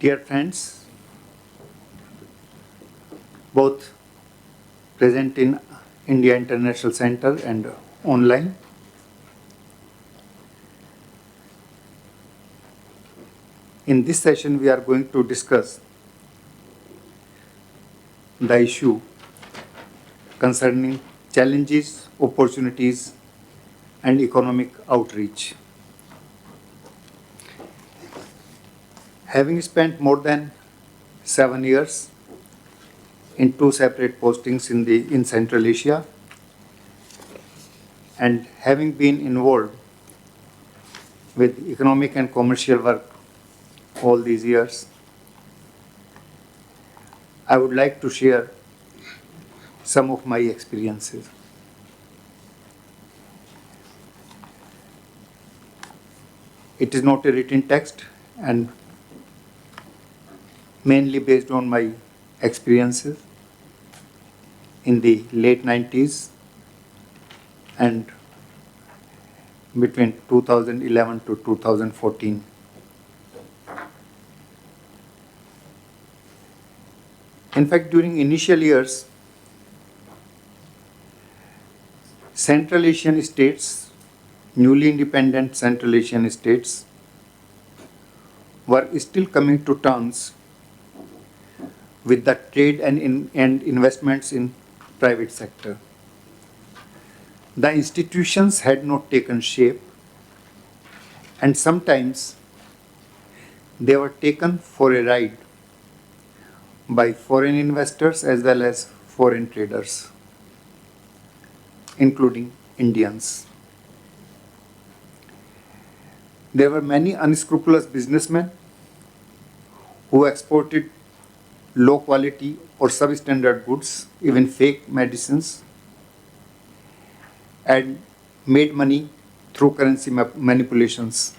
Dear friends, both present in India International Center and online, in this session we are going to discuss the issue concerning challenges, opportunities, and economic outreach. Having spent more than 7 years in two separate postings in Central Asia, and having been involved with economic and commercial work all these years, I would like to share some of my experiences. It is not a written text and mainly based on my experiences in the late 90s and between 2011 to 2014. In fact, during initial years, Central Asian states, newly independent Central Asian states, were still coming to terms with the trade and investments in private sector. The institutions had not taken shape, and sometimes they were taken for a ride by foreign investors as well as foreign traders, including Indians. There were many unscrupulous businessmen who exported low quality or substandard goods, even fake medicines, and made money through currency manipulations.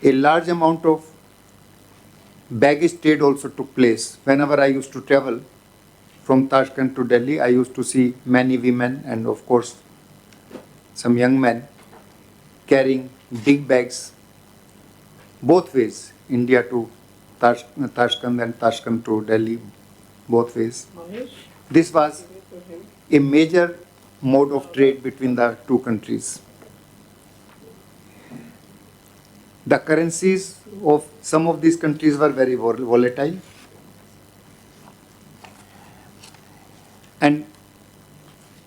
A large amount of baggage trade also took place. Whenever I used to travel from Tashkent to Delhi, I used to see many women and, of course, some young men carrying big bags both ways, India to Tashkent and Tashkent to Delhi, both ways. This was a major mode of trade between the two countries. The currencies of some of these countries were very volatile, and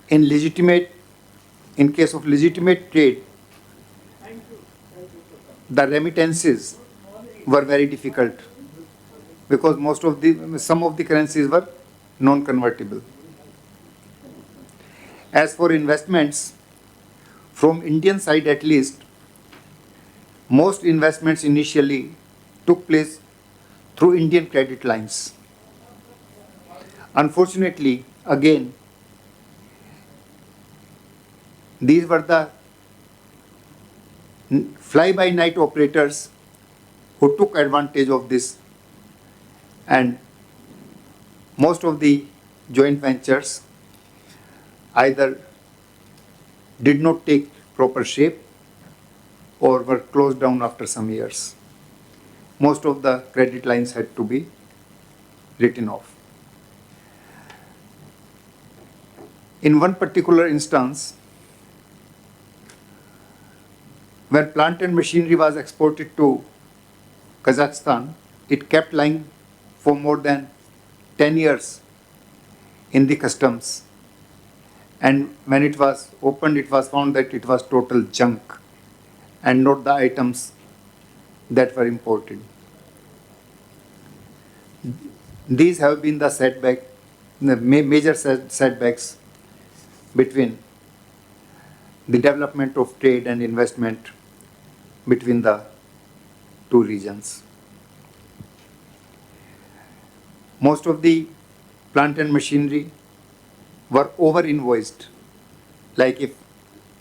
in case of legitimate trade, the remittances were very difficult because some of the currencies were non-convertible. As for investments, from Indian side at least, most investments initially took place through Indian credit lines. Unfortunately, again, these were the fly-by-night operators who took advantage of this, and most of the joint ventures either did not take proper shape or were closed down after some years. Most of the credit lines had to be written off. In one particular instance, when plant and machinery was exported to Kazakhstan, it kept lying for more than 10 years in the customs. And when it was opened, it was found that it was total junk and not the items that were imported. These have been the major setbacks between the development of trade and investment between the two regions. Most of the plant and machinery were over-invoiced. Like if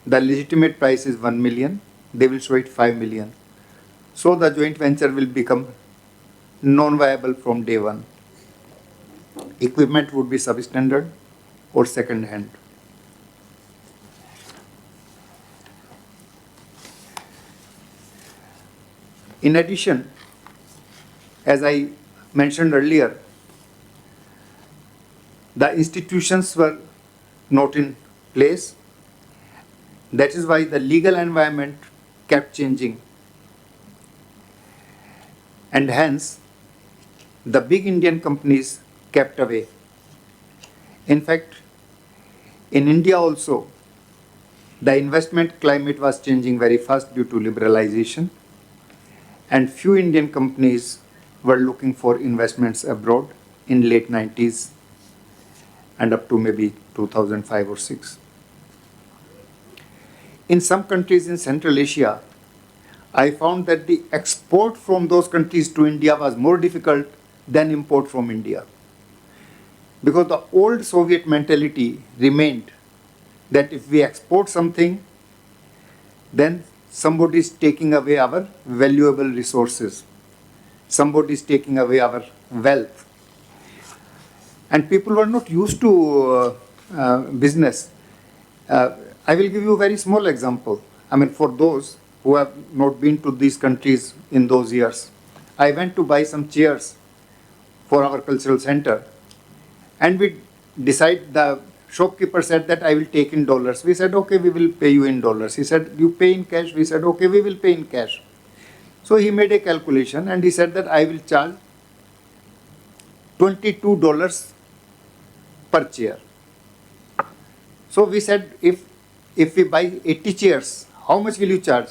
the legitimate price is 1 million, they will show it 5 million. So the joint venture will become non-viable from day one. Equipment would be substandard or second-hand. In addition, as I mentioned earlier, the institutions were not in place. That is why the legal environment kept changing. And hence, the big Indian companies kept away. In fact, in India also, the investment climate was changing very fast due to liberalization, and few Indian companies were looking for investments abroad in late 90s and up to maybe 2005 or 6. In some countries in Central Asia, I found that the export from those countries to India was more difficult than import from India. Because the old Soviet mentality remained that if we export something, then somebody is taking away our valuable resources. Somebody is taking away our wealth. And people were not used to business. I will give you a very small example. I mean, for those who have not been to these countries in those years, I went to buy some chairs for our cultural center, and the shopkeeper said that I will take in dollars. We said, okay, we will pay you in dollars. He said, you pay in cash? We said, okay, we will pay in cash. So he made a calculation and he said that I will charge $22 per chair. So we said, if we buy 80 chairs, how much will you charge?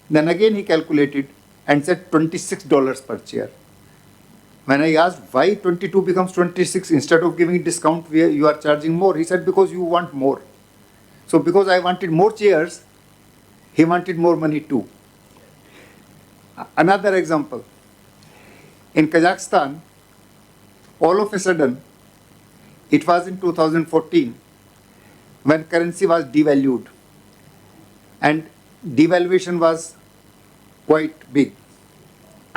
Then again he calculated and said $26 per chair. When I asked why 22 becomes 26, instead of giving discount, you are charging more. He said, because you want more. So because I wanted more chairs, he wanted more money too. Another example. In Kazakhstan, all of a sudden, it was in 2014, when currency was devalued. And devaluation was quite big.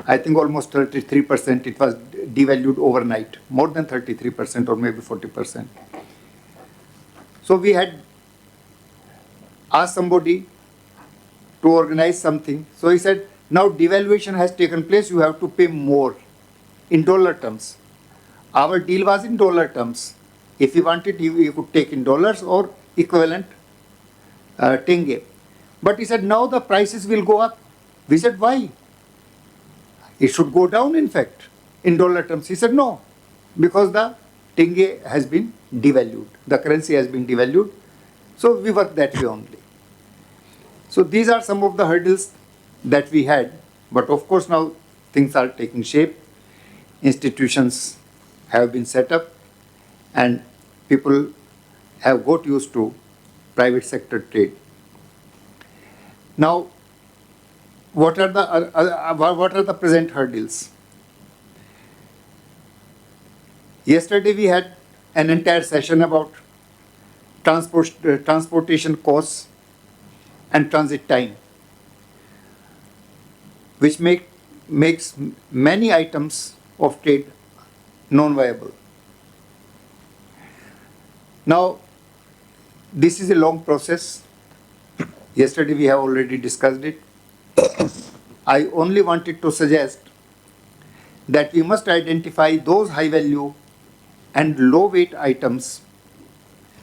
I think almost 33%, it was devalued overnight, more than 33% or maybe 40%. So we had asked somebody to organize something. So he said, now devaluation has taken place, you have to pay more in dollar terms. Our deal was in dollar terms. If you wanted, you could take in dollars or equivalent tenge. But he said, now the prices will go up. We said, why? It should go down, in fact, in dollar terms. He said, no, because the tenge has been devalued. The currency has been devalued. So we work that way only. So these are some of the hurdles that we had. But of course, now things are taking shape. Institutions have been set up and people have got used to private sector trade. Now, what are the present hurdles? Yesterday we had an entire session about transportation costs and transit time, which makes many items of trade non-viable. Now, this is a long process. Yesterday we have already discussed it. I only wanted to suggest that we must identify those high value and low weight items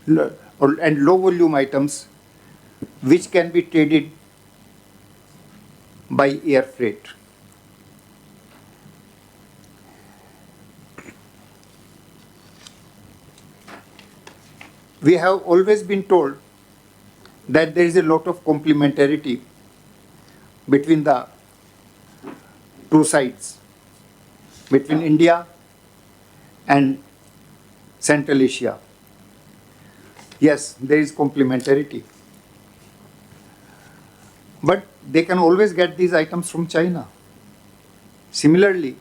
and low volume items which can be traded by air freight. We have always been told that there is a lot of complementarity between the two sides, between India and Central Asia. Yes, there is complementarity. But they can always get these items from China. Similarly,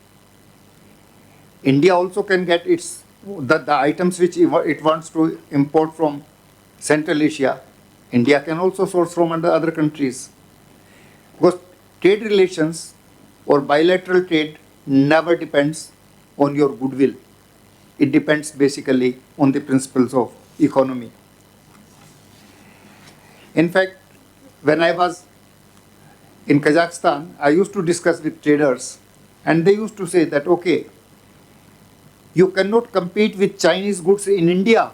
India also can get the items which it wants to import from Central Asia. India can also source from other countries. Because trade relations or bilateral trade never depends on your goodwill. It depends basically on the principles of economy. In fact, when I was In Kazakhstan, I used to discuss with traders, and they used to say that, okay, you cannot compete with Chinese goods in India.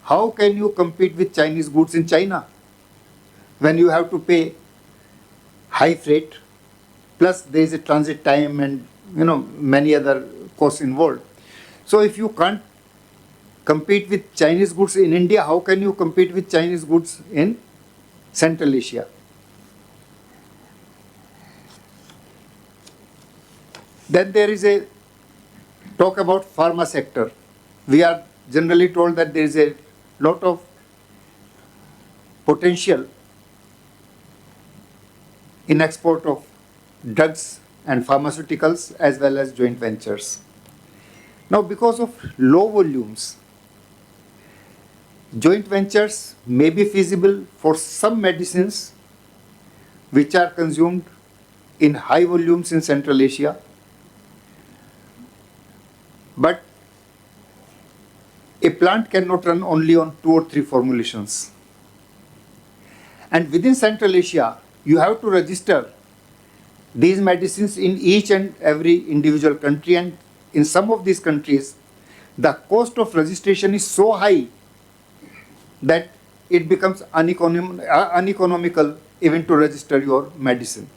How can you compete with Chinese goods in China when you have to pay high freight, plus there is a transit time and many other costs involved. So if you can't compete with Chinese goods in India, how can you compete with Chinese goods in Central Asia? Then there is a talk about pharma sector. We are generally told that there is a lot of potential in export of drugs and pharmaceuticals as well as joint ventures. Now, because of low volumes, joint ventures may be feasible for some medicines which are consumed in high volumes in Central Asia, but a plant cannot run only on 2 or 3 formulations. And within Central Asia, you have to register these medicines in each and every individual country, and in some of these countries, the cost of registration is so high that it becomes uneconomical even to register your medicine.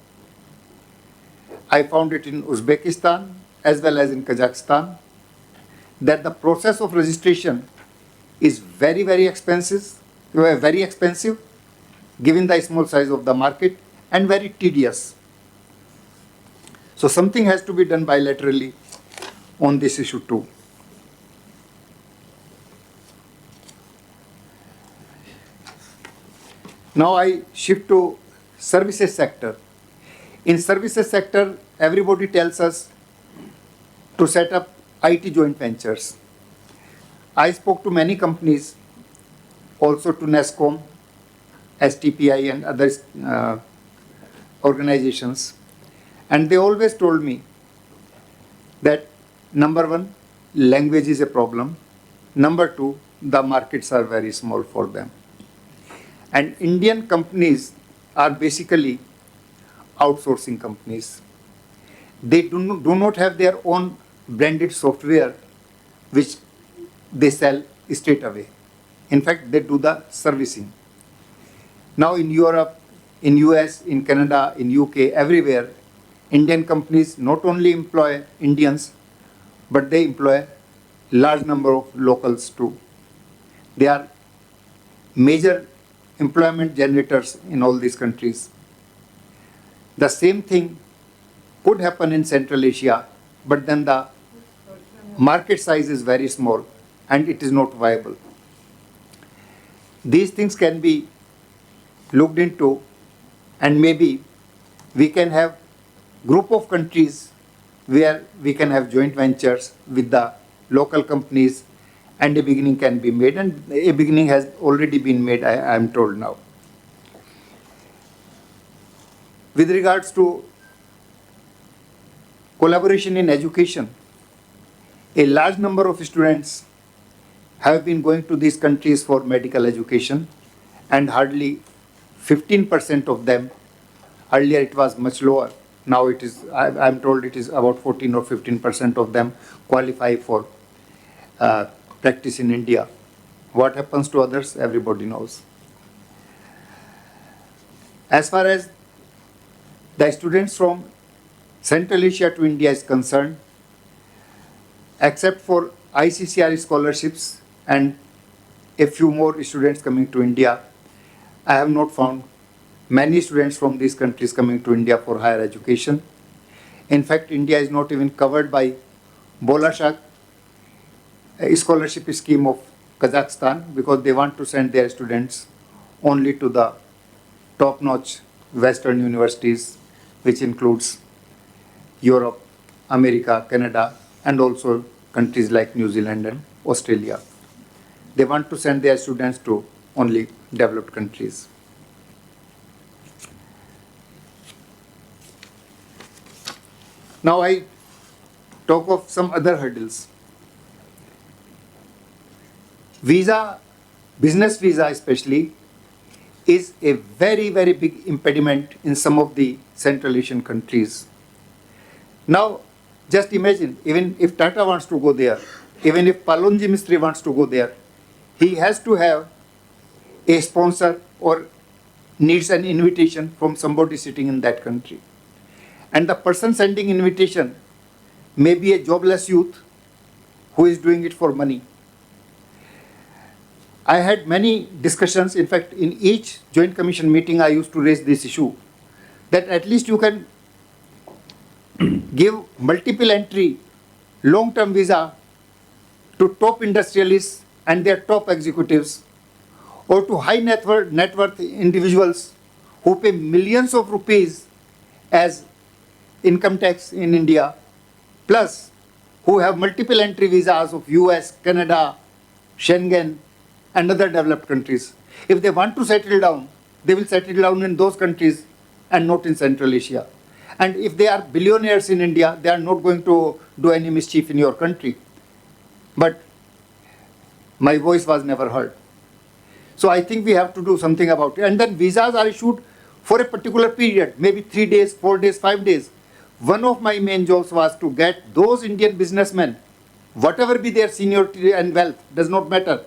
I found it in Uzbekistan as well as in Kazakhstan that the process of registration is very, very expensive, given the small size of the market, and very tedious. So something has to be done bilaterally on this issue too. Now I shift to services sector. In services sector, everybody tells us to set up IT joint ventures. I spoke to many companies, also to NESCOM, STPI and other organizations, and they always told me that number one, language is a problem. Number two, the markets are very small for them. And Indian companies are basically outsourcing companies. They do not have their own branded software which they sell straight away. In fact, they do the servicing. Now in Europe, in US, in Canada, in UK, everywhere, Indian companies not only employ Indians, but they employ large number of locals too. They are major employment generators in all these countries. The same thing could happen in Central Asia, but then the market size is very small and it is not viable. These things can be looked into, and maybe we can have group of countries where we can have joint ventures with the local companies, and a beginning can be made, and a beginning has already been made, I am told now. With regards to collaboration in education, a large number of students have been going to these countries for medical education, and hardly 15% of them, earlier it was much lower, now it is, I'm told it is about 14 or 15% of them qualify for practice in India. What happens to others, everybody knows. As far as the students from Central Asia to India is concerned, except for ICCR scholarships and a few more students coming to India, I have not found many students from these countries coming to India for higher education. In fact, India is not even covered by Bola Shah, a scholarship scheme of Kazakhstan, because they want to send their students only to the top-notch Western universities, which includes Europe, America, Canada, and also countries like New Zealand and Australia. They want to send their students to only developed countries. Now I talk of some other hurdles. Visa, business visa especially, is a very, very big impediment in some of the Central Asian countries. Now, just imagine, even if Tata wants to go there, even if Palonji Mistry wants to go there, he has to have a sponsor or needs an invitation from somebody sitting in that country. And the person sending invitation may be a jobless youth who is doing it for money. I had many discussions. In fact, in each Joint Commission meeting, I used to raise this issue, that at least you can give multiple entry long-term visa to top industrialists and their top executives, or to high net worth individuals who pay millions of rupees as income tax in India, plus who have multiple entry visas of US, Canada, Schengen, and other developed countries. If they want to settle down, they will settle down in those countries and not in Central Asia. And if they are billionaires in India, they are not going to do any mischief in your country. But my voice was never heard. So I think we have to do something about it. And then visas are issued for a particular period, maybe 3 days, 4 days, 5 days. One of my main jobs was to get those Indian businessmen, whatever be their seniority and wealth, does not matter,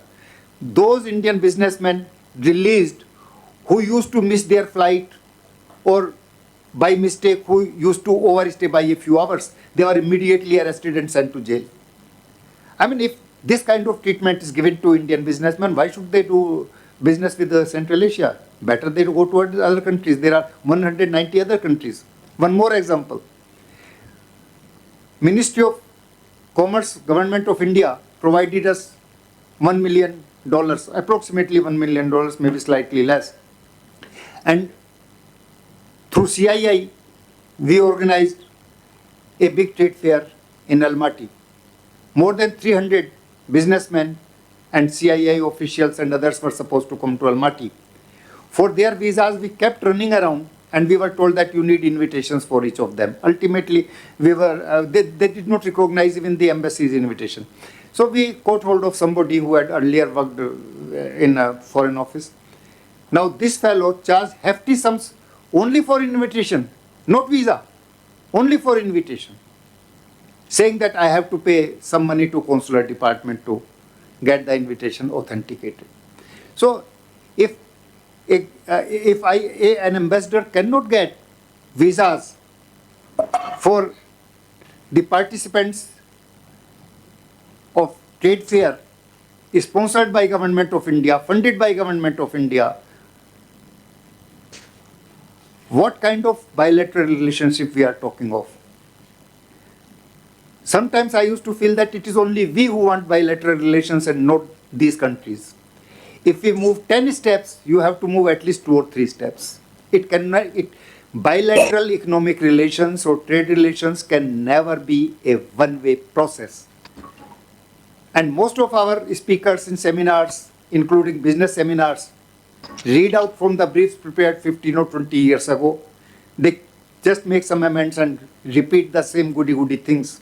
those Indian businessmen released who used to miss their flight or by mistake who used to overstay by a few hours, they were immediately arrested and sent to jail. I mean, if this kind of treatment is given to Indian businessmen, why should they do business with Central Asia? Better they go to other countries. There are 190 other countries. One more example. Ministry of Commerce, Government of India provided us $1 million, approximately $1 million, maybe slightly less. And through CII, we organized a big trade fair in Almaty. More than 300 businessmen and CII officials and others were supposed to come to Almaty. For their visas, we kept running around and we were told that you need invitations for each of them. Ultimately, they did not recognize even the embassy's invitation. So we caught hold of somebody who had earlier worked in a foreign office. Now this fellow charged hefty sums only for invitation, not visa, only for invitation, saying that I have to pay some money to consular department to get the invitation authenticated. So if an ambassador cannot get visas for the participants of trade fair sponsored by Government of India, funded by Government of India, what kind of bilateral relationship we are talking of? Sometimes I used to feel that it is only we who want bilateral relations and not these countries. If we move 10 steps, you have to move at least 2 or 3 steps. Bilateral economic relations or trade relations can never be a one-way process. And most of our speakers in seminars, including business seminars, read out from the briefs prepared 15 or 20 years ago. They just make some amendments and repeat the same goody-goody things.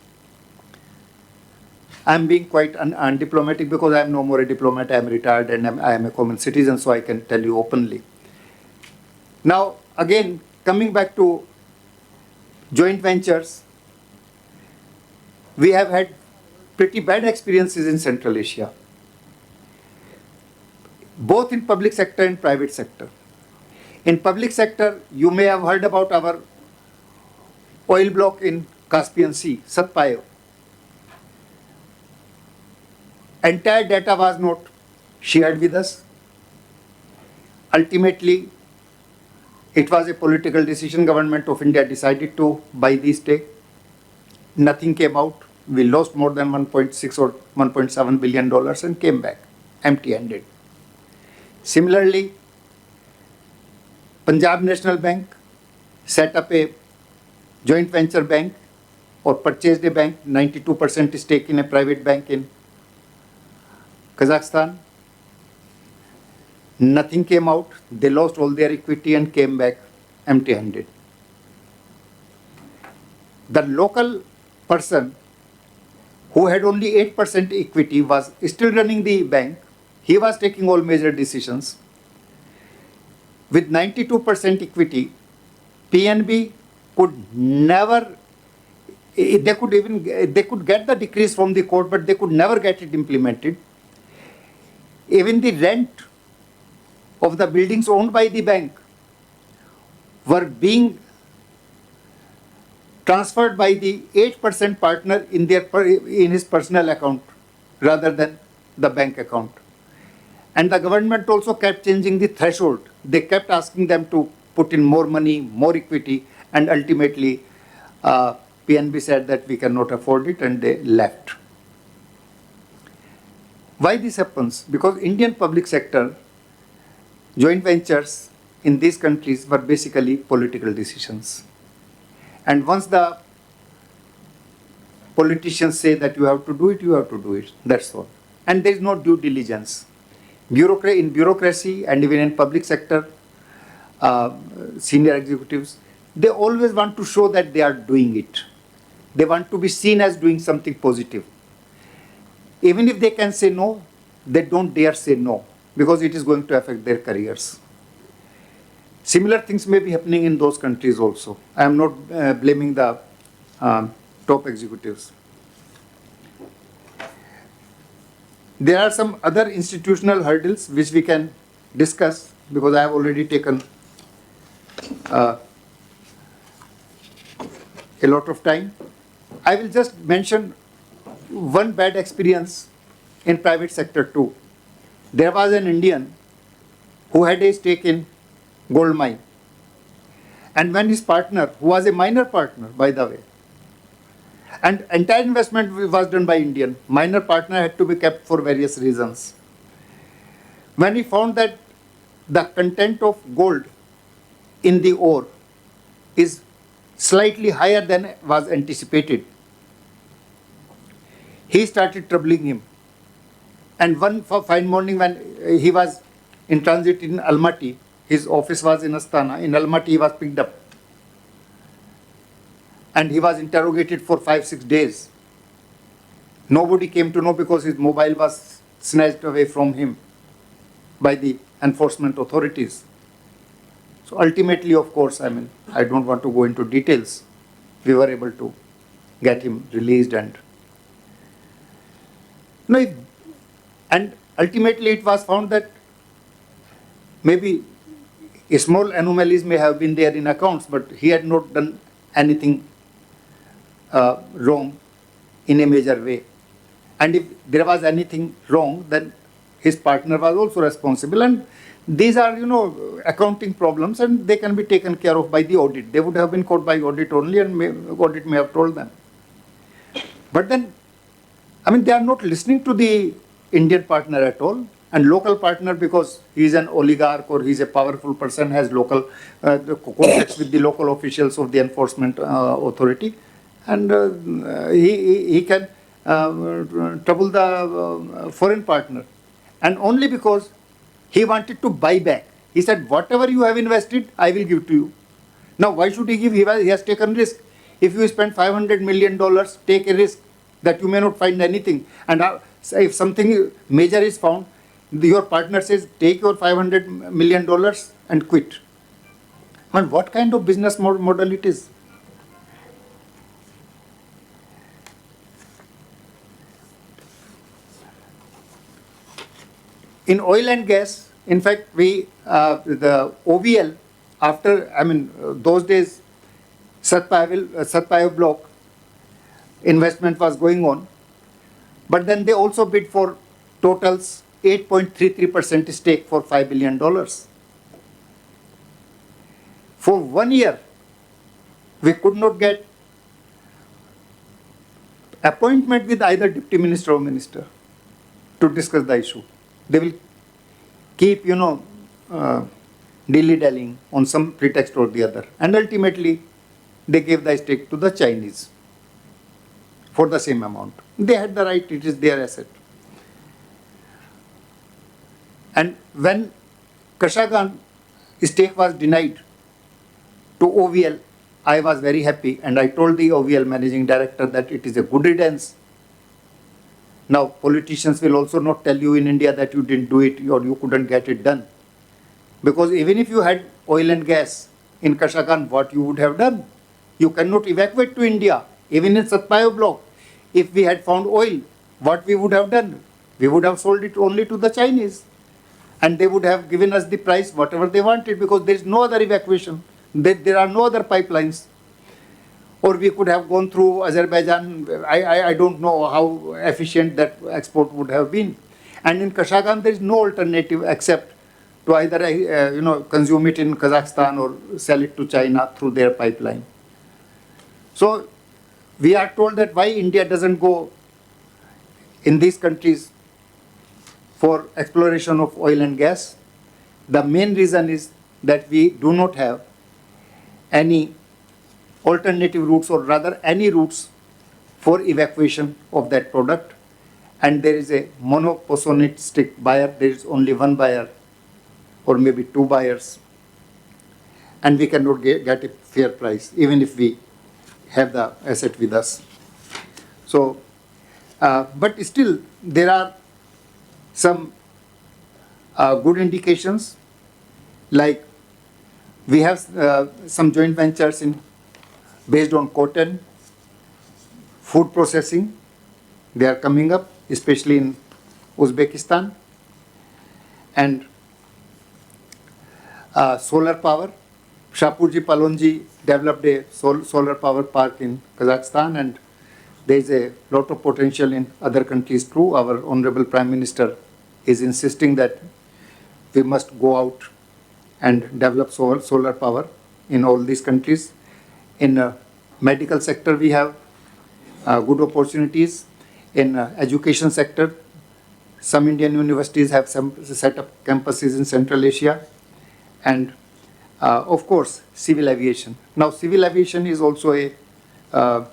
I'm being quite undiplomatic because I'm no more a diplomat. I'm retired and I am a common citizen, so I can tell you openly. Now, again, coming back to joint ventures, we have had pretty bad experiences in Central Asia, both in public sector and private sector. In public sector, you may have heard about our oil block in Caspian Sea, Satpayo. Entire data was not shared with us. Ultimately, it was a political decision. Government of India decided to buy the stake. Nothing came out. We lost more than 1.6 or $1.7 billion and came back empty-handed. Similarly, Punjab National Bank set up a joint venture bank or purchased a bank, 92% stake in a private bank in Kazakhstan. Nothing came out. They lost all their equity and came back empty-handed. The local person who had only 8% equity was still running the bank. He was taking all major decisions. with 92% equity, PNB could never, they could get the decrees from the court, but they could never get it implemented. Even the rent of the buildings owned by the bank were being transferred by the 8% partner in his personal account rather than the bank account. And the government also kept changing the threshold. They kept asking them to put in more money, more equity, and ultimately PNB said that we cannot afford it, and they left. Why this happens? Because Indian public sector joint ventures in these countries were basically political decisions. And once the politicians say that you have to do it, you have to do it. That's all. And there is no due diligence. In bureaucracy and even in public sector, senior executives, they always want to show that they are doing it. They want to be seen as doing something positive. Even if they can say no, they don't dare say no, because it is going to affect their careers. Similar things may be happening in those countries also. I am not blaming the top executives. There are some other institutional hurdles which we can discuss, because I have already taken a lot of time. I will just mention one bad experience in private sector too. There was an Indian who had a stake in gold mine. And when his partner, who was a minor partner, by the way, and entire investment was done by Indian, minor partner had to be kept for various reasons. When he found that the content of gold in the ore is slightly higher than was anticipated, he started troubling him. And one fine morning when he was in transit in Almaty, his office was in Astana, in Almaty he was picked up. And he was interrogated for 5-6 days. Nobody came to know because his mobile was snatched away from him by the enforcement authorities. So ultimately, of course, I don't want to go into details. We were able to get him released, and ultimately it was found that maybe small anomalies may have been there in accounts, but he had not done anything wrong in a major way. And if there was anything wrong, then his partner was also responsible. And these are, accounting problems, and they can be taken care of by the audit. They would have been caught by audit only, and audit may have told them. But then, they are not listening to the Indian partner at all. And local partner, because he is an oligarch or he is a powerful person, has local contacts with the local officials of the enforcement authority, and he can trouble the foreign partner. And only because he wanted to buy back. He said, whatever you have invested, I will give to you. Now, why should he give? He has taken risk. If you spend $500 million, take a risk that you may not find anything. And if something major is found, your partner says, take your $500 million and quit. And what kind of business model it is? In oil and gas, in fact, the OVL, after, those days, Satpayo block investment was going on, but then they also bid for Total's 8.33% stake for $5 billion. For 1 year, we could not get appointment with either deputy minister or minister to discuss the issue. They will keep, dilly-dallying on some pretext or the other. And ultimately, they gave the stake to the Chinese for the same amount. They had the right, it is their asset. And when Kashagan stake was denied to OVL, I was very happy, and I told the OVL managing director that it is a good riddance. Now, politicians will also not tell you in India that you didn't do it or you couldn't get it done. Because even if you had oil and gas in Kashagan, what you would have done? You cannot evacuate to India, even in Satpayo block. If we had found oil, what we would have done? We would have sold it only to the Chinese. And they would have given us the price, whatever they wanted, because there is no other evacuation. There are no other pipelines. Or we could have gone through Azerbaijan. I don't know how efficient that export would have been. And in Kashagan, there is no alternative except to either consume it in Kazakhstan or sell it to China through their pipeline. So we are told that why India doesn't go in these countries for exploration of oil and gas. The main reason is that we do not have any alternative routes, or rather any routes for evacuation of that product. And there is a monoposonistic buyer. There is only one buyer or maybe two buyers. And we cannot get a fair price, even if we have the asset with us. So, but still there are some good indications, like we have some joint ventures based on cotton, food processing. They are coming up, especially in Uzbekistan, and solar power. Shapurji Palonji developed a solar power park in Kazakhstan, and there is a lot of potential in other countries too. Our Honorable Prime Minister is insisting that we must go out and develop solar power in all these countries. In medical sector, we have good opportunities. In education sector, some Indian universities have set up campuses in Central Asia. And of course, civil aviation. Now, civil aviation is also a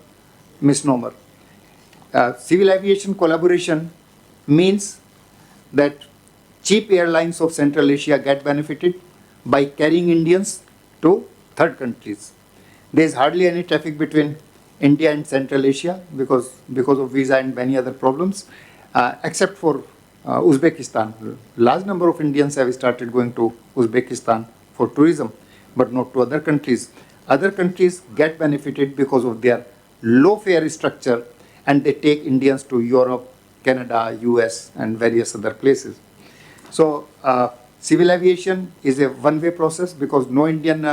misnomer. Civil aviation collaboration means that cheap airlines of Central Asia get benefited by carrying Indians to third countries. There is hardly any traffic between India and Central Asia because of visa and many other problems, except for Uzbekistan. Large number of Indians have started going to Uzbekistan for tourism, but not to other countries. Other countries get benefited because of their low fare structure, and they take Indians to Europe, Canada, US, and various other places. So civil aviation is a one-way process because no Indian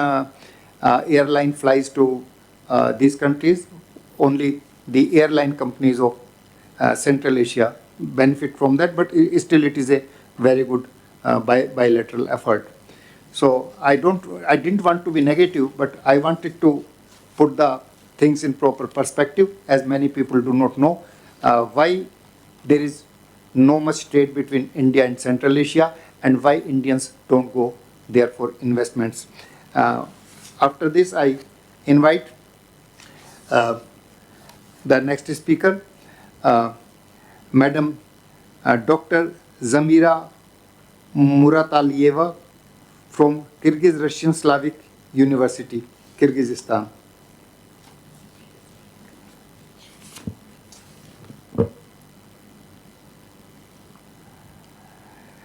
airline flies to these countries. Only the airline companies of Central Asia benefit from that, but still it is a very good bilateral effort. So I didn't want to be negative, but I wanted to put the things in proper perspective, as many people do not know why there is no much trade between India and Central Asia, and why Indians don't go there for investments. After this, I invite the next speaker, Madam Dr. Zamira Muratalieva from Kyrgyz Russian Slavic University, Kyrgyzstan.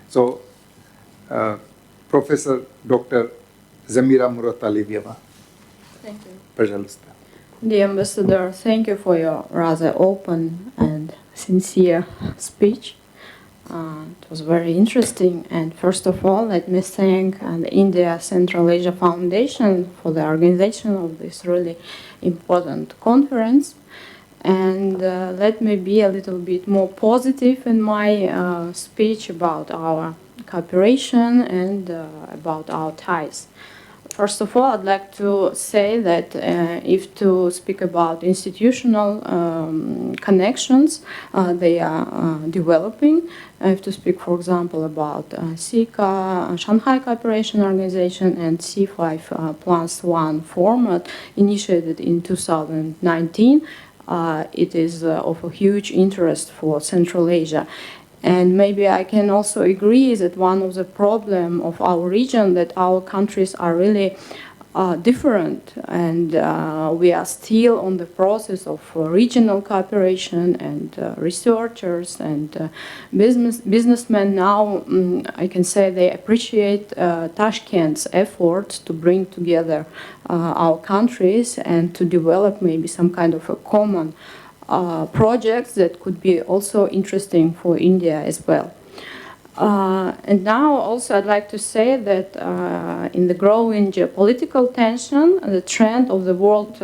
So, Professor Dr. Zamira Muratalieva. Thank you. Пожалуйста. Dear Ambassador, thank you for your rather open and sincere speech. It was very interesting. And first of all, let me thank the India Central Asia Foundation for the organization of this really important conference. And let me be a little bit more positive in my speech about our cooperation and about our ties. First of all, I'd like to say that if to speak about institutional connections, they are developing. If to speak, for example, about SICA, Shanghai Cooperation Organization, and C5+1 format initiated in 2019, it is of a huge interest for Central Asia. And maybe I can also agree that one of the problems of our region that our countries are really different, and we are still on the process of regional cooperation, and researchers and businessmen now, I can say they appreciate Tashkent's efforts to bring together our countries and to develop maybe some kind of a common projects that could be also interesting for India as well. And now also I'd like to say that in the growing geopolitical tension, the trend of the world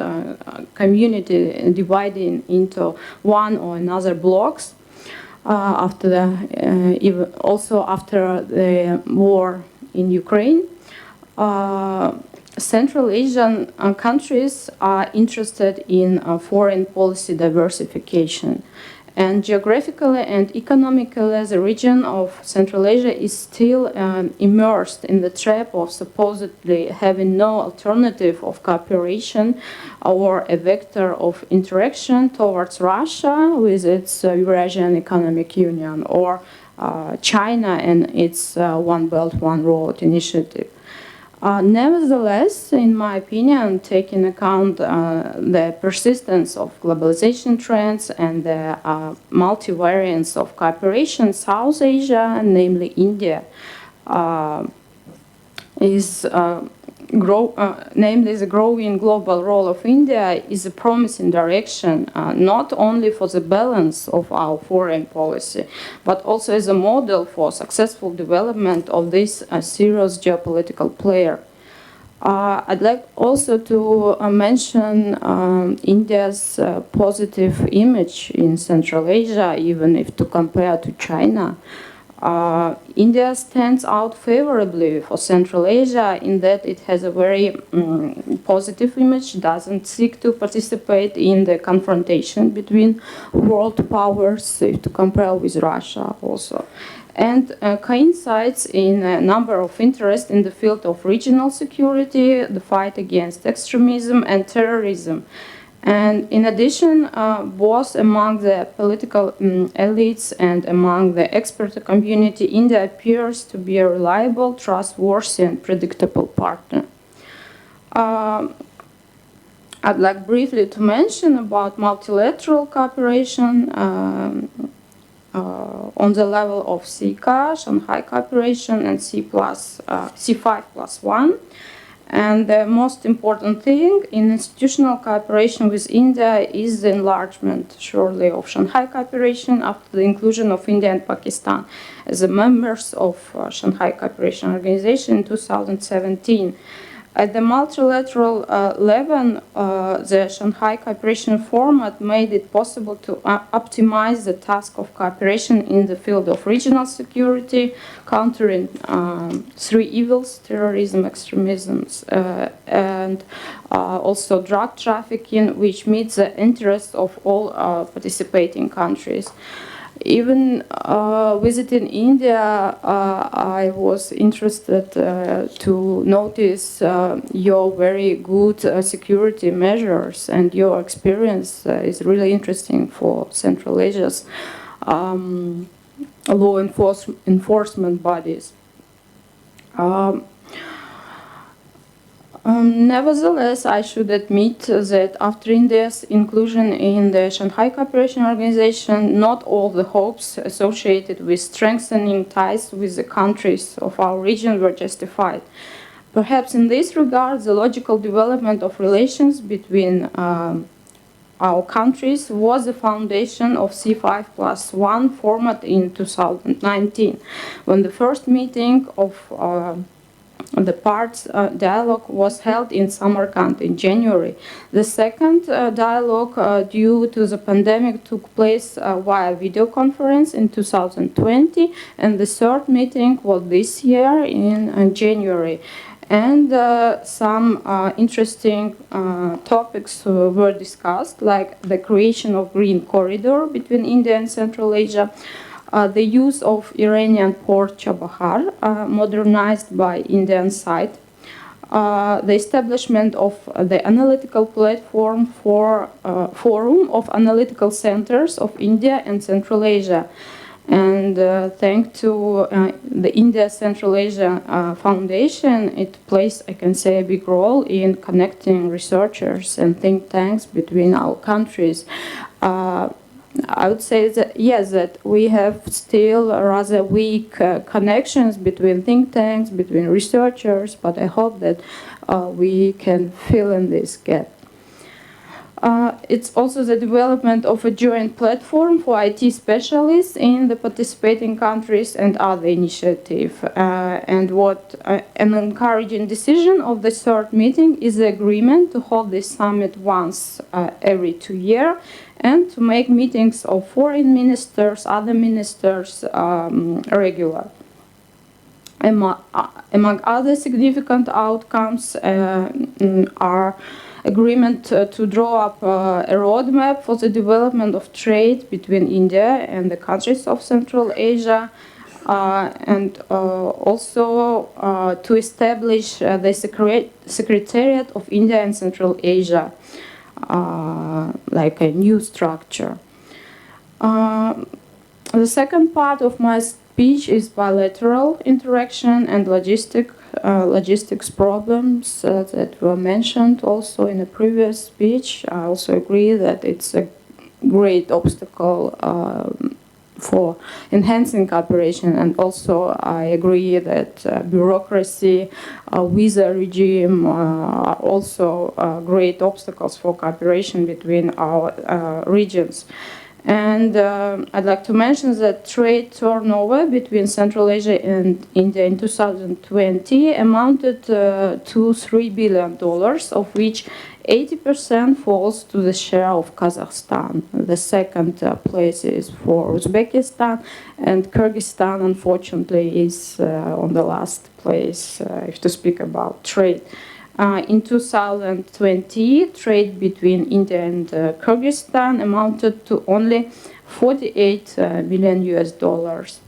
community dividing into one or another blocks after the war in Ukraine, Central Asian countries are interested in foreign policy diversification. And geographically and economically, the region of Central Asia is still immersed in the trap of supposedly having no alternative of cooperation or a vector of interaction towards Russia with its Eurasian Economic Union, or China and its One Belt, One Road initiative. Nevertheless, in my opinion, taking account the persistence of globalization trends and the multivariance of cooperation, South Asia, namely India, namely the growing global role of India is a promising direction, not only for the balance of our foreign policy, but also as a model for successful development of this serious geopolitical player. I'd like also to mention India's positive image in Central Asia, even if to compare to China. India stands out favorably for Central Asia in that it has a very positive image, doesn't seek to participate in the confrontation between world powers, if to compare with Russia also, and coincides in a number of interests in the field of regional security, the fight against extremism and terrorism. And in addition, both among the political elites and among the expert community, India appears to be a reliable, trustworthy, and predictable partner. I'd like briefly to mention about multilateral cooperation on the level of CICA, Shanghai Cooperation, and C5+1. And the most important thing in institutional cooperation with India is the enlargement, surely, of Shanghai Cooperation after the inclusion of India and Pakistan as the members of Shanghai Cooperation Organization in 2017. At the multilateral level, the Shanghai Cooperation format made it possible to optimize the task of cooperation in the field of regional security, countering three evils: terrorism, extremism, and also drug trafficking, which meets the interests of all participating countries. Even visiting India, I was interested to notice your very good security measures, and your experience is really interesting for Central Asia's law enforcement bodies. Nevertheless, I should admit that after India's inclusion in the Shanghai Cooperation Organization, not all the hopes associated with strengthening ties with the countries of our region were justified. Perhaps in this regard, the logical development of relations between our countries was the foundation of C5+1 format in 2019, when the first meeting of the parts dialogue was held in Samarkand in January. The second dialogue, due to the pandemic, took place via video conference in 2020, and the third meeting was this year in January. And some interesting topics were discussed, like the creation of green corridor between India and Central Asia, the use of Iranian port Chabahar, modernized by Indian side, the establishment of the analytical platform for Forum of Analytical Centers of India and Central Asia, And thanks to the India Central Asia Foundation, it plays, I can say, a big role in connecting researchers and think tanks between our countries. I would say that yes, that we have still rather weak connections between think tanks, between researchers, but I hope that we can fill in this gap. It's also the development of a joint platform for IT specialists in the participating countries and other initiatives. And what an encouraging decision of the third meeting is the agreement to hold this summit once every 2 years and to make meetings of foreign ministers, other ministers regular. Among other significant outcomes are agreement to draw up a roadmap for the development of trade between India and the countries of Central Asia, and also to establish the Secretariat of India and Central Asia, like a new structure. The second part of my speech is bilateral interaction and logistics problems that were mentioned also in a previous speech. I also agree that it's a great obstacle for enhancing cooperation, and also I agree that bureaucracy, visa regime are also great obstacles for cooperation between our regions. And I'd like to mention that trade turnover between Central Asia and India in 2020 amounted to $3 billion, of which 80% falls to the share of Kazakhstan. The second place is for Uzbekistan, and Kyrgyzstan, unfortunately, is on the last place if to speak about trade. In 2020, trade between India and Kyrgyzstan amounted to only 48 million US dollars.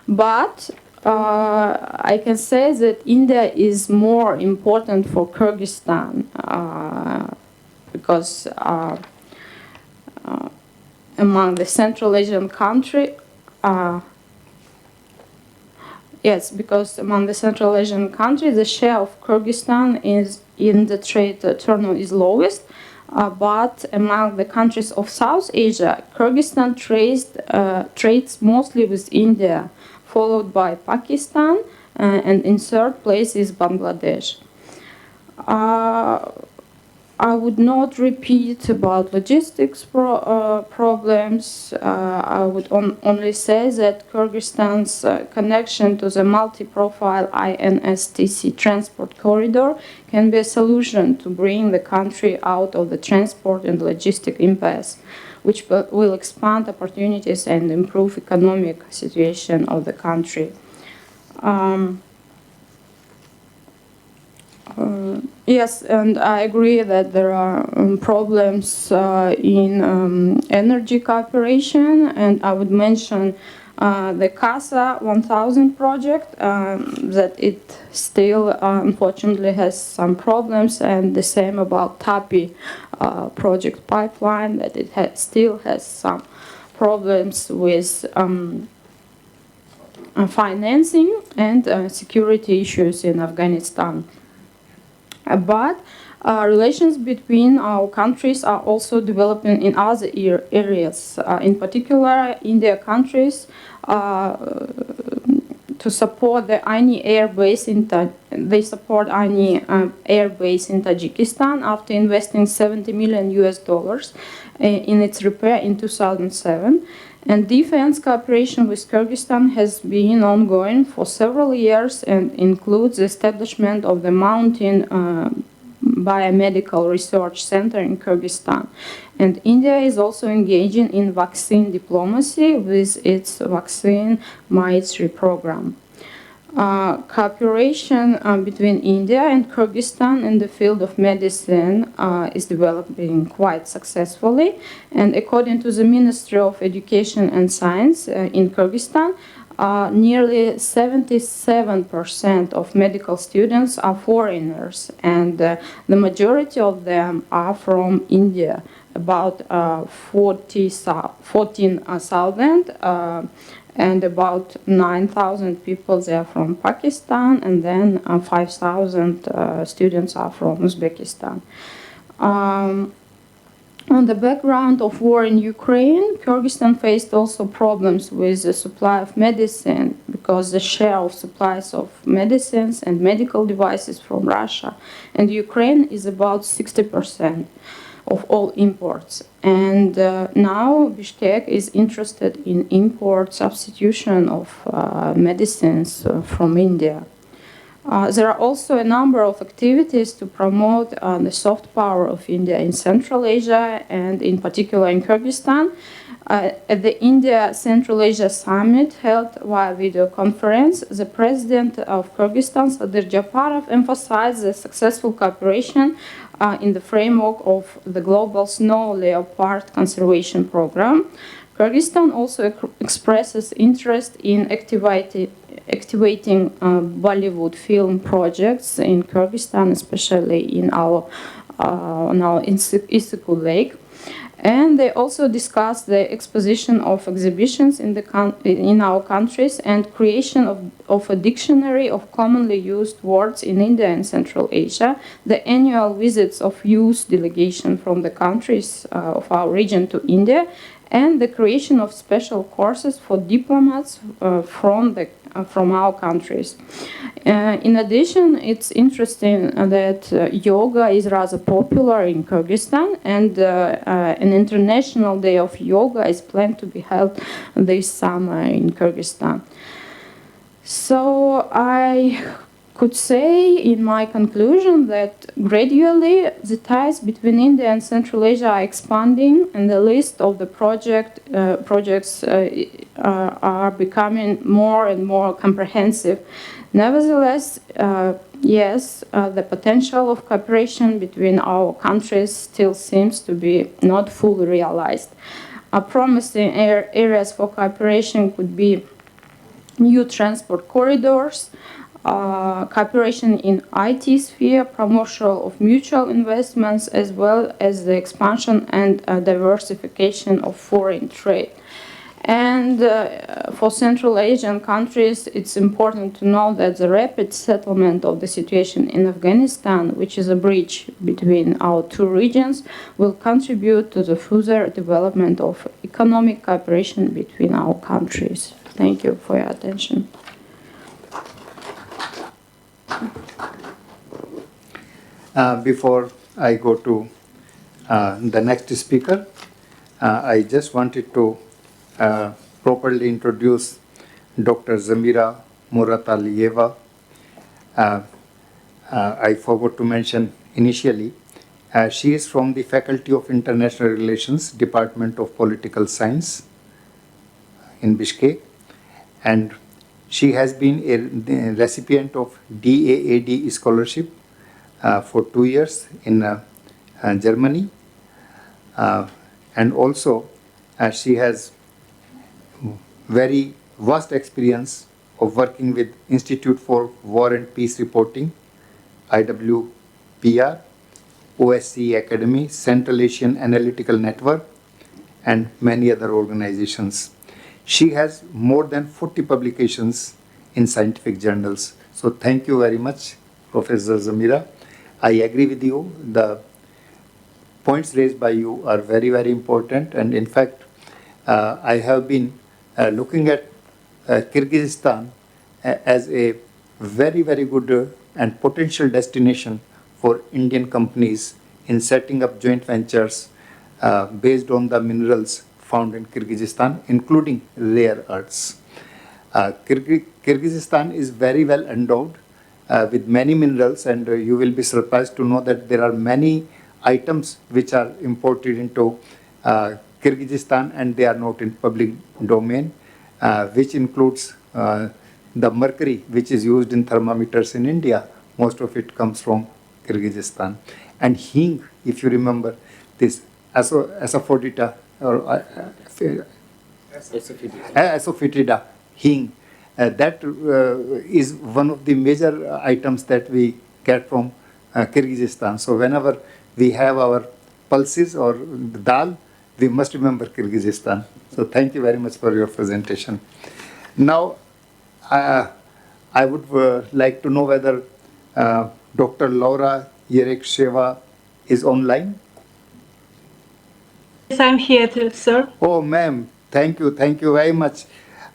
But I can say that India is more important for Kyrgyzstan because among the Central Asian countries, yes, because among the Central Asian countries, the share of Kyrgyzstan is in the trade turnover is lowest. But among the countries of South Asia, Kyrgyzstan trades mostly with India, followed by Pakistan, and in third place is Bangladesh. I would not repeat about logistics problems. I would only say that Kyrgyzstan's connection to the multi-profile INSTC transport corridor can be a solution to bring the country out of the transport and logistic impasse, which will expand opportunities and improve economic situation of the country. Yes, and I agree that there are problems in energy cooperation, and I would mention the CASA 1000 project, that it still unfortunately has some problems, and the same about TAPI project pipeline, that it still has some problems with financing and security issues in Afghanistan. But relations between our countries are also developing in other areas. In particular, India countries to support the ANI air base they support ANI air base in Tajikistan after investing 70 million US dollars in its repair in 2007. And defense cooperation with Kyrgyzstan has been ongoing for several years and includes the establishment of the Mountain Biomedical Research Center in Kyrgyzstan. And India is also engaging in vaccine diplomacy with its vaccine Maitri program. Cooperation between India and Kyrgyzstan in the field of medicine is developing quite successfully. And according to the Ministry of Education and Science in Kyrgyzstan, nearly 77% of medical students are foreigners, and the majority of them are from India. about 14,000, and about 9,000 people they are from Pakistan, and then 5,000 students are from Uzbekistan. On the background of war in Ukraine, Kyrgyzstan faced also problems with the supply of medicine because the share of supplies of medicines and medical devices from Russia and Ukraine is about 60% of all imports. And now Bishkek is interested in import substitution of medicines from India. There are also a number of activities to promote the soft power of India in Central Asia and in particular in Kyrgyzstan. At the India Central Asia Summit held via video conference, the president of Kyrgyzstan, Sadir Japarov, emphasized the successful cooperation in the framework of the global snow leopard conservation program. Kyrgyzstan also expresses interest in activating Bollywood film projects in Kyrgyzstan, especially in our Isiku Lake. And they also discussed the exposition of exhibitions in our countries and creation of a dictionary of commonly used words in India and Central Asia, the annual visits of youth delegation from the countries of our region to India, and the creation of special courses for diplomats from our countries. In addition, it's interesting that yoga is rather popular in Kyrgyzstan, and an international day of yoga is planned to be held this summer in Kyrgyzstan. So I could say in my conclusion that gradually the ties between India and Central Asia are expanding, and the list of the projects are becoming more and more comprehensive. Nevertheless, yes, the potential of cooperation between our countries still seems to be not fully realized. Promising areas for cooperation could be new transport corridors, cooperation in IT sphere, promotion of mutual investments, as well as the expansion and diversification of foreign trade. And for Central Asian countries, it's important to know that the rapid settlement of the situation in Afghanistan, which is a bridge between our two regions, will contribute to the further development of economic cooperation between our countries. Thank you for your attention. Before I go to the next speaker, I just wanted to properly introduce Dr. Zamira Murataliyeva. I forgot to mention initially, she is from the Faculty of International Relations, Department of Political Science in Bishkek, and she has been a recipient of DAAD scholarship for 2 years in Germany, and also she has very vast experience of working with Institute for War and Peace Reporting, IWPR, OSCE Academy, Central Asian Analytical Network, and many other organizations. She has more than 40 publications in scientific journals. So thank you very much, Professor Zamira. I agree with you. The points raised by you are very, very important. And in fact, I have been looking at Kyrgyzstan as a very, very good and potential destination for Indian companies in setting up joint ventures based on the minerals found in Kyrgyzstan, including rare earths. Kyrgyzstan is very well endowed with many minerals, and you will be surprised to know that there are many items which are imported into Kyrgyzstan and they are not in public domain, which includes the mercury which is used in thermometers in India. Most of it comes from Kyrgyzstan. And hing, if you remember, this asafoetida or asafoetida hing, that is one of the major items that we get from Kyrgyzstan. So whenever we have our pulses or the dal, we must remember Kyrgyzstan. So thank you very much for your presentation. Now, I would like to know whether Dr. Laura Yereksheva is online. Yes, I'm here, too, sir. Oh, ma'am, thank you very much.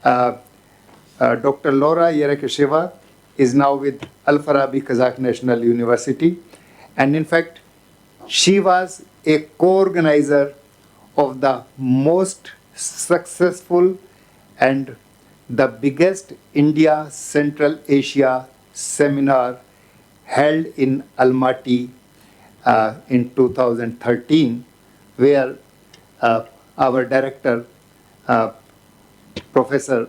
Dr. Laura Yereksheva is now with Al Farabi Kazakh National University, and in fact, she was a co-organizer of the most successful and the biggest India Central Asia seminar held in Almaty in 2013, where our director, Professor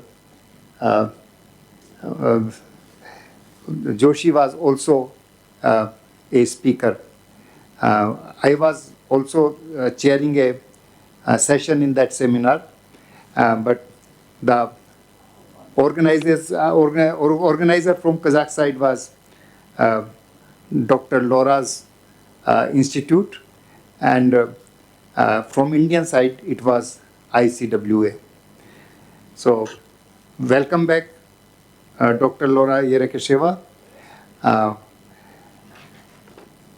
Joshi, was also a speaker. I was also chairing a session in that seminar, but the organizer from Kazakh side was Dr. Laura's institute, and from Indian side it was ICWA. So welcome back, Dr. Laura Yereksheva.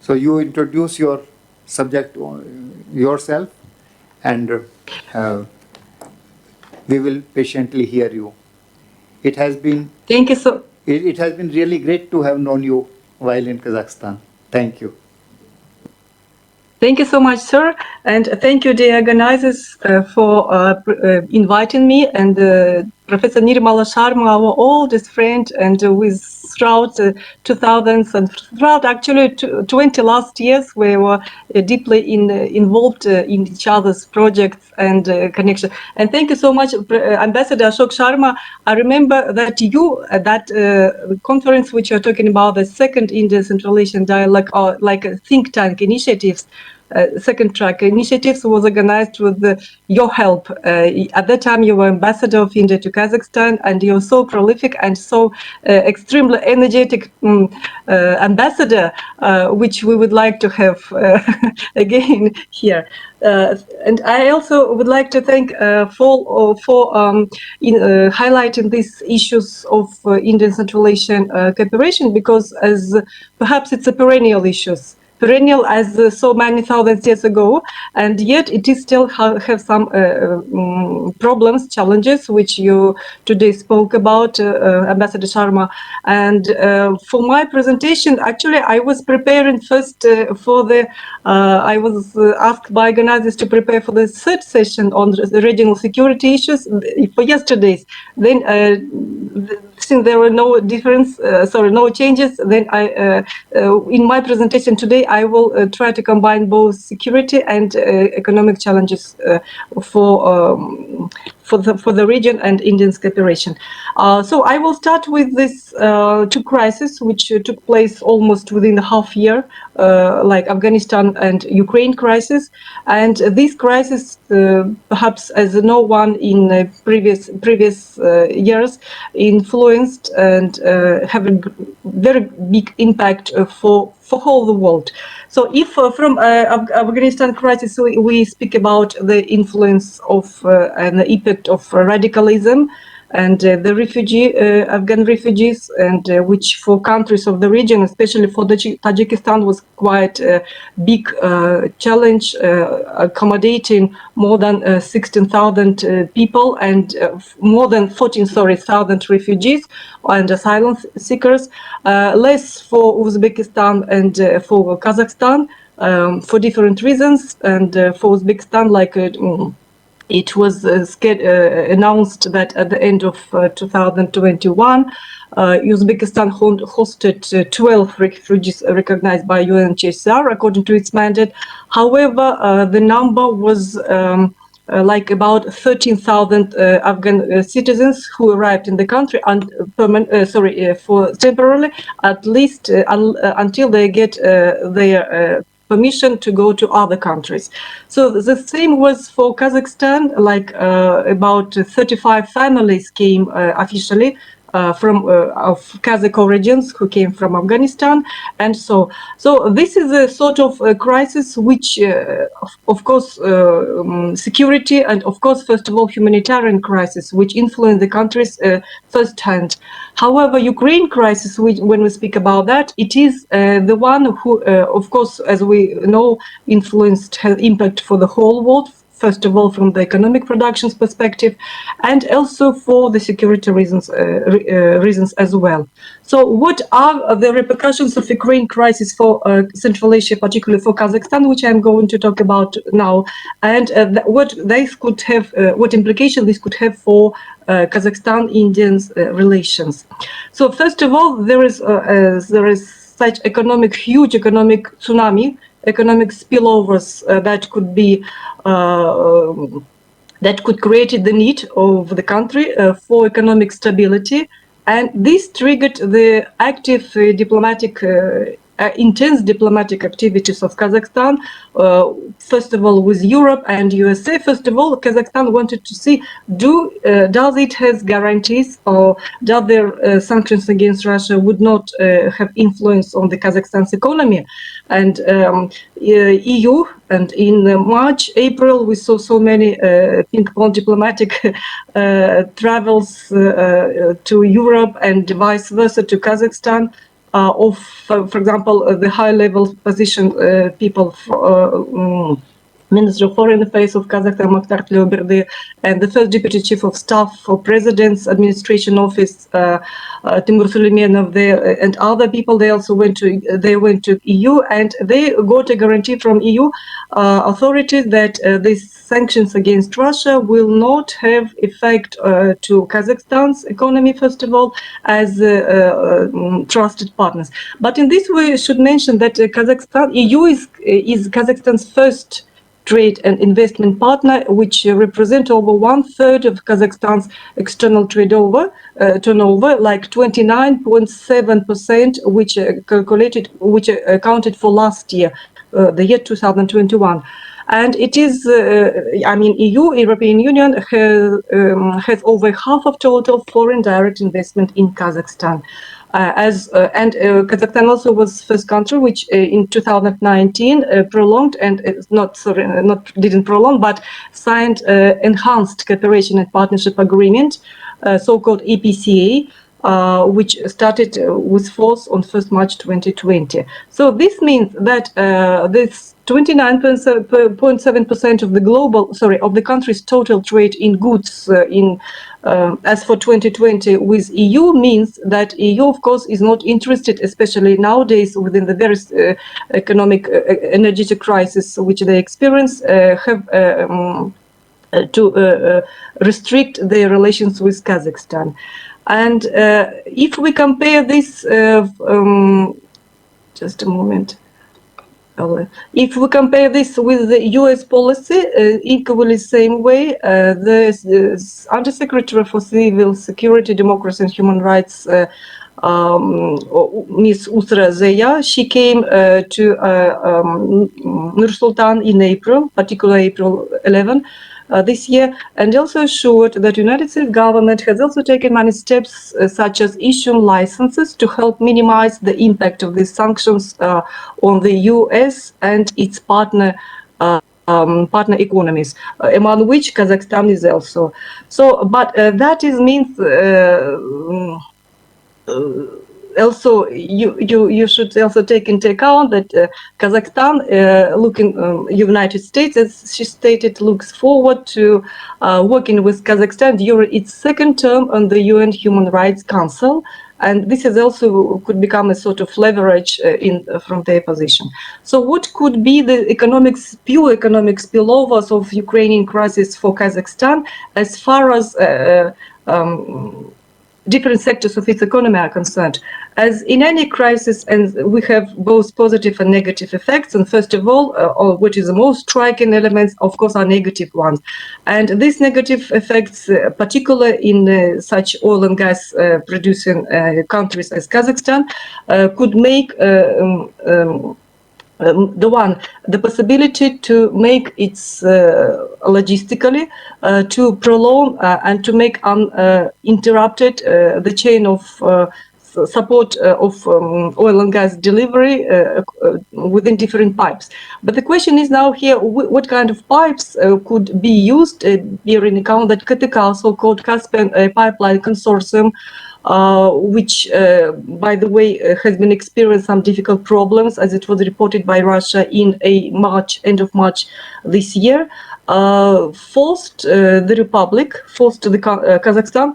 So you introduce your subject yourself, and we will patiently hear you. It has been Thank you so. it has been really great to have known you while in Kazakhstan. Thank you. Thank you so much, sir, and thank you, the organizers, for inviting me, and Professor Nirmala Sharma, our oldest friend, and with throughout 2000s and throughout actually 20 last years, we were deeply involved in each other's projects and connection. And thank you so much, Ambassador Ashok Sharma. I remember that you, at that conference which you're talking about, the second India Central Asian Dialogue, or like a think tank initiatives, second track initiatives was organized with your help. At that time, you were ambassador of India to Kazakhstan, and you're so prolific and so extremely energetic ambassador, which we would like to have again here. And I also would like to thank for highlighting these issues of Indian Central Asian cooperation, because as perhaps it's a perennial issues. Perennial as so many thousands years ago, and yet it is still have some problems, challenges, which you today spoke about, Ambassador Sharma. And for my presentation, actually, I was preparing first for the, I was asked by organizers to prepare for the third session on the regional security issues for yesterday's. Then since there were no no changes, then I, in my presentation today, I will try to combine both security and economic challenges for the region and Indian cooperation. So I will start with this two crises which took place almost within a half year, like Afghanistan and Ukraine crisis. And this crisis, perhaps as no one in previous years, influenced and have a very big impact for whole the world. So if from Afghanistan crisis we speak about the influence of and the impact of radicalism and the Afghan refugees, and which for countries of the region, especially for Tajikistan, was quite a big challenge, accommodating more than 16,000 people and more than 14,000 refugees and asylum seekers, less for Uzbekistan and for Kazakhstan, for different reasons. And for Uzbekistan, like it was announced that at the end of 2021, Uzbekistan hosted 12 refugees recognized by UNHCR according to its mandate. However, the number was like about 13,000 Afghan citizens who arrived in the country and for temporarily, at least until they get their permission to go to other countries. So the same was for Kazakhstan, like about 35 families came officially of Kazakh origins who came from Afghanistan, and so this is a sort of a crisis which, of course, security and of course, first of all, humanitarian crisis which influence the countries firsthand. However, Ukraine crisis, when we speak about that, it is the one who, of course, as we know, has impact for the whole world. First of all, from the economic productions perspective, and also for the security reasons as well. So, what are the repercussions of Ukraine crisis for Central Asia, particularly for Kazakhstan, which I'm going to talk about now, and what implications this could have for Kazakhstan-Indian relations? So, first of all, there is such huge economic tsunami, economic spillovers that could be that could create the need of the country for economic stability, and this triggered the active intense diplomatic activities of Kazakhstan, first of all with Europe and USA. First of all, Kazakhstan wanted to see does it has guarantees, or does their sanctions against Russia would not have influence on the Kazakhstan's economy, and EU. And in March, April, we saw so many ping-pong diplomatic travels to Europe and vice versa to Kazakhstan. For example, the high-level position people, Minister of Foreign Affairs of Kazakhstan, Mukhtar Tleoberdi, and the first Deputy Chief of Staff for President's Administration Office, Timur Suleimanov, and other people. They also went to EU, and they got a guarantee from EU authorities that these sanctions against Russia will not have effect to Kazakhstan's economy, first of all, as trusted partners. But in this way, I should mention that EU is Kazakhstan's first trade and investment partner, which represent over 1/3 of Kazakhstan's external turnover, like 29.7%, which accounted for last year, the year 2021. And it is, EU, European Union, has over half of total foreign direct investment in Kazakhstan. Kazakhstan also was first country which in 2019 prolonged and didn't prolong, but signed enhanced cooperation and partnership agreement, so-called EPCA, which started with force on 1st March 2020. So this means that this 29.7% of the country's total trade in goods as for 2020 with EU means that EU, of course, is not interested, especially nowadays within the various economic energetic crisis which they experience, to restrict their relations with Kazakhstan. And if we compare this, just a moment. If we compare this with the US policy, equally same way, the Undersecretary for Civil Security, Democracy and Human Rights, Ms. Usra Zeya, she came to Nur-Sultan in April, particularly April 11, this year, and also assured that United States government has also taken many steps such as issuing licenses to help minimize the impact of these sanctions on the US and its partner economies, among which Kazakhstan is also. So, but that means also you should also take into account that Kazakhstan, United States, as she stated, looks forward to working with Kazakhstan during its second term on the UN Human Rights Council, and this is also could become a sort of leverage from their position. So, what could be the pure economic spillovers of Ukrainian crisis for Kazakhstan, as far as different sectors of its economy are concerned? As in any crisis, and we have both positive and negative effects, and first of all, what is the most striking elements, of course, are negative ones. And these negative effects, particularly in such oil and gas producing countries as Kazakhstan, could make the possibility to make its logistically to prolong and to make uninterrupted the chain of support of oil and gas delivery within different pipes. But the question is now here, what kind of pipes could be used, bearing in account that KTK, so-called Caspian Pipeline Consortium, which, by the way, has been experiencing some difficult problems, as it was reported by Russia in end of March this year, forced the Kazakhstan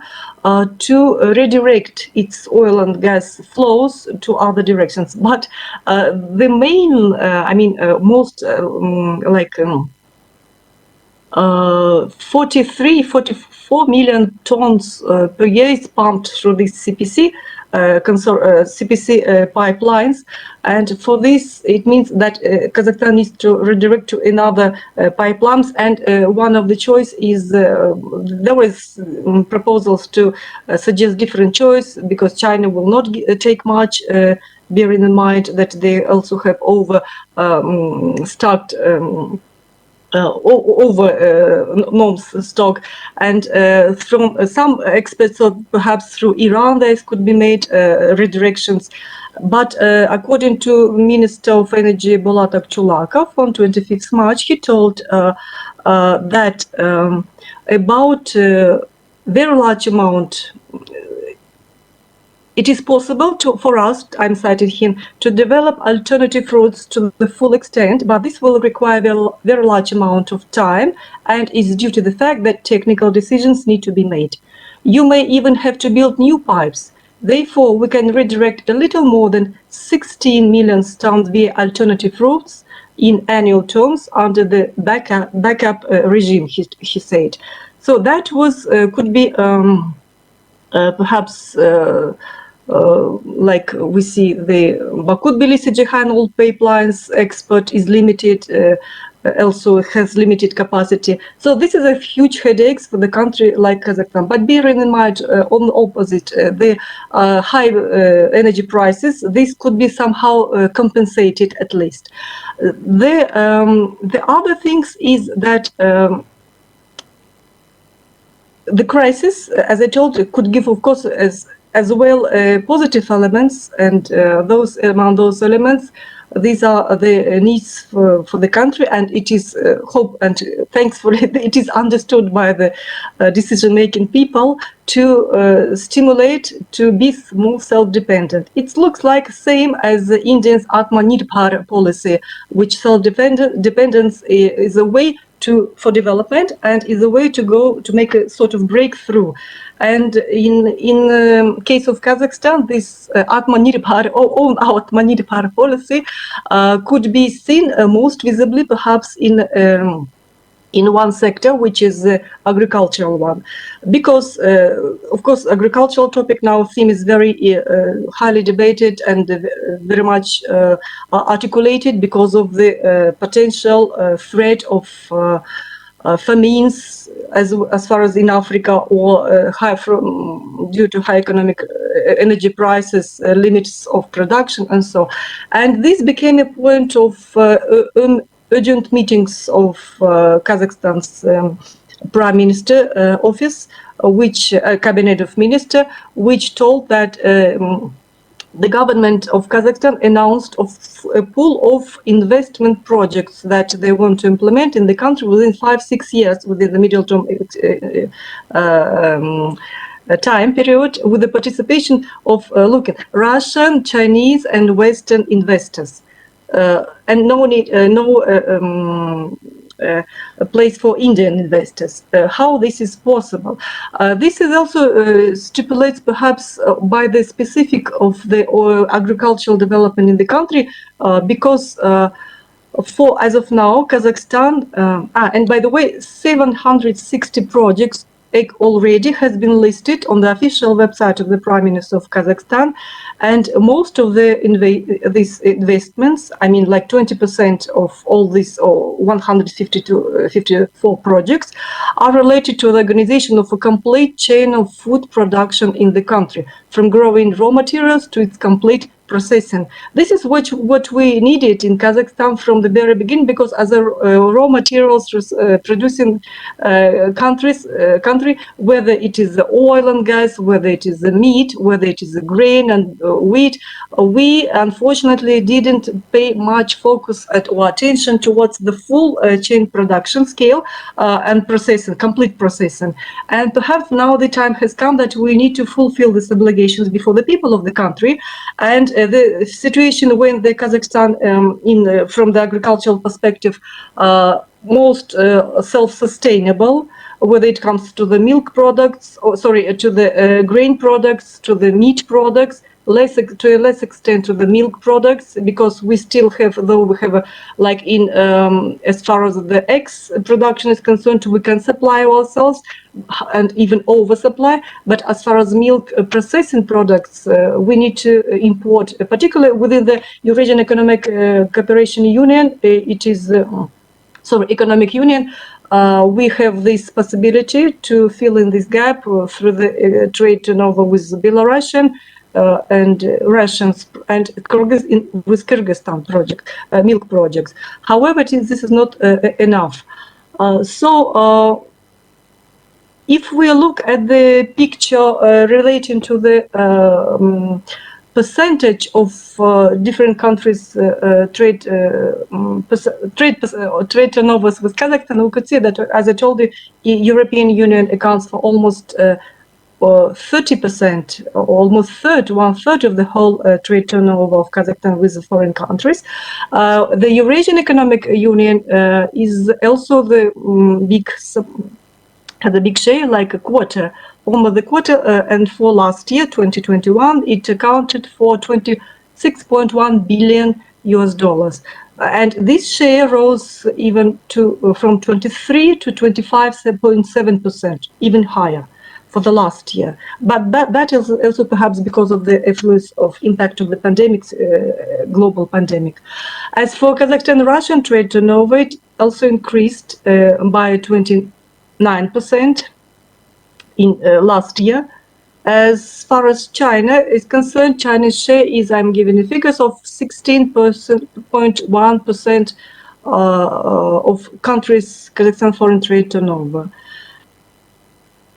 to redirect its oil and gas flows to other directions. But the main, most 44 million tons per year is pumped through these CPC pipelines, and for this it means that Kazakhstan needs to redirect to another pipelines, and one of the choice is there was proposals to suggest different choice, because China will not take much, bearing in mind that they also have overstocked norms stock, and from some experts, so perhaps through Iran there could be made redirections. But according to Minister of Energy Bolat Akchulakov on 25th March, he told that about very large amount it is possible for us, I'm citing him, to develop alternative routes to the full extent, but this will require a very large amount of time and is due to the fact that technical decisions need to be made. You may even have to build new pipes. Therefore, we can redirect a little more than 16 million tons via alternative routes in annual terms under the backup regime, he said. So that was could be perhaps like we see the Baku-Tbilisi-Ceyhan oil pipelines export is limited, also has limited capacity. So this is a huge headache for the country like Kazakhstan. But bearing in mind, on the opposite, the high energy prices, this could be somehow compensated at least. The other things is that the crisis, as I told you, could give, of course, as well positive elements, and among those elements, these are the needs for the country, and it is hope and thankfully it is understood by the decision-making people to stimulate to be more self-dependent. It looks like same as the Indians' Atmanirbhar policy, which self-dependence is a way for development and is a way to go to make a sort of breakthrough. And in case of Kazakhstan, this Atmanirbhar policy could be seen most visibly, perhaps in one sector, which is the agricultural one, because of course agricultural topic now theme is very highly debated and very much articulated because of the potential threat of famines as far as in Africa, or due to high economic energy prices, limits of production, and so. And this became a point of urgent meetings of Kazakhstan's Prime Minister office, which cabinet of minister, which told that the government of Kazakhstan announced a pool of investment projects that they want to implement in the country within 5-6 years, within the middle term time period, with the participation of Russian, Chinese, and Western investors. And a place for Indian investors. How this is possible? This is also stipulates perhaps by the specific of the agricultural development in the country, because as of now, Kazakhstan, and by the way, 760 projects already has been listed on the official website of the Prime Minister of Kazakhstan, and most of these investments, I mean, like 20% of all these 154 projects, are related to the organization of a complete chain of food production in the country, from growing raw materials to its complete processing. This is what we needed in Kazakhstan from the very beginning, because as a raw materials producing country, whether it is the oil and gas, whether it is the meat, whether it is the grain and wheat, we unfortunately didn't pay much focus or attention towards the full chain production scale and processing, complete processing. And perhaps now the time has come that we need to fulfill these obligations before the people of the country. And the situation when the Kazakhstan, from the agricultural perspective, most self-sustainable, whether it comes to the milk products, to the grain products, to the meat products, to a less extent to the milk products, because we still have, though we have, like in as far as the eggs production is concerned, we can supply ourselves and even oversupply. But as far as milk processing products, we need to import, particularly within the Eurasian Economic Cooperation Union. It is Economic Union. We have this possibility to fill in this gap through the trade turnover with Belarusian and Russians and with Kyrgyzstan project, milk projects. However, this is not enough. If we look at the picture relating to the percentage of different countries' trade turnovers with Kazakhstan, we could see that, as I told you, the European Union accounts for almost 30%, almost one third of the whole trade turnover of Kazakhstan with the foreign countries. The Eurasian Economic Union is also the had a big share, like a quarter, almost a quarter, and for last year, 2021, it accounted for 26.1 billion US dollars. And this share rose even from 23 to 25.7%, even higher for the last year. But that is also perhaps because of the influence of impact of the pandemic, global pandemic. As for Kazakhstan-Russian trade turnover, it also increased by 29% in last year. As far as China is concerned, China's share is, I'm giving the figures, of 16.1% of countries' Kazakhstan foreign trade turnover,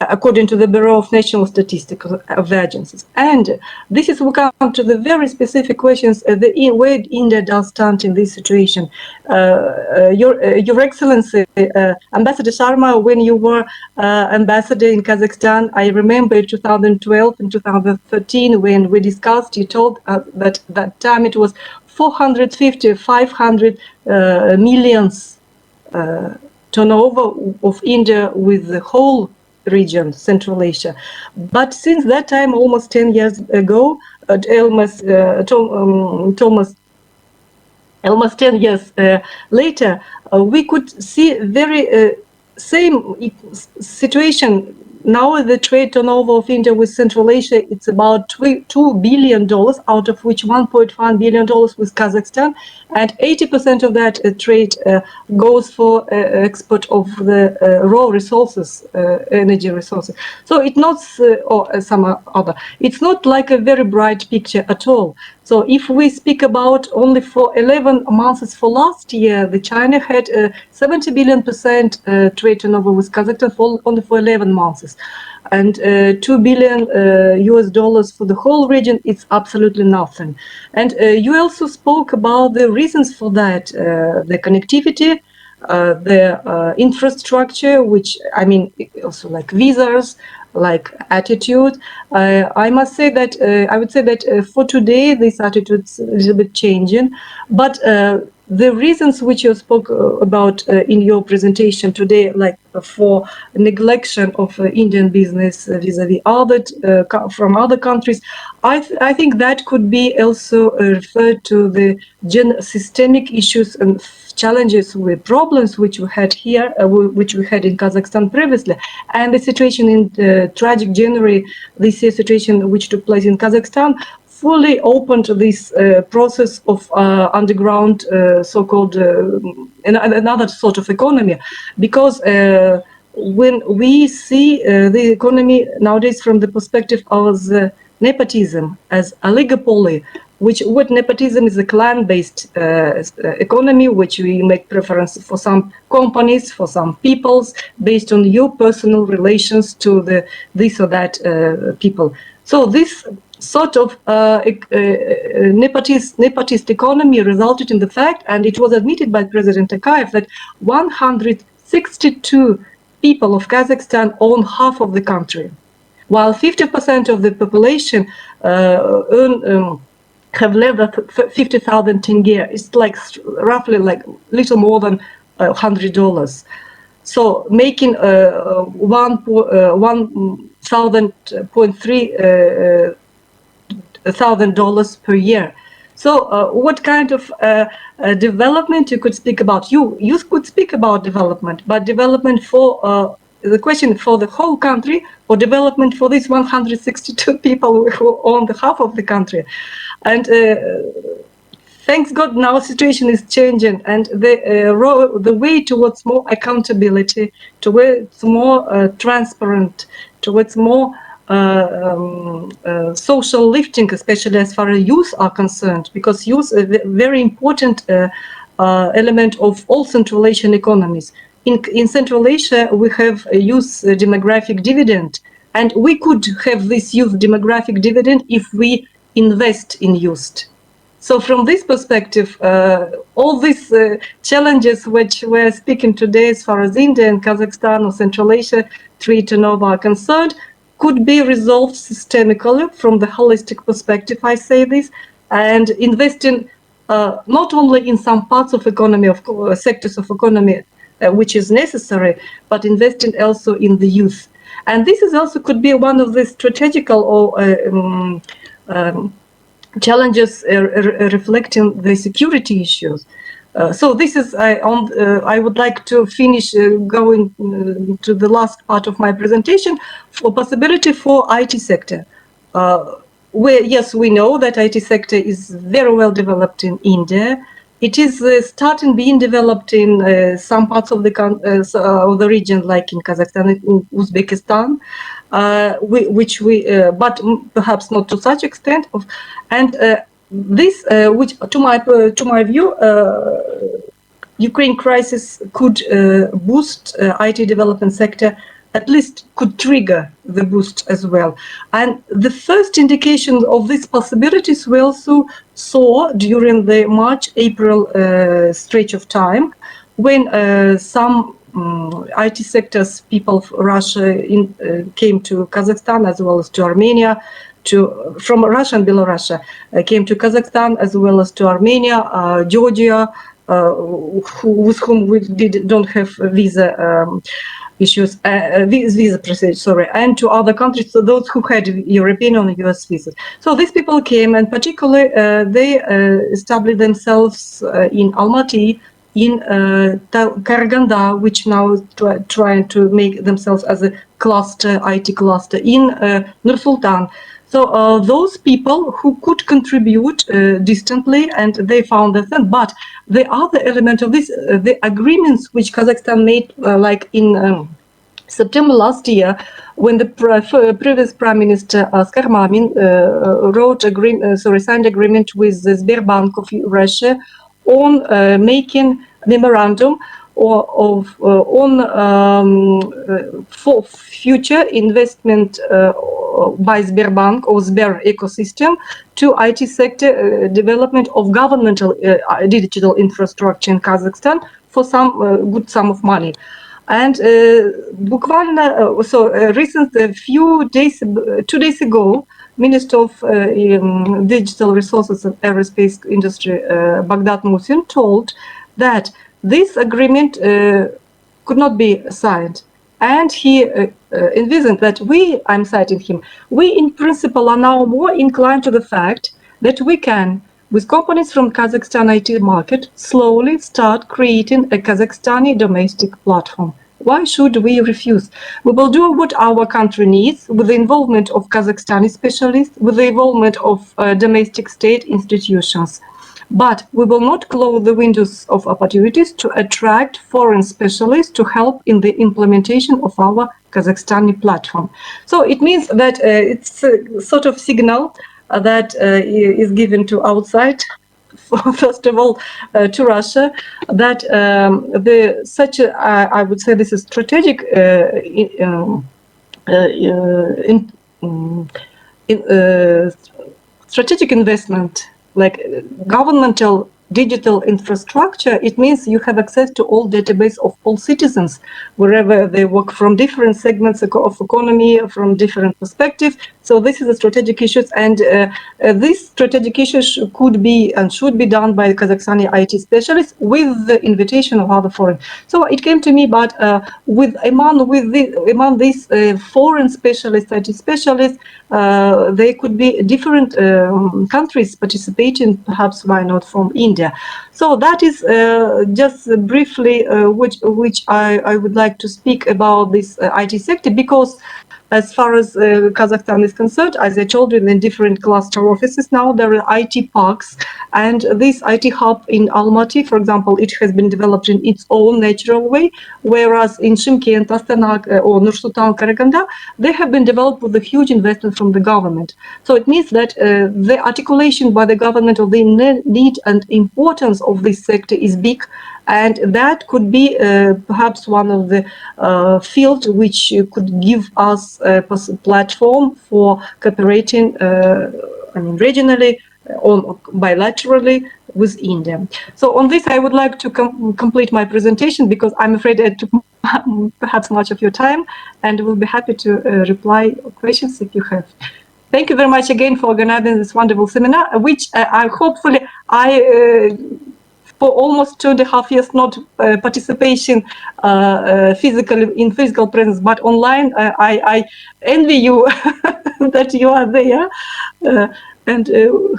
according to the Bureau of National Statistics of the agencies. And this is, we come to the very specific questions, where India does stand in this situation. Your Excellency, Ambassador Sharma, when you were ambassador in Kazakhstan, I remember 2012 and 2013, when we discussed, you told that time it was 450, 500 millions turnover of India with the whole region, Central Asia. But since that time, almost 10 years ago, almost 10 years later, we could see very same situation. Now the trade turnover of India with Central Asia, it's about $2 billion, out of which $1.1 billion with Kazakhstan, and 80% of that trade goes for export of the raw resources, energy resources. So it's not, or some other, it's not like a very bright picture at all. So if we speak about only for 11 months for last year, the China had 70 billion trade turnover with Kazakhstan only for 11 months. And $2 billion US dollars for the whole region, it's absolutely nothing. And you also spoke about the reasons for that, the connectivity, the infrastructure, which, I mean, also like visas, like attitude. I must say that I would say that for today this attitude is a little bit changing, but the reasons which you spoke about in your presentation today, like for neglection of Indian business vis-a-vis other from other countries, I think that could be also referred to the systemic issues and challenges with problems which we had here, which we had in Kazakhstan previously, and the situation in tragic January this year, situation which took place in Kazakhstan, fully opened this process of underground so-called another sort of economy, because when we see the economy nowadays from the perspective of the nepotism as oligopoly, what nepotism is a clan-based economy, which we make preference for some companies, for some peoples, based on your personal relations to this or that people. So this sort of nepotist economy resulted in the fact, and it was admitted by President ICAF, that 162 people of Kazakhstan own half of the country, while 50% of the population have less than 50,000 tenge. It's like roughly like little more than $100. So making $1,000.3 per year. So what kind of development you could speak about? You could speak about development, but development for the question for the whole country, or development for these 162 people who own the half of the country. And thanks God, now situation is changing, and the way towards more accountability, towards more transparent, towards more social lifting, especially as far as youth are concerned, because youth is a very important element of all Central Asian economies. In Central Asia, we have a youth demographic dividend, and we could have this youth demographic dividend if we invest in youth. So from this perspective, all these challenges which we're speaking today as far as India and Kazakhstan or Central Asia, three to Nova are concerned, could be resolved systemically from the holistic perspective, I say this, and investing not only in some parts of economy, of sectors of economy, which is necessary, but investing also in the youth. And this is also could be one of the strategical or challenges reflecting the security issues. So this is, I would like to finish going to the last part of my presentation for possibility for IT sector. Where, yes, we know that IT sector is very well developed in India. It is starting being developed in some parts of the region, like in Kazakhstan, in Uzbekistan, but perhaps not to such extent. And this, which to my view, Ukraine crisis could boost IT development sector, at least could trigger the boost as well. And the first indication of these possibilities we also saw during the March-April stretch of time, when some IT sectors, people of Russia came to Kazakhstan as well as to Armenia, from Russia and Belarus, came to Kazakhstan as well as to Armenia, Georgia, with whom we don't have visa issues, visa procedure, sorry, and to other countries, so those who had European or US visas. So these people came, and particularly they established themselves in Almaty, in Karaganda, which now is trying to make themselves as a cluster, IT cluster, in Nur-Sultan. So those people who could contribute distantly, and they found that. But the other element of this, the agreements which Kazakhstan made, like in September last year, when the previous Prime Minister Askar Mamin signed agreement with the Sberbank of Russia on making memorandum for future investment by Sberbank or Sber ecosystem to IT sector development of governmental digital infrastructure in Kazakhstan for some good sum of money. And буквально, recent, a few days, 2 days ago, Minister of Digital Resources and Aerospace Industry, Baghdad Musin, told that this agreement could not be signed. And he envisioned that I'm citing him, we in principle are now more inclined to the fact that we can, with companies from Kazakhstan IT market, slowly start creating a Kazakhstani domestic platform. Why should we refuse? We will do what our country needs with the involvement of Kazakhstani specialists, with the involvement of domestic state institutions. But we will not close the windows of opportunities to attract foreign specialists to help in the implementation of our Kazakhstani platform. So it means that it's a sort of signal that is given to outside, first of all, to Russia, that I would say this is strategic in, in strategic investment, like governmental digital infrastructure. It means you have access to all database of all citizens, wherever they work, from different segments of economy, from different perspectives. So this is a strategic issues, and these strategic issues could be and should be done by Kazakhstani IT specialists with the invitation of other foreign. So it came to me, but among these foreign specialists, IT specialists, they could be different countries participating, perhaps why not from India. So that is just briefly which I would like to speak about this IT sector, because as far as Kazakhstan is concerned, as I told you, in different cluster offices now, there are IT parks. And this IT hub in Almaty, for example, it has been developed in its own natural way, whereas in Shymkent, Astana, or Nur-Sultan, Karaganda, they have been developed with a huge investment from the government. So it means that the articulation by the government of the need and importance of this sector is big, and that could be perhaps one of the fields which could give us a platform for cooperating, regionally or bilaterally with India. So on this, I would like to complete my presentation, because I'm afraid I took perhaps much of your time, and will be happy to reply questions if you have. Thank you very much again for organizing this wonderful seminar, which I hopefully for almost 2.5 years not participation physically in physical presence, but online. I envy you that you are there and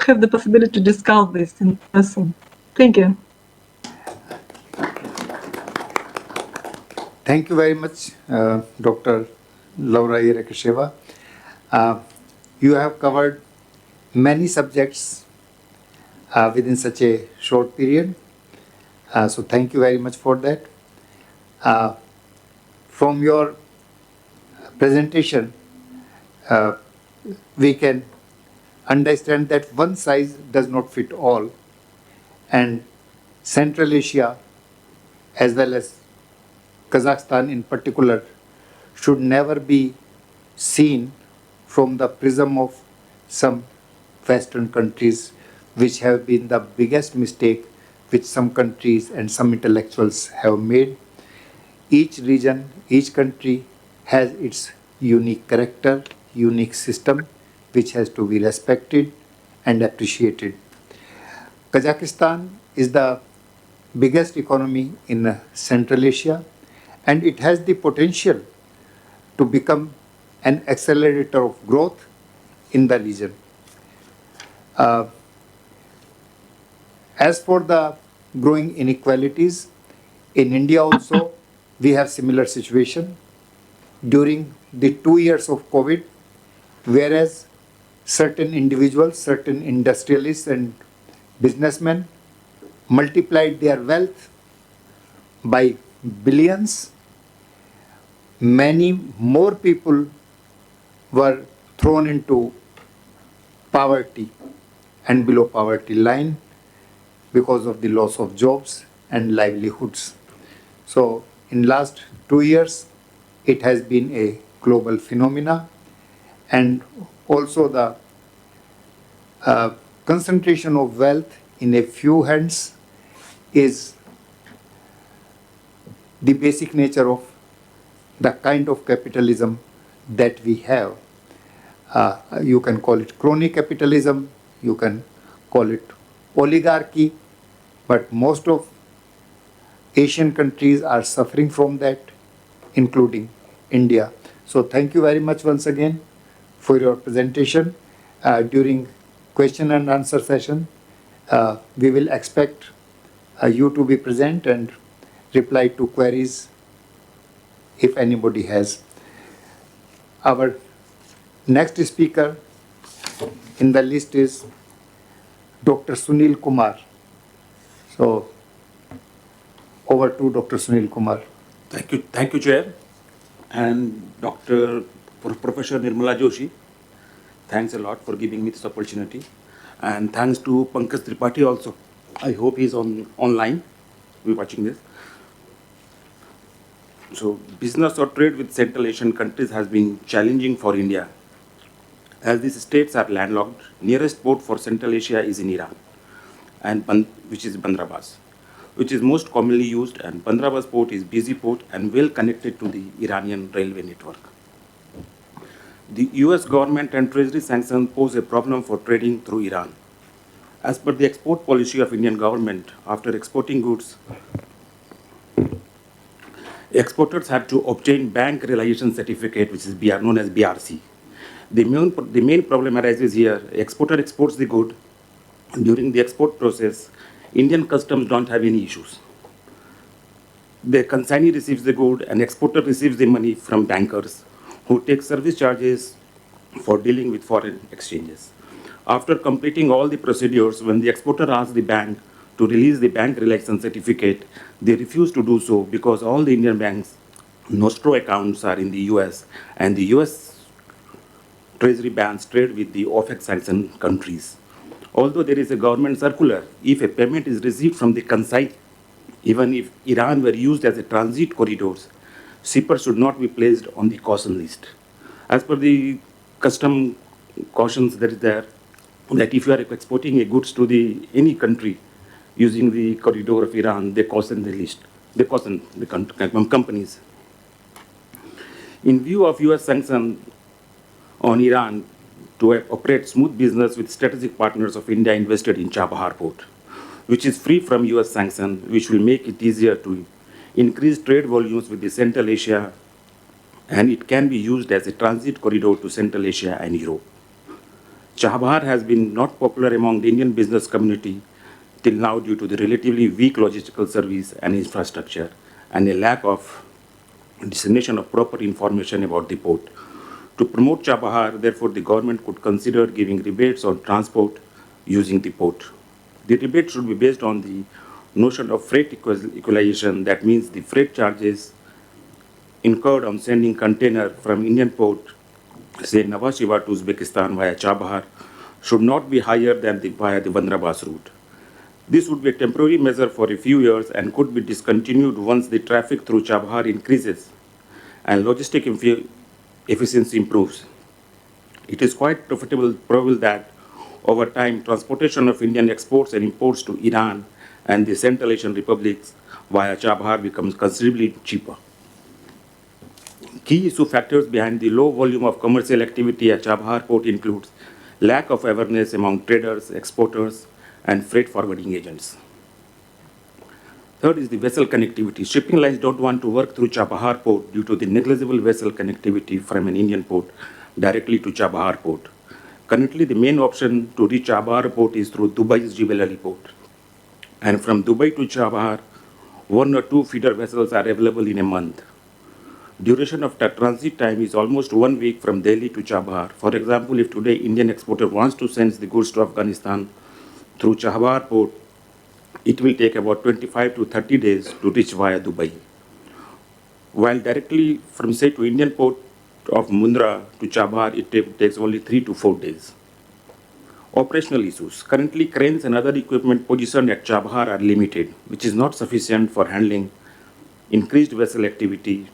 have the possibility to discuss this in person. Thank you. Thank you very much, Dr. Laura Yerekasheva. You have covered many subjects within such a short period. So thank you very much for that. From your presentation, we can understand that one size does not fit all, and Central Asia, as well as Kazakhstan in particular, should never be seen from the prism of some Western countries, which have been the biggest mistake which some countries and some intellectuals have made. Each region, each country has its unique character, unique system, which has to be respected and appreciated. Kazakhstan is the biggest economy in Central Asia, and it has the potential to become an accelerator of growth in the region. As for the growing inequalities, in India also, we have similar situation. During the 2 years of COVID, whereas certain individuals, certain industrialists and businessmen multiplied their wealth by billions, many more people were thrown into poverty and below poverty line because of the loss of jobs and livelihoods. So in last 2 years, it has been a global phenomena, and also the concentration of wealth in a few hands is the basic nature of the kind of capitalism that we have. You can call it crony capitalism, you can call it oligarchy, but most of Asian countries are suffering from that, including India. So thank you very much once again for your presentation. During question and answer session, we will expect you to be present and reply to queries if anybody has. Our next speaker in the list is Dr. Sunil Kumar. So over to Dr. Sunil Kumar. Thank you, Chair, and Professor Nirmala Joshi. Thanks a lot for giving me this opportunity, and thanks to Pankaj Tripathi also. I hope he's online. We're watching this. So, business or trade with Central Asian countries has been challenging for India, as these states are landlocked. Nearest port for Central Asia is in Iran, which is Bandarabas, which is most commonly used, and Bandarabas port is busy port and well connected to the Iranian railway network. The US government and treasury sanctions pose a problem for trading through Iran. As per the export policy of Indian government, after exporting goods, exporters have to obtain bank realization certificate, which is known as BRC. The main problem arises here. Exporter exports the good. During the export process, Indian customs don't have any issues. The consignee receives the good and exporter receives the money from bankers who take service charges for dealing with foreign exchanges. After completing all the procedures, when the exporter asks the bank to release the bank relation certificate, they refuse to do so because all the Indian banks' nostro accounts are in the US, and the US Treasury bans trade with the OFAC sanctioned countries. Although there is a government circular, if a payment is received from the consignee, even if Iran were used as a transit corridors, shippers should not be placed on the caution list. As per the custom cautions that is there, that if you are exporting a goods to any country using the corridor of Iran, they caution the list. They caution the companies. In view of US sanctions on Iran to operate smooth business with strategic partners of India invested in Chabahar port, which is free from US sanctions, which will make it easier to increase trade volumes with the Central Asia, and it can be used as a transit corridor to Central Asia and Europe. Chabahar has been not popular among the Indian business community till now due to the relatively weak logistical service and infrastructure and a lack of dissemination of proper information about the port. To promote Chabahar, therefore, the government could consider giving rebates on transport using the port. The rebate should be based on the notion of freight equalization. That means the freight charges incurred on sending container from Indian port, say Nhava Sheva to Uzbekistan via Chabahar, should not be higher than via the Bandarabas route. This would be a temporary measure for a few years and could be discontinued once the traffic through Chabahar increases and logistic efficiency improves. It is quite probable that over time, transportation of Indian exports and imports to Iran and the Central Asian republics via Chabahar becomes considerably cheaper. Key issue factors behind the low volume of commercial activity at Chabahar port includes lack of awareness among traders, exporters, and freight forwarding agents. Third is the vessel connectivity. Shipping lines don't want to work through Chabahar port due to the negligible vessel connectivity from an Indian port directly to Chabahar port. Currently, the main option to reach Chabahar port is through Dubai's Jebel Ali port. And from Dubai to Chabahar, 1 or 2 feeder vessels are available in a month. Duration of the transit time is almost 1 week from Delhi to Chabahar. For example, if today Indian exporter wants to send the goods to Afghanistan through Chabahar port, it will take about 25 to 30 days to reach via Dubai. While directly from, say, to Indian port of Mundra to Chabahar, it takes only 3 to 4 days. Operational issues. Currently, cranes and other equipment positioned at Chabahar are limited, which is not sufficient for handling increased vessel activity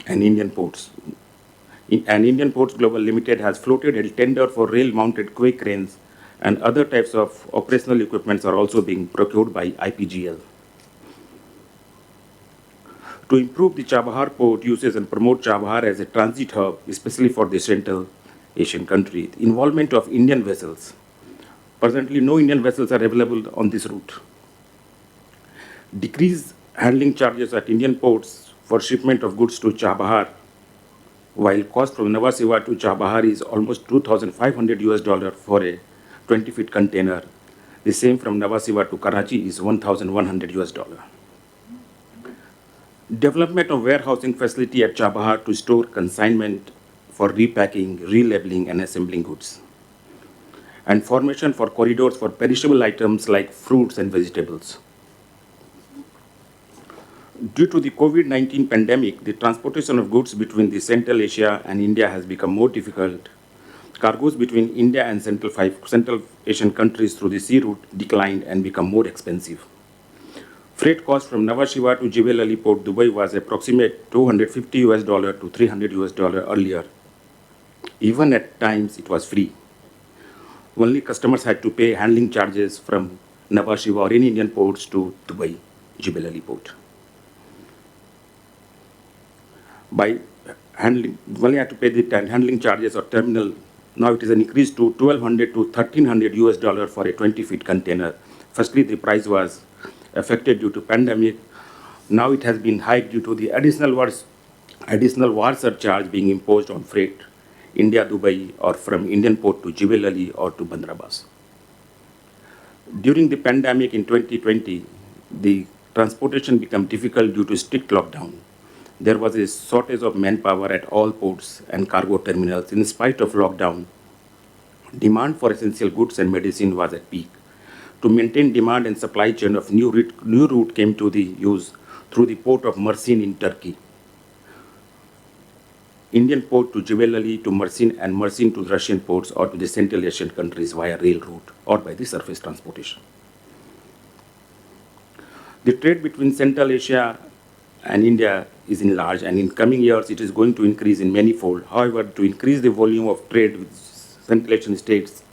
and Indian ports. Indian Ports Global Limited has floated a tender for rail-mounted quay cranes, and other types of operational equipments are also being procured by IPGL. To improve the Chabahar port uses and promote Chabahar as a transit hub, especially for the Central Asian country, involvement of Indian vessels. Presently, no Indian vessels are available on this route. Decrease handling charges at Indian ports for shipment of goods to Chabahar, while cost from Nhava Sheva to Chabahar is almost $2,500 for a 20-feet container. The same from Nhava Sheva to Karachi is $1,100. Development of warehousing facility at Chabahar to store consignment for repacking, relabeling, and assembling goods. And formation for corridors for perishable items like fruits and vegetables. Due to the COVID-19 pandemic, the transportation of goods between the Central Asia and India has become more difficult. Cargoes between India and Central Asian countries through the sea route declined and become more expensive. Freight cost from Nhava Sheva to Jebel Ali Port, Dubai was approximate 250 US dollar to 300 US dollar earlier. Even at times it was free. Only customers had to pay handling charges from Nhava Sheva or any Indian ports to Dubai, Jebel Ali Port. By handling, only had to pay the handling charges or terminal. Now it is an increase to 1,200 to 1,300 US dollar for a 20-feet container. Firstly, the price was affected due to pandemic. Now it has been hiked due to the additional war surcharge being imposed on freight, India, Dubai, or from Indian port to Jebel Ali or to Bandar Abbas. During the pandemic in 2020, the transportation became difficult due to strict lockdown. There was a shortage of manpower at all ports and cargo terminals. In spite of lockdown, demand for essential goods and medicine was at peak. To maintain demand and supply chain of new route came to the use through the port of Mersin in Turkey. Indian port to Jebel Ali to Mersin and Mersin to the Russian ports or to the Central Asian countries via rail route or by the surface transportation. The trade between Central Asia and India is enlarged, and in coming years it is going to increase in many-fold. However, to increase the volume of trade with Central Asian states,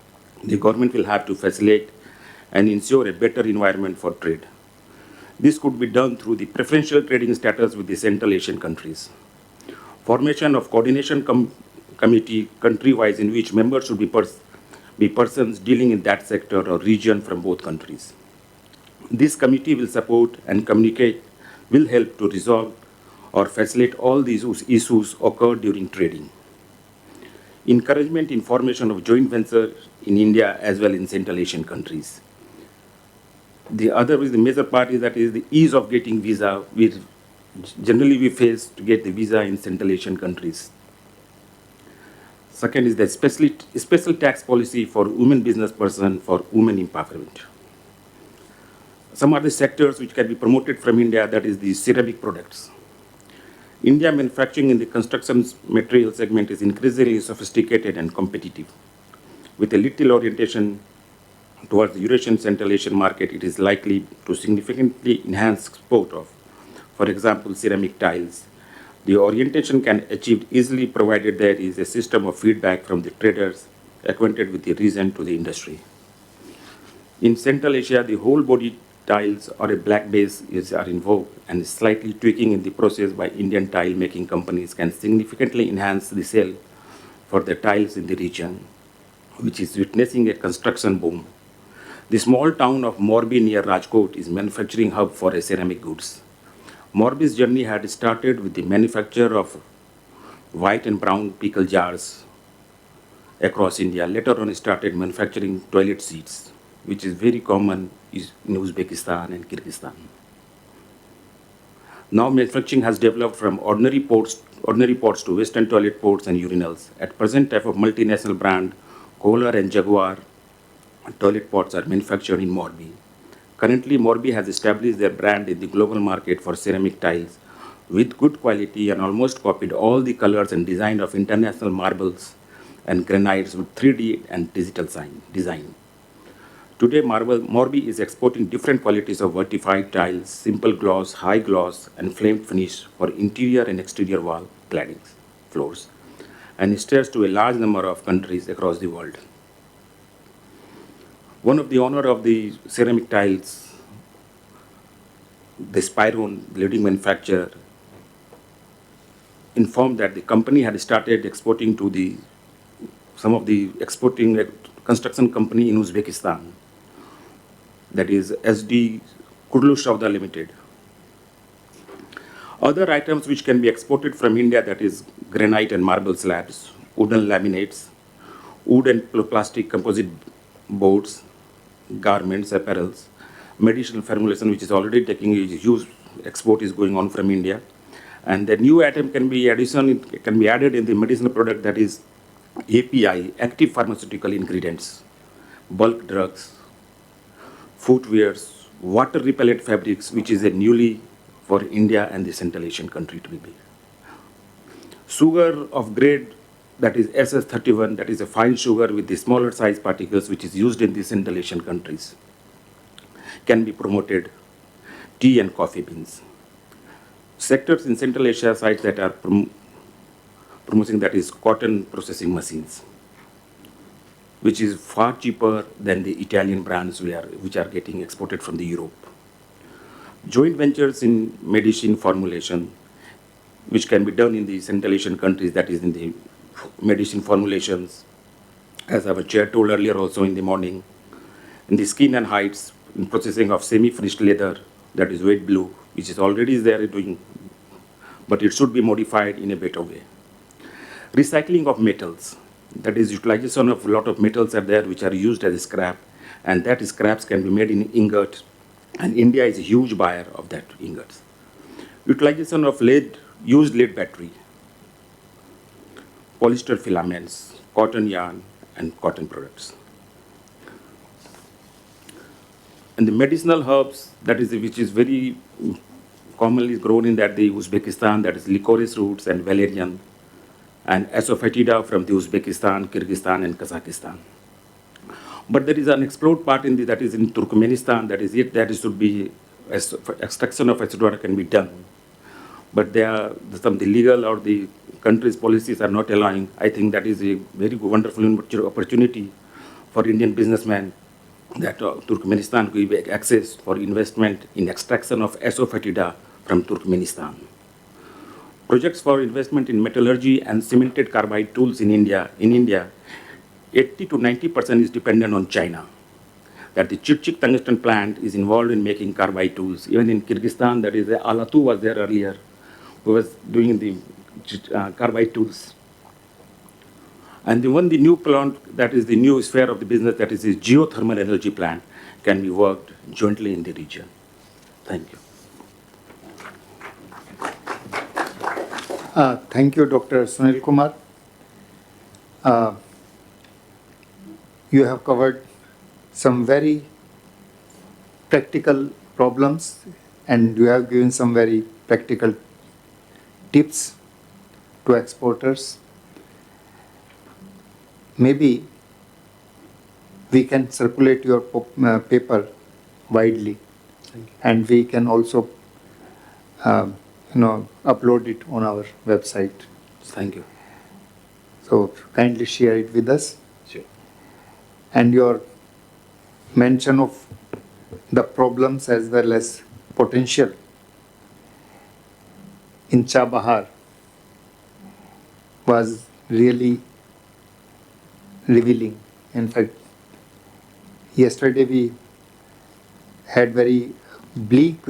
the government will have to facilitate and ensure a better environment for trade. This could be done through the preferential trading status with the Central Asian countries. Formation of coordination committee country-wise in which members should be persons dealing in that sector or region from both countries. This committee will support and communicate, will help to resolve or facilitate all these issues occurred during trading. Encouragement in formation of joint ventures in India as well in Central Asian countries. The other is the major part is that is the ease of getting visa. Generally we face to get the visa in Central Asian countries. Second is the special tax policy for women business person for women empowerment. Some other sectors which can be promoted from India, that is the ceramic products. India manufacturing in the construction material segment is increasingly sophisticated and competitive. With a little orientation towards the Eurasian Central Asian market, it is likely to significantly enhance export of, for example, ceramic tiles. The orientation can achieved easily provided there is a system of feedback from the traders acquainted with the region to the industry. In Central Asia, the whole body tiles or a black base are in vogue, and slightly tweaking in the process by Indian tile making companies can significantly enhance the sale for the tiles in the region, which is witnessing a construction boom. The small town of Morbi near Rajkot is manufacturing hub for ceramic goods. Morbi's journey had started with the manufacture of white and brown pickle jars across India. Later on, it started manufacturing toilet seats, which is very common in Uzbekistan and Kyrgyzstan. Now manufacturing has developed from ordinary pots to Western toilet ports and urinals. At present, type of multinational brand, Kohler and Jaguar toilet pots are manufactured in Morbi. Currently, Morbi has established their brand in the global market for ceramic tiles with good quality and almost copied all the colors and design of international marbles and granites with 3D and digital design. Today, Morbi is exporting different qualities of vertified tiles, simple gloss, high gloss, and flame finish for interior and exterior wall claddings, floors, and stares to a large number of countries across the world. One of the owner of the ceramic tiles, the Spyron leading manufacturer, informed that the company had started exporting to some of the exporting construction company in Uzbekistan, that is SD Kurlushavda Limited. Other items which can be exported from India, that is granite and marble slabs, wooden laminates, wood and plastic composite boards, garments, apparels, medicinal formulation, which is already taking a huge export is going on from India. And the new item can be added in the medicinal product, that is API, active pharmaceutical ingredients, bulk drugs, footwears, water repellent fabrics, which is a newly for India and the Central Asian country to be. Sugar of grade that is SS31, that is a fine sugar with the smaller size particles which is used in the Central Asian countries, can be promoted. Tea and coffee beans. Sectors in Central Asia sites that are promoting that is cotton processing machines, which is far cheaper than the Italian brands which are getting exported from the Europe. Joint ventures in medicine formulation, which can be done in the Central Asian countries, that is in the medicine formulations, as our chair told earlier also in the morning, in the skin and hides, in processing of semi-finished leather, that is wet blue, which is already there doing, but it should be modified in a better way. Recycling of metals, that is utilization of a lot of metals are there which are used as scrap, and that scraps can be made in ingot, and India is a huge buyer of that ingots. Utilization of used lead battery, polyester filaments, cotton yarn, and cotton products. And the medicinal herbs, that is which is very commonly grown in that the Uzbekistan, that is licorice roots and valerian, and asafoetida from the Uzbekistan, Kyrgyzstan, and Kazakhstan. But there is an explored part in that is in Turkmenistan, that is yet that is should be extraction of acidura can be done. But there are some the legal or the country's policies are not allowing. I think that is a very wonderful opportunity for Indian businessmen that Turkmenistan will be access for investment in extraction of asafoetida from Turkmenistan. Projects for investment in metallurgy and cemented carbide tools in India, 80 to 90% is dependent on China. That the Chirchik tungsten plant is involved in making carbide tools. Even in Kyrgyzstan, that is Alatu was there earlier, who was doing the carbide tools. And the new plant, that is the new sphere of the business, that is the geothermal energy plant, can be worked jointly in the region. Thank you. Thank you, Dr. Sunil Kumar. You have covered some very practical problems, and you have given some very practical tips to exporters. Maybe we can circulate your paper widely, and we can also upload it on our website. Thank you. So kindly share it with us. Sure. And your mention of the problems as well as potential in Chabahar was really revealing. In fact, yesterday we had very bleak,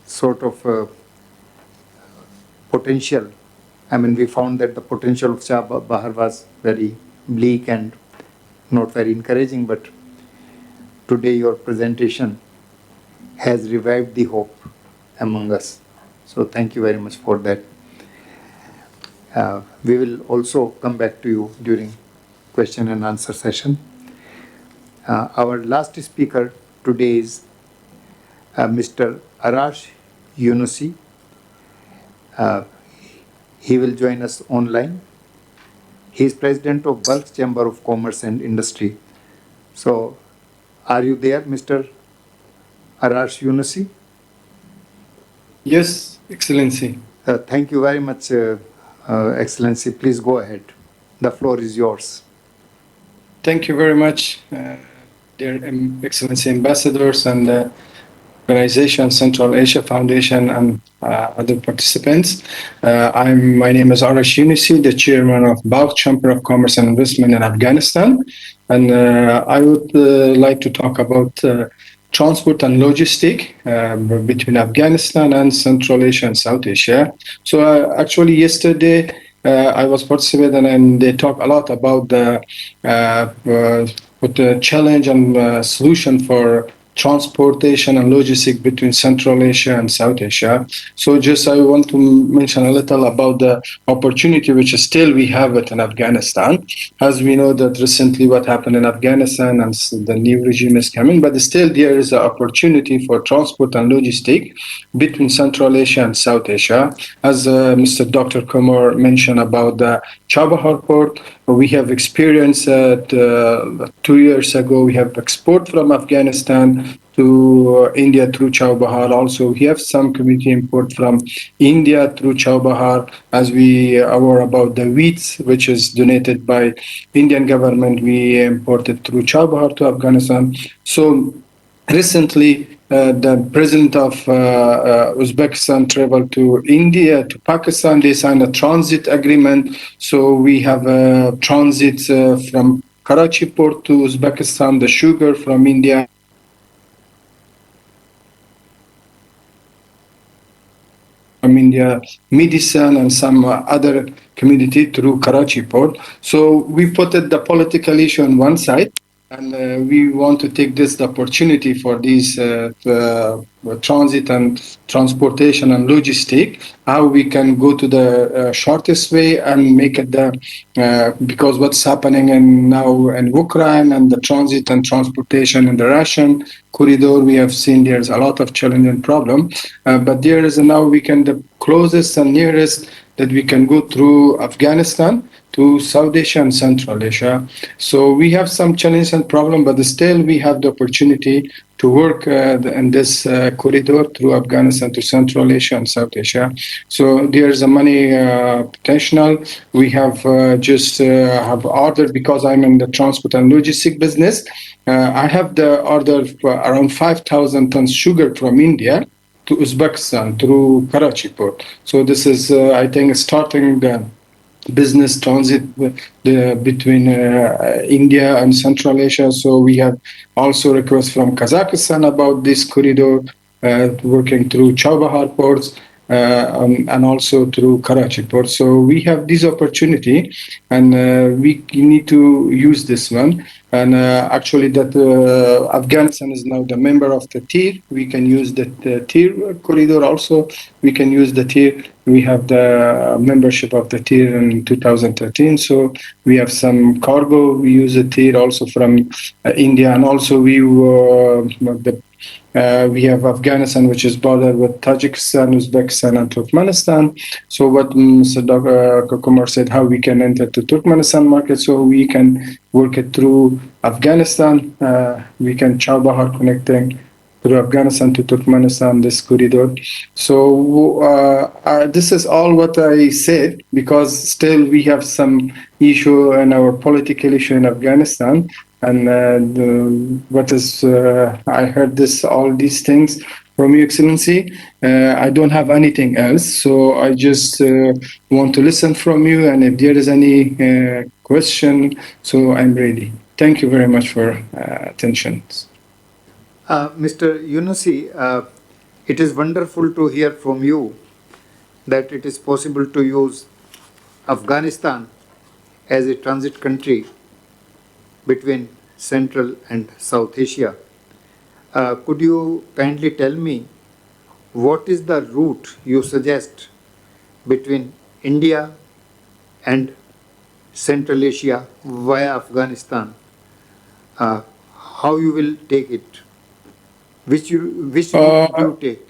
sort of potential. I mean, we found that the potential of Chabahar was very bleak and not very encouraging, but today your presentation has revived the hope among us. So thank you very much for that. We will also come back to you during question and answer session. Our last speaker today is Mr. Arash Yunusi. He will join us online. He is president of Gulf Chamber of Commerce and Industry. So, are you there, Mr. Arash Yunusi? Yes, Excellency. Thank you very much, Excellency. Please go ahead. The floor is yours. Thank you very much, dear Excellency ambassadors and organization Central Asia Foundation and other participants. My name is Arash Yunusi, the chairman of Gulf Chamber of Commerce and Investment in Afghanistan. And I would like to talk about transport and logistic between Afghanistan and Central Asia and South Asia. So actually yesterday I was participating and they talk a lot about the challenge and solution for transportation and logistics between Central Asia and South Asia. So just I want to mention a little about the opportunity which still we have it in Afghanistan. As we know that recently what happened in Afghanistan and the new regime is coming, but still there is an opportunity for transport and logistics between Central Asia and South Asia. As Mr. Dr. Kumar mentioned about the Chabahar port, we have experienced that 2 years ago we have export from Afghanistan to India through Chabahar. Also, we have some community import from India through Chabahar, as we are aware about the wheat, which is donated by Indian government. We imported through Chabahar to Afghanistan. So recently, the president of Uzbekistan traveled to India, to Pakistan. They signed a transit agreement. So we have a transit from Karachi port to Uzbekistan, the sugar from India, medicine and some other community through Karachi port. So we put it, the political issue on one side, and we want to take this the opportunity for these transit and transportation and logistic, how we can go to the shortest way and make it the because what's happening in now in Ukraine and the transit and transportation in the Russian corridor, we have seen there's a lot of challenge and problem, but there is now we can the closest and nearest that we can go through Afghanistan to South Asia and Central Asia. So we have some challenge and problem, but still we have the opportunity to work in this corridor through Afghanistan to Central Asia and South Asia. So there's a money potential. We have just have ordered, because I'm in the transport and logistic business. I have the order for around 5,000 tons sugar from India to Uzbekistan through Karachi port. So this is, I think, starting the business transit between India and Central Asia. So we have also requests from Kazakhstan about this corridor, working through Chabahar ports. And also through Karachi port. So we have this opportunity, and we need to use this one. And actually, that Afghanistan is now the member of the TIR. We can use the TIR corridor also. We can use the TIR. We have the membership of the TIR in 2013. So we have some cargo. We use the TIR also from India, and also we have Afghanistan, which is bordered with Tajikistan, Uzbekistan, and Turkmenistan. So what Mr. Kumar said, how we can enter the Turkmenistan market, so we can work it through Afghanistan. We can Chabahar connecting through Afghanistan to Turkmenistan, this corridor. So this is all what I said, because still we have some issue in our political issue in Afghanistan. And I heard all these things from you, Excellency. I don't have anything else, so I just want to listen from you. And if there is any question, so I'm ready. Thank you very much for attention. Mr. Yunusi, it is wonderful to hear from you that it is possible to use Afghanistan as a transit country between Central and South Asia. Could you kindly tell me what is the route you suggest between India and Central Asia via Afghanistan? How you will take it? Which route you take?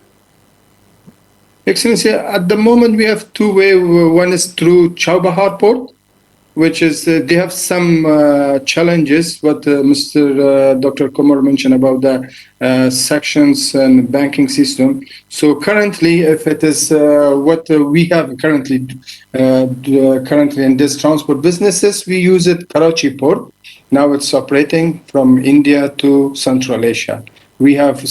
Excellency, at the moment we have two ways. One is through Chabahar port, which is they have some challenges. What Mr. Dr. Kumar mentioned about the sections and banking system. So currently, if it is what we have currently in this transport businesses, we use it Karachi port. Now it's operating from India to Central Asia. We have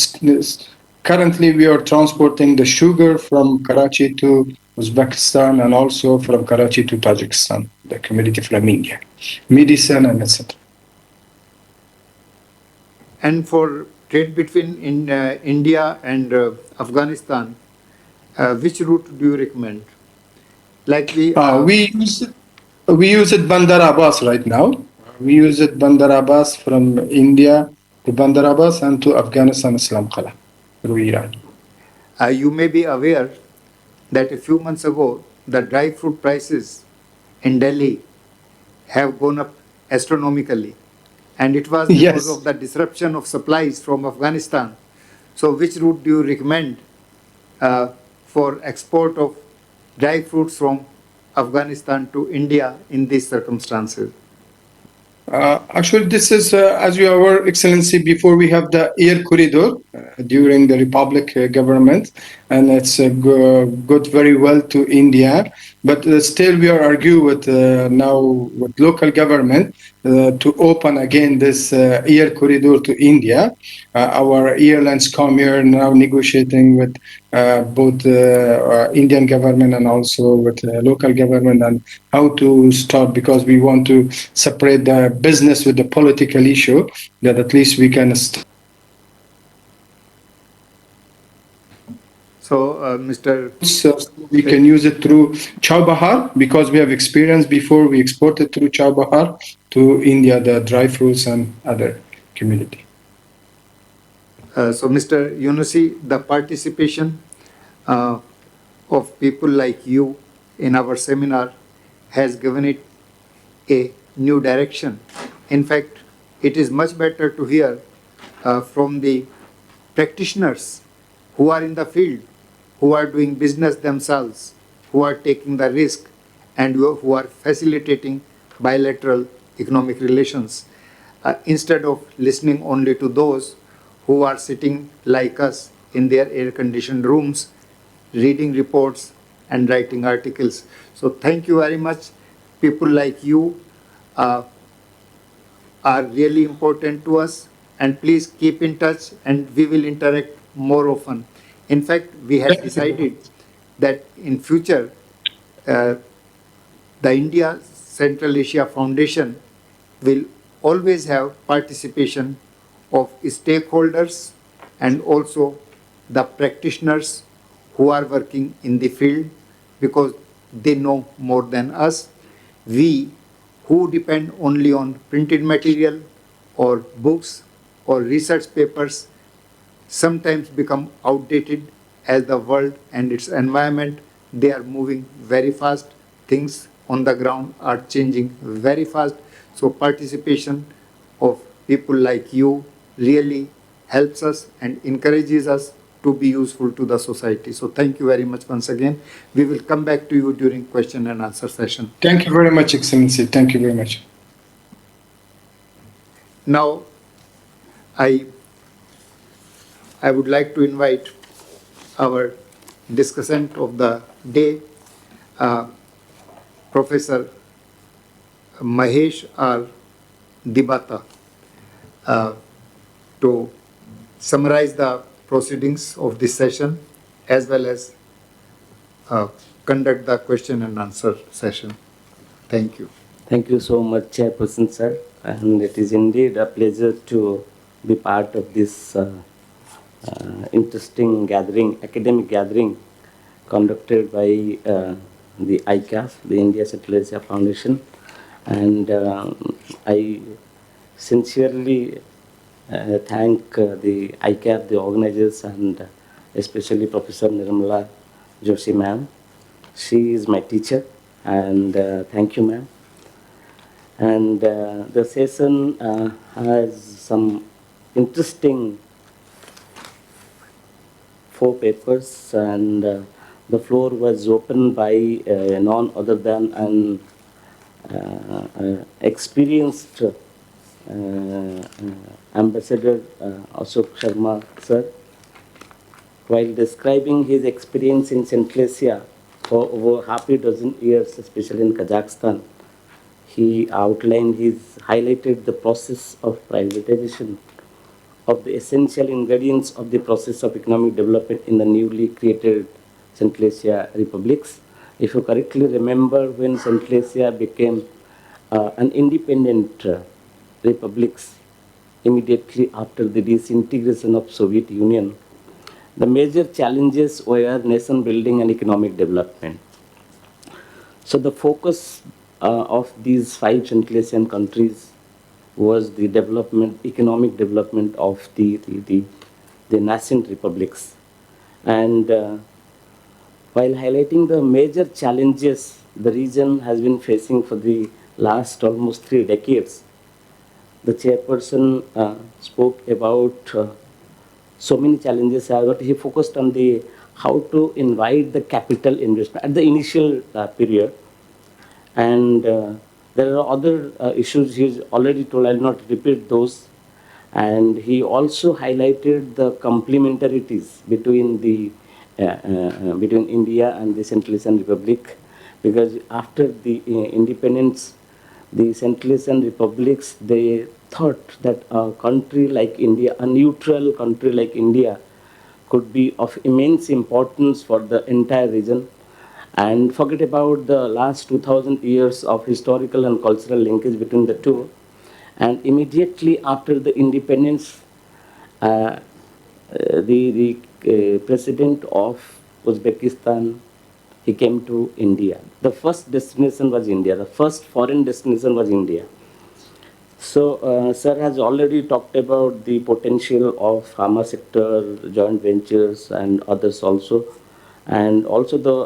currently we are transporting the sugar from Karachi to Uzbekistan, and also from Karachi to Tajikistan, the community from India, medicine and etc. And for trade between India and Afghanistan, which route do you recommend? Like We use it Bandar Abbas right now. We use it Bandar Abbas from India to Bandar Abbas and to Afghanistan Islam Qala through Iran. You may be aware that a few months ago, the dry fruit prices in Delhi have gone up astronomically. And it was because Yes. of the disruption of supplies from Afghanistan. So which route do you recommend for export of dry fruits from Afghanistan to India in these circumstances? Actually, this is, as you are aware, Excellency, before we have the air corridor during the Republic government, and it's got very well to India. But still, we are arguing with now with local government to open again this air corridor to India. Our airlines come here now negotiating with both Indian government and also with local government and how to start, because we want to separate the business with the political issue, that at least we can So, Mr. so we can use it through Chowbahar, because we have experience before we exported through Chowbahar to India, the dry fruits and other community. So, Mr. Yunusi, the participation uh, of people like you in our seminar has given it a new direction. In fact, it is much better to hear from the practitioners who are in the field, who are doing business themselves, who are taking the risk, and who are facilitating bilateral economic relations, instead of listening only to those who are sitting like us in their air-conditioned rooms, reading reports and writing articles. So thank you very much. People like you uh, are really important to us, and please keep in touch and we will interact more often. In fact, we had decided that in future, uh, the India Central Asia Foundation will always have participation of stakeholders and also the practitioners who are working in the field, because they know more than us. We who depend only on printed material or books or research papers sometimes become outdated, as the world and its environment, they are moving very fast. Things on the ground are changing very fast. So participation of people like you really helps us and encourages us to be useful to the society. So thank you very much once again. We will come back to you during question and answer session. Thank you very much, Excellency. Thank you very much. Now, I would like to invite our discussant of the day, uh, Professor Mahesh R. Dibata, uh, to summarize the proceedings of this session as well as conduct the question and answer session. Thank you. Thank you so much, Chairperson, sir. And it is indeed a pleasure to be part of this interesting gathering, academic gathering conducted by the ICAF, the India Central Asia Foundation. And I sincerely thank the ICAF, the organizers, and especially Professor Nirmala Joshi ma'am. She is my teacher, and thank you, ma'am. And the session has some interesting 4 papers, and the floor was opened by none other than an experienced Ambassador Ashok Sharma sir. While describing his experience in Central Asia for over half a dozen years, especially in Kazakhstan, he highlighted the process of privatization of the essential ingredients of the process of economic development in the newly created Central Asia republics. If you correctly remember, when Central Asia became an independent republics immediately after the disintegration of Soviet Union, the major challenges were nation building and economic development. So the focus of these 5 Central Asian countries was the development, economic development of the nascent republics. And while highlighting the major challenges the region has been facing for the last almost 3 decades, the chairperson spoke about so many challenges, but he focused on the how to invite the capital investment at the initial period. And there are other issues he's already told, I'll not repeat those. And he also highlighted the complementarities between between India and the Central Asian Republic, because after the independence, the Central Asian republics, they thought that a country like India, a neutral country like India, could be of immense importance for the entire region. And forget about the last 2000 years of historical and cultural linkage between the two. And immediately after the independence, the president of Uzbekistan, he came to India. The first destination was India. The first foreign destination was India. So, sir has already talked about the potential of pharma sector, joint ventures, and others also, and also the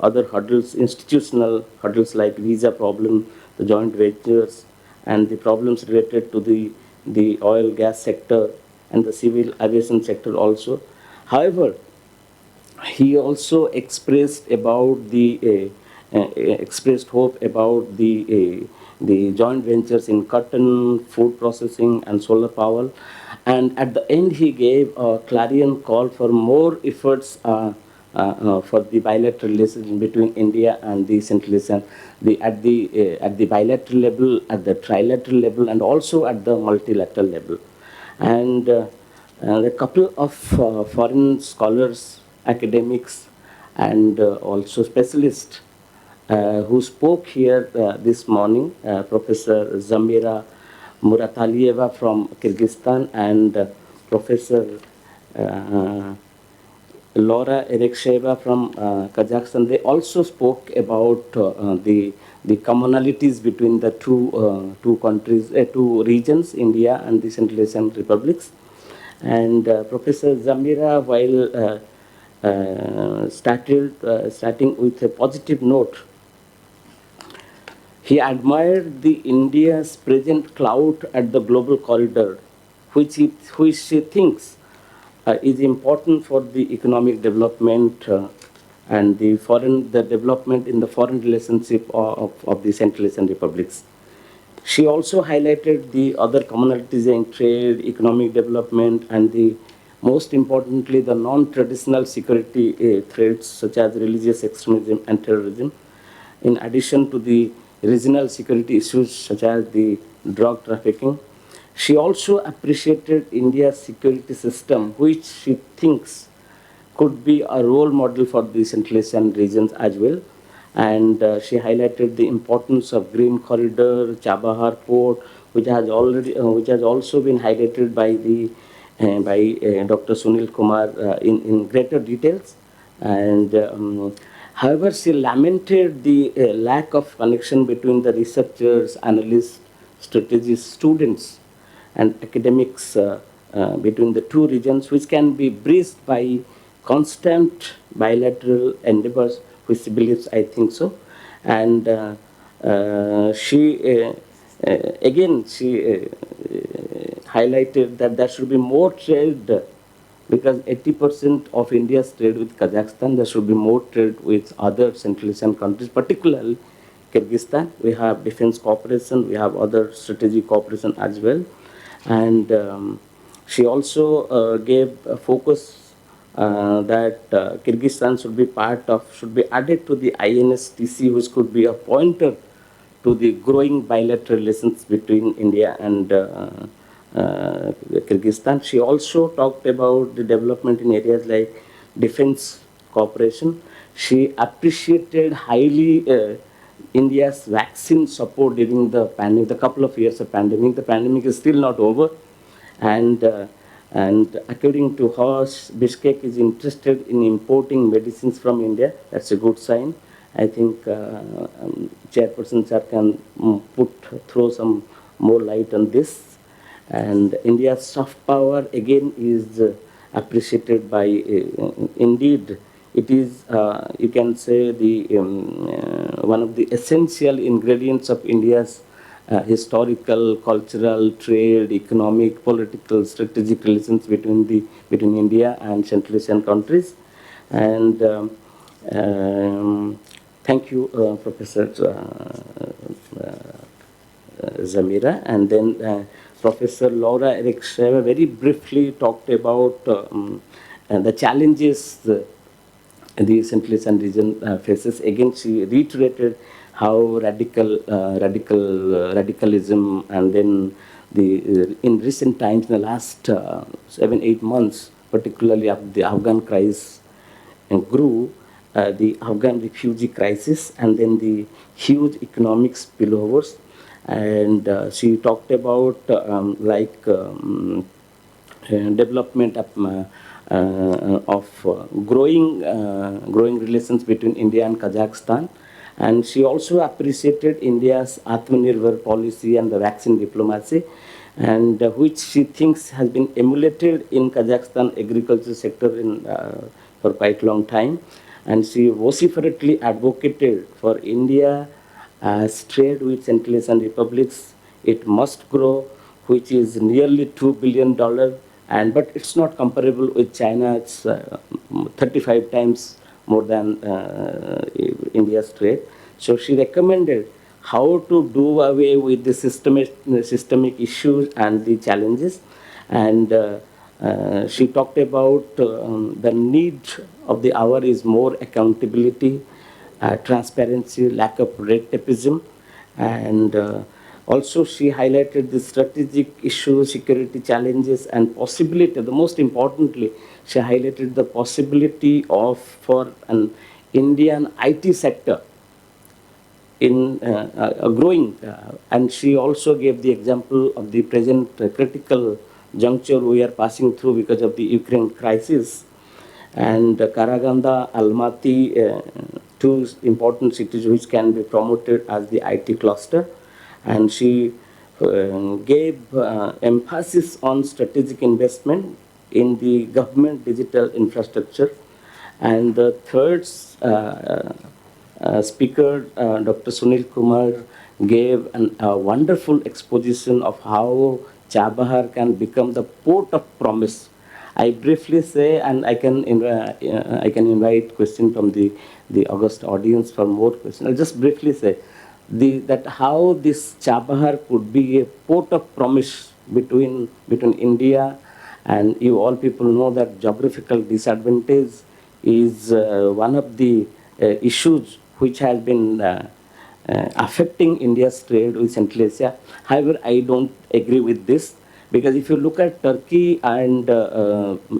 other hurdles, institutional hurdles like visa problem, the joint ventures, and the problems related to the oil gas sector and the civil aviation sector also. However, he also expressed about expressed hope about the joint ventures in cotton, food processing, and solar power. And at the end, he gave a clarion call for more efforts for the bilateral relations between India and the Central Asian, at the bilateral level, at the trilateral level, and also at the multilateral level. And a couple of foreign scholars, academics, and also specialists who spoke here this morning, Professor Zamira Muratalieva from Kyrgyzstan and Professor Laura Ereksheva from Kazakhstan. They also spoke about the commonalities between the two countries, two regions, India and the Central Asian republics. And Professor Zamira, while starting with a positive note, he admired the India's present clout at the global corridor, which she thinks is important for the economic development and the development in the foreign relationship of the Central Asian republics. She also highlighted the other commonalities in trade, economic development, and most importantly, the non-traditional security threats such as religious extremism and terrorism, in addition to the regional security issues such as the drug trafficking. She also appreciated India's security system, which she thinks could be a role model for the Central Asian regions as well. And she highlighted the importance of Green Corridor, Chabahar Port, which has also been highlighted by Dr. Sunil Kumar in greater details. And however, she lamented the lack of connection between the researchers, analysts, strategists, students, and academics between the two regions, which can be bridged by constant bilateral endeavors, which she believes, I think so. And she highlighted that there should be more trade, because 80% of India's trade with Kazakhstan, there should be more trade with other Central Asian countries, particularly Kyrgyzstan. We have defense cooperation, we have other strategic cooperation as well. And she also gave a focus that Kyrgyzstan should be added to the INSTC, which could be a pointer to the growing bilateral relations between India and Kyrgyzstan. She also talked about the development in areas like defense cooperation. She appreciated highly India's vaccine support during the pandemic, the couple of years of pandemic. The pandemic is still not over. And according to her, Bishkek is interested in importing medicines from India. That's a good sign. I think Chairperson sir can throw some more light on this. And India's soft power again is appreciated by, indeed, it is, you can say, the one of the essential ingredients of India's historical, cultural, trade, economic, political, strategic relations between India and Central Asian countries. And thank you, Professor Zamira. And then Professor Laura Eric Schreiber very briefly talked about the challenges the Central Asian region faces. Again, she reiterated how radicalism, and then in recent times, in the last 7-8 months, particularly after the Afghan crisis grew, the Afghan refugee crisis, and then the huge economic spillovers. And she talked about development of growing relations between India and Kazakhstan. And she also appreciated India's Atmanirbhar policy and the vaccine diplomacy, and which she thinks has been emulated in Kazakhstan agriculture sector for quite a long time. And she vociferously advocated for India as trade with Central Asian republics. It must grow, which is nearly $2 billion, but it's not comparable with China. It's 35 times more than India's trade. So she recommended how to do away with the systemic issues and the challenges. And she talked about the need of the hour is more accountability, transparency, lack of red tapeism, and also she highlighted the strategic issues, security challenges, and possibility. The most importantly, she highlighted the possibility for an Indian IT sector in growing, and she also gave the example of the present critical juncture we are passing through because of the Ukraine crisis. And Karaganda, Almaty, two important cities which can be promoted as the IT cluster. And she gave emphasis on strategic investment in the government digital infrastructure. And the third speaker, Dr. Sunil Kumar, gave a wonderful exposition of how Chabahar can become the port of promise. I briefly say, and I can invite questions from the august audience for more questions. I'll just briefly say that how this Chabahar could be a port of promise between India, and you all people know that geographical disadvantage is one of the issues which has been affecting India's trade with Central Asia. However, I don't agree with this, because if you look at Turkey and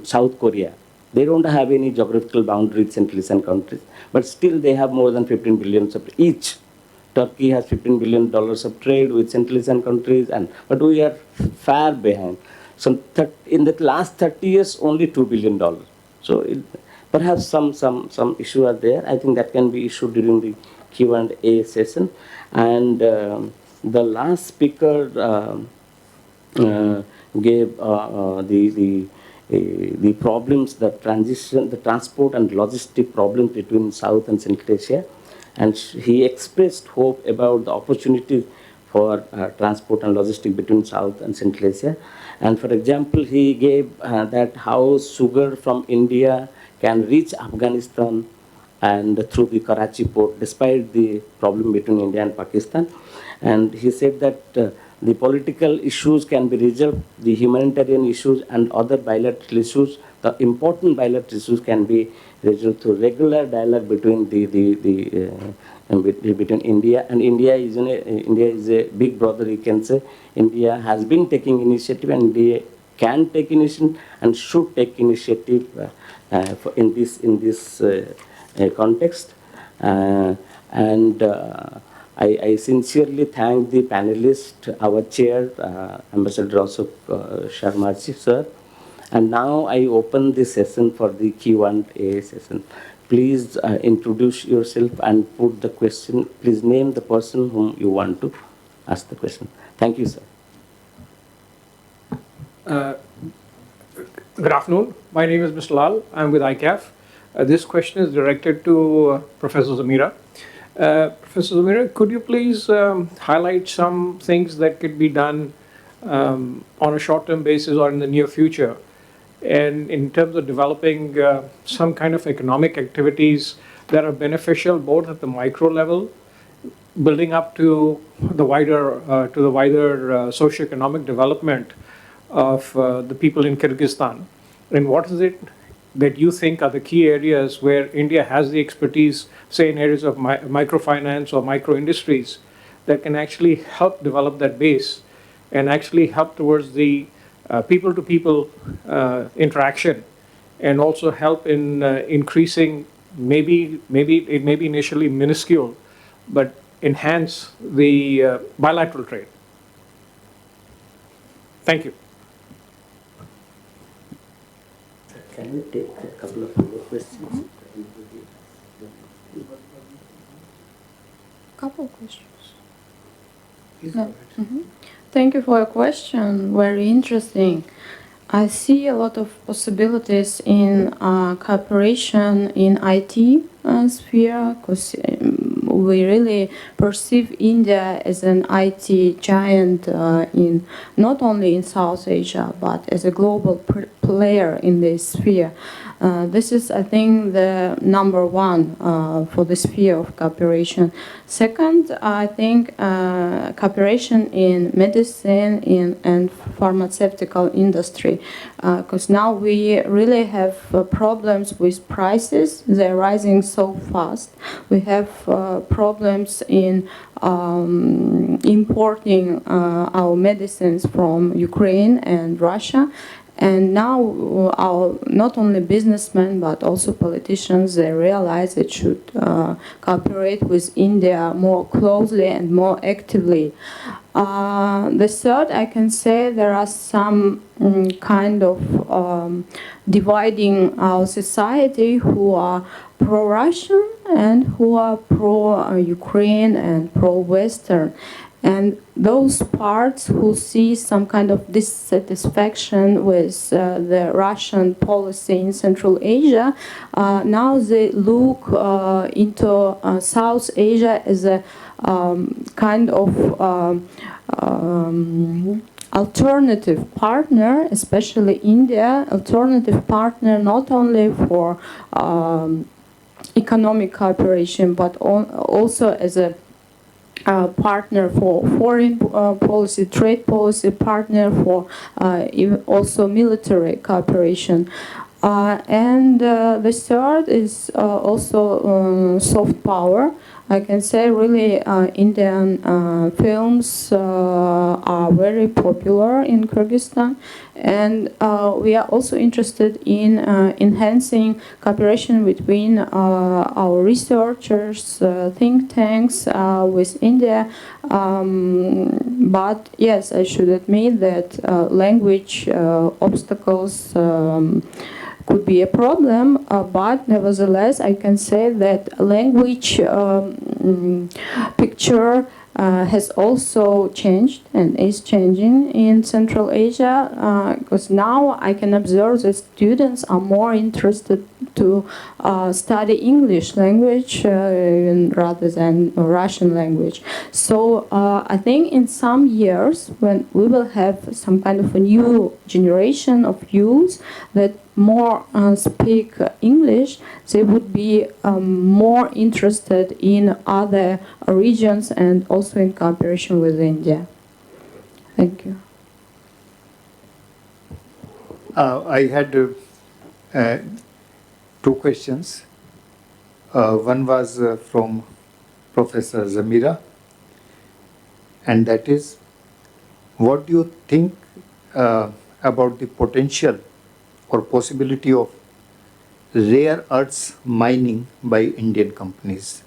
South Korea, they don't have any geographical boundary with Central Asian countries, but still they have more than 15 billion of each. Turkey has $15 billion of trade with Central Asian countries, but we are far behind. So in the last 30 years, only $2 billion. So perhaps some issue are there. I think that can be issued during the Q&A session. And the last speaker gave the problems, the transport and logistic problems between South and Central Asia. And he expressed hope about the opportunities for transport and logistics between South and Central Asia. And for example, he gave that how sugar from India can reach Afghanistan and through the Karachi port, despite the problem between India and Pakistan. And he said that the political issues can be resolved, the humanitarian issues and other bilateral issues, the important bilateral issues can be resolved through regular dialogue between between India and India. India is a big brother, you can say. India has been taking initiative, and India can take initiative and should take initiative in this context. I sincerely thank the panelists, our chair, Ambassador Ashok Sharma sir. And now I open the session for the Q&A session. Please introduce yourself and put the question. Please name the person whom you want to ask the question. Thank you, sir. Good afternoon. My name is Mr. Lal. I'm with ICAF. This question is directed to Professor Zamira. Professor Zamira, could you please highlight some things that could be done on a short-term basis or in the near future, and in terms of developing some kind of economic activities that are beneficial both at the micro level, building up to the wider socioeconomic development of the people in Kyrgyzstan? And what is it that you think are the key areas where India has the expertise, say in areas of microfinance or micro industries, that can actually help develop that base and actually help towards the people-to-people interaction, and also help in increasing, maybe it may be initially minuscule, but enhance the bilateral trade? Thank you. Can we take a couple of more questions? Couple questions. No. Thank you for your question. Very interesting. I see a lot of possibilities in cooperation in IT sphere, because we really perceive India as an IT giant in not only in South Asia but as a global player in this sphere. This is, I think, the number one for the sphere of cooperation. Second, I think cooperation in medicine and pharmaceutical industry, because now we really have problems with prices. They're rising so fast. We have problems in importing our medicines from Ukraine and Russia. And now our not only businessmen but also politicians, they realize they should cooperate with India more closely and more actively. The third, I can say there are some kind of dividing our society who are pro-Russian and who are pro-Ukraine and pro-Western. And those parts who see some kind of dissatisfaction with the Russian policy in Central Asia, now they look into South Asia as a kind of alternative partner, especially India, alternative partner not only for economic cooperation but also as a partner for foreign policy, trade policy, partner for even also military cooperation. And the third is also soft power. I can say really Indian films are very popular in Kyrgyzstan, and we are also interested in enhancing cooperation between our researchers, think tanks with India. But yes, I should admit that language obstacles could be a problem, but nevertheless I can say that language picture has also changed and is changing in Central Asia, because now I can observe that students are more interested to study English language rather than Russian language. So I think in some years when we will have some kind of a new generation of youth that more speak English, they would be more interested in other regions and also in cooperation with India. Thank you. I had two questions. One was from Professor Zamira, and that is, what do you think about the potential or possibility of rare earths mining by Indian companies?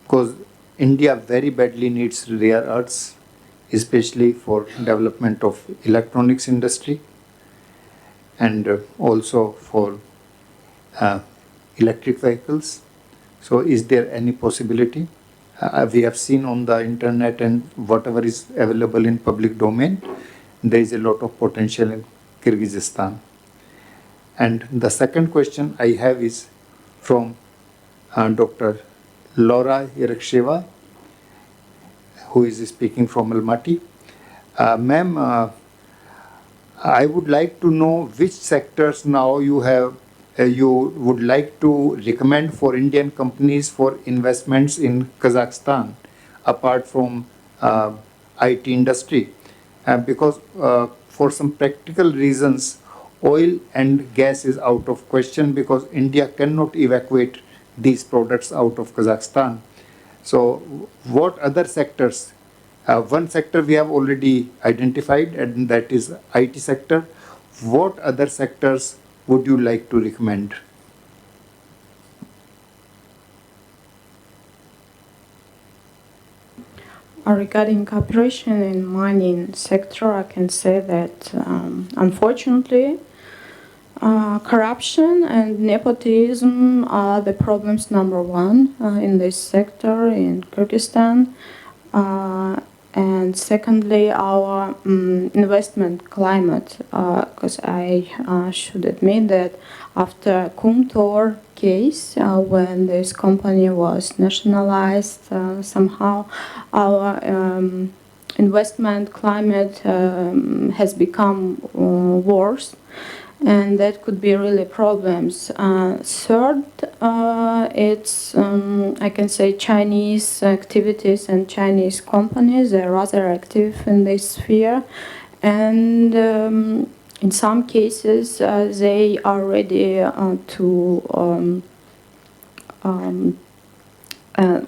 Because India very badly needs rare earths, especially for development of electronics industry and also for electric vehicles. So is there any possibility? We have seen on the internet and whatever is available in public domain, there is a lot of potential in Kyrgyzstan. And the second question I have is from Dr. Laura Yereksheva, who is speaking from Almaty. Ma'am, I would like to know which sectors now you have you would like to recommend for Indian companies for investments in Kazakhstan, apart from IT industry, because for some practical reasons, oil and gas is out of question because India cannot evacuate these products out of Kazakhstan. So, what other sectors? One sector we have already identified, and that is IT sector. What other sectors would you like to recommend? Regarding cooperation in mining sector, I can say that unfortunately, corruption and nepotism are the problems number one in this sector in Kyrgyzstan. And secondly, our investment climate, because I should admit that after Kumtor case, when this company was nationalized, somehow our investment climate has become worse, and that could be really problems. Third, it's I can say Chinese activities and Chinese companies are rather active in this sphere, and in some cases they are ready to.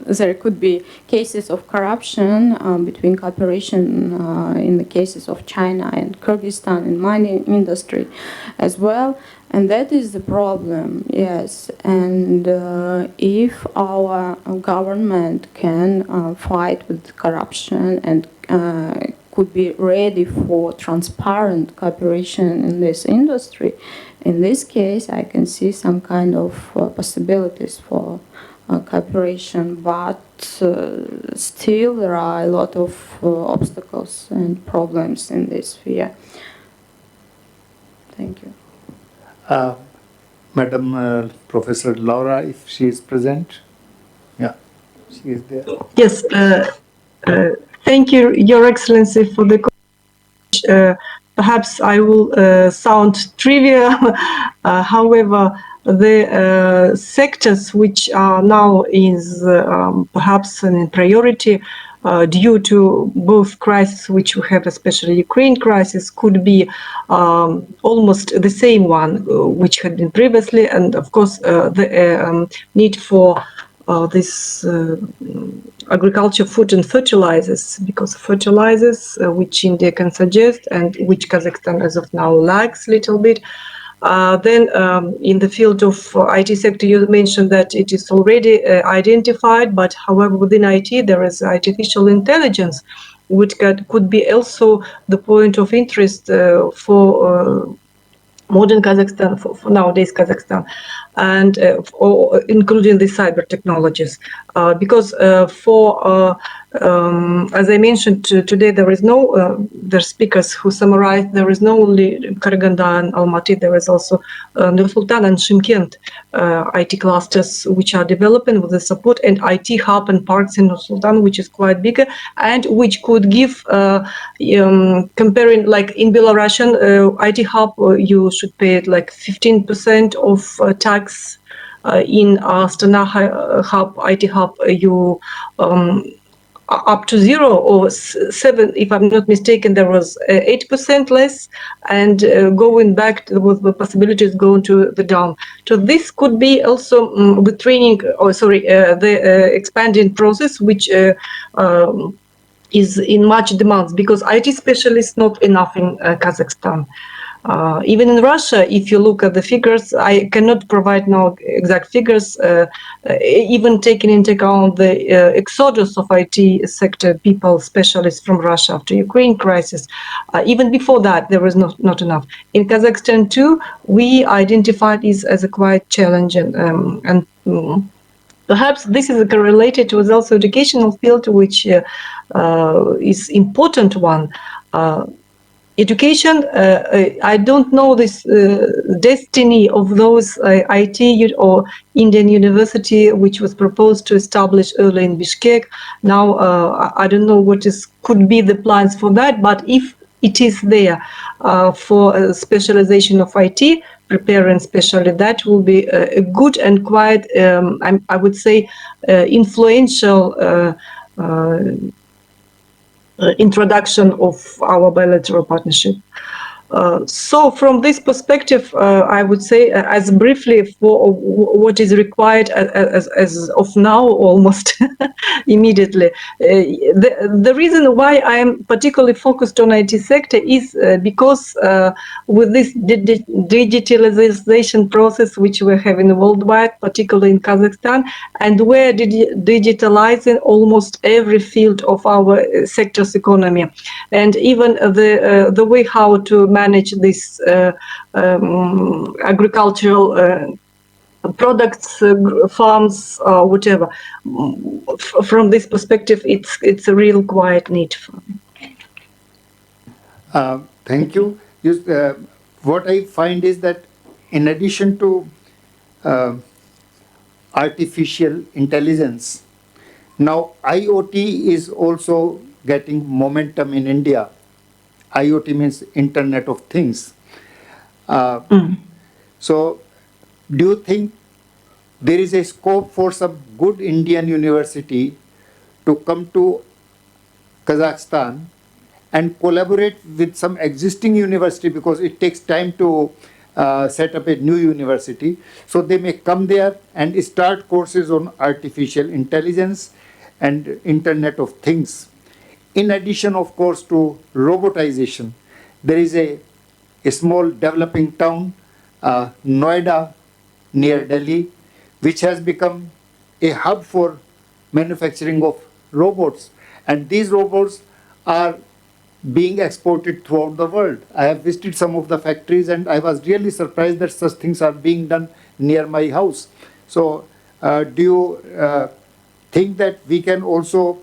There could be cases of corruption between cooperation in the cases of China and Kyrgyzstan in mining industry as well, and that is the problem. Yes, and if our government can fight with corruption and could be ready for transparent cooperation in this industry, in this case, I can see some kind of possibilities for cooperation, but still there are a lot of obstacles and problems in this sphere. Thank you. Madam Professor Laura, if she is present. Yeah, she is there. Yes, thank you, Your Excellency, for the question. Perhaps I will sound trivial, however, the sectors which are now is perhaps in priority due to both crises which we have, especially Ukraine crisis, could be almost the same one which had been previously, and of course the need for this agriculture, food and fertilizers, because fertilizers which India can suggest and which Kazakhstan as of now lacks a little bit. Then in the field of IT sector, you mentioned that it is already identified, but however within IT there is artificial intelligence, which could be also the point of interest for modern Kazakhstan, for nowadays Kazakhstan, and including the cyber technologies, because as I mentioned today, there is no the speakers who summarized. There is not only Karaganda and Almaty. There is also Nur-Sultan and Shymkent IT clusters which are developing with the support, and IT hub and parks in Nur-Sultan, which is quite bigger and which could give comparing like in Belarusian IT hub, you should pay like 15% of tax. In Astana hub, IT hub, you up to 0 or 7, if I'm not mistaken, there was 8% less, and going back with the possibilities going to the down. So this could be also the training, the expanding process, which is in much demands, because IT specialists not enough in Kazakhstan. Even in Russia, if you look at the figures, I cannot provide now exact figures, even taking into account the exodus of IT sector people, specialists from Russia after Ukraine crisis. Even before that, there was not enough. In Kazakhstan too, we identified this as a quite challenging perhaps this is correlated with also educational field, which is important one. Education, I don't know this destiny of those IT or Indian university which was proposed to establish early in Bishkek. Now, I don't know what could be the plans for that, but if it is there for specialization of IT, preparing especially that will be a good and quite, I would say, influential introduction of our bilateral partnership. So from this perspective, I would say, as briefly for what is required as of now, almost immediately. The reason why I am particularly focused on IT sector is because with this digitalization process which we're having worldwide, particularly in Kazakhstan, and we're digitalizing almost every field of our sector's economy, and even the way how to manage this agricultural products, farms, whatever. From this perspective, it's a real quiet need for me. Thank you. What I find is that in addition to artificial intelligence, now IoT is also getting momentum in India. IoT means Internet of Things. So, do you think there is a scope for some good Indian university to come to Kazakhstan and collaborate with some existing university, because it takes time to set up a new university? So they may come there and start courses on artificial intelligence and Internet of Things. In addition, of course, to robotization, there is a small developing town, Noida, near Delhi, which has become a hub for manufacturing of robots. And these robots are being exported throughout the world. I have visited some of the factories and I was really surprised that such things are being done near my house. So do you think that we can also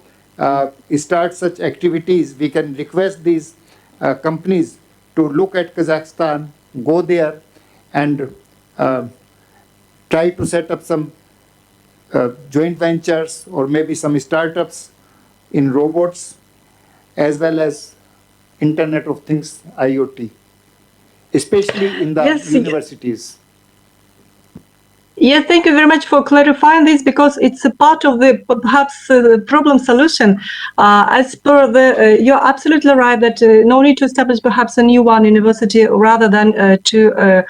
start such activities? We can request these companies to look at Kazakhstan, go there and try to set up some joint ventures or maybe some startups in robots as well as Internet of Things, IoT, especially in the universities. Yeah, thank you very much for clarifying this, because it's a part of the perhaps problem solution. As per the, you're absolutely right that no need to establish perhaps a new one university rather than to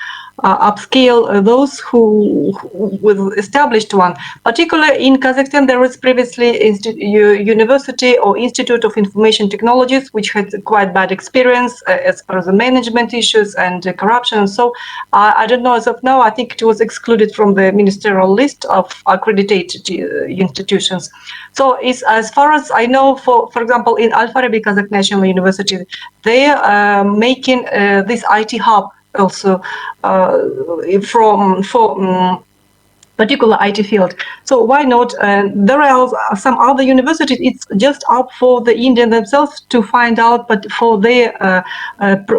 upscale those who with established one. Particularly in Kazakhstan, there was previously University or Institute of Information Technologies, which had quite bad experience as per the management issues and corruption. So I don't know, as of now, I think it was excluded from the ministerial list of accredited institutions. So it's, as far as I know, for example, in Al-Farabi Kazakh National University, they are making this IT hub also for particular IT field. So why not? There are some other universities. It's just up for the Indian themselves to find out, but for their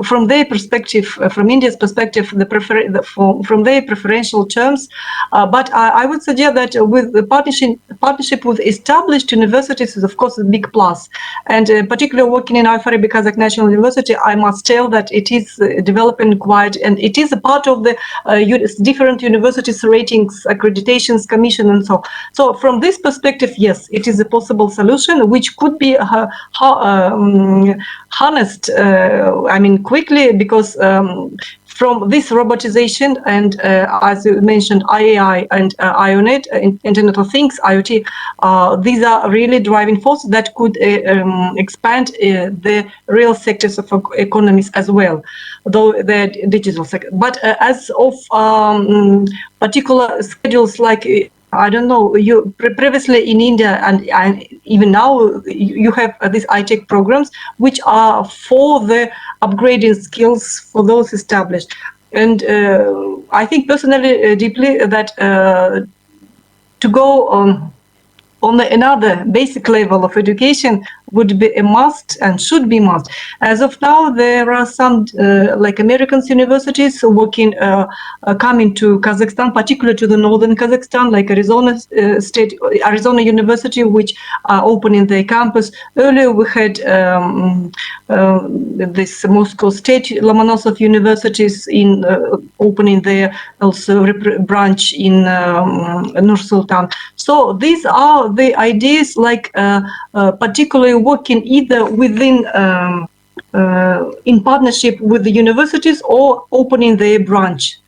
from their perspective, from India's perspective, from their preferential terms. But I would suggest that with the partnership with established universities is of course a big plus. And particularly working in Al-Farabi Kazakh National University, I must tell that it is developing quite, and it is a part of the different universities ratings accreditation accreditations commission and so. So from this perspective, yes, it is a possible solution which could be harnessed, I mean, quickly, because from this robotization and, as you mentioned, IAI and IONET, Internet of Things, IoT, these are really driving forces that could expand the real sectors of economies as well, though the digital sector. But as of particular schedules like I don't know, you previously in India and even now you have these iTech programs which are for the upgrading skills for those established. And I think personally deeply that to go on another basic level of education would be a must and should be must. As of now, there are some like American universities working, coming to Kazakhstan, particularly to the northern Kazakhstan, like Arizona Arizona University, which are opening their campus. Earlier, we had this Moscow State Lomonosov universities in opening their also branch in Nur-Sultan. So these are the ideas, like particularly working either within in partnership with the universities or opening their branch.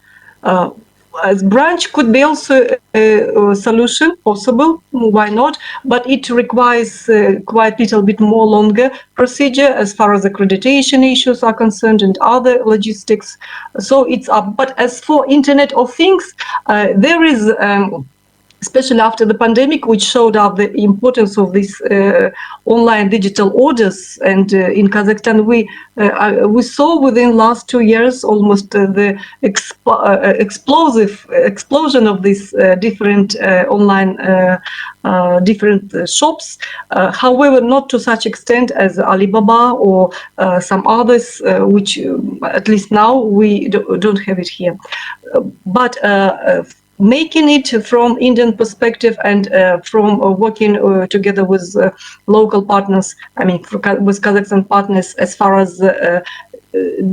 As branch could be also a solution possible, why not? But it requires quite a little bit more longer procedure as far as accreditation issues are concerned and other logistics. So it's up. But as for Internet of Things, there is especially after the pandemic, which showed up the importance of these online digital orders. And in Kazakhstan, we saw within last 2 years almost the explosive explosion of these different online different shops. However, not to such extent as Alibaba or some others, which at least now we don't have it here. But making it from Indian perspective and from working together with local partners, I mean, with Kazakhstan partners, as far as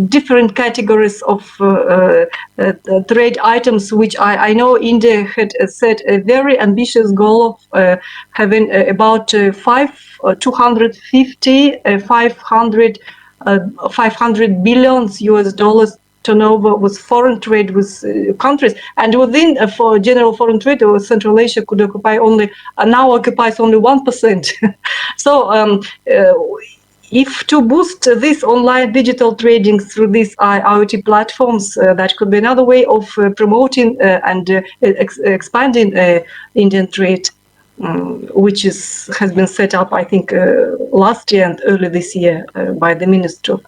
different categories of trade items, which I know India had set a very ambitious goal of having about 500 billions US dollars turnover with foreign trade with countries, and within for general foreign trade, Central Asia could occupy only now occupies only 1%. So if to boost this online digital trading through these IoT platforms, that could be another way of promoting and expanding Indian trade, which has been set up, I think, last year and early this year by the Minister of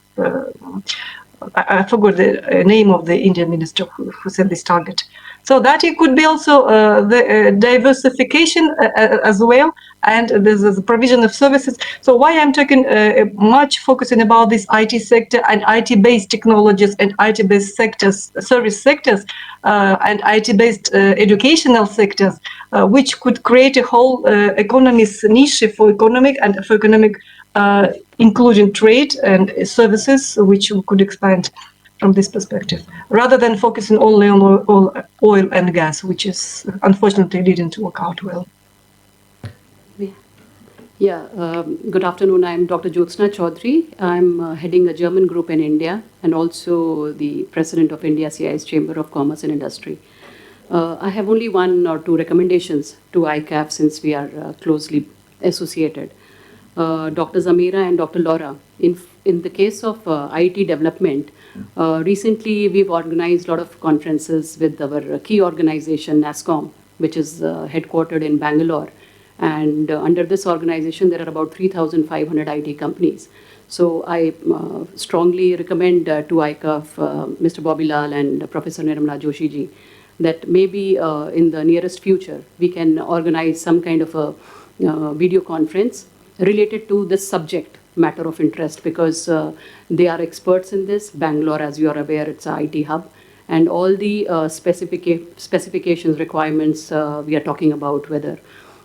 I forgot the name of the Indian minister who set this target. So that it could be also the diversification as well, and there's the provision of services. So why I'm talking much focusing about this IT sector and IT-based technologies and IT-based sectors, service sectors, and IT-based educational sectors, which could create a whole economy's niche for economic and for economic including trade and services, which could expand from this perspective, rather than focusing only on oil and gas, which is unfortunately didn't work out well. Yeah, good afternoon. I'm Dr. Jyotsna Chaudhary. I'm heading a German group in India and also the president of India CIS Chamber of Commerce and Industry. I have only 1 or 2 recommendations to ICAF since we are closely associated. Dr. Zamira and Dr. Laura, in the case of IT development, recently we've organized a lot of conferences with our key organization, NASSCOM, which is headquartered in Bangalore. And under this organization, there are about 3,500 IT companies. So I strongly recommend to ICAF, Mr. Bobby Lal and Professor Nirmala Joshi ji, that maybe in the nearest future, we can organize some kind of a video conference related to this subject matter of interest, because they are experts in this. Bangalore, as you are aware, it's an IT hub. And all the specifications, requirements we are talking about, whether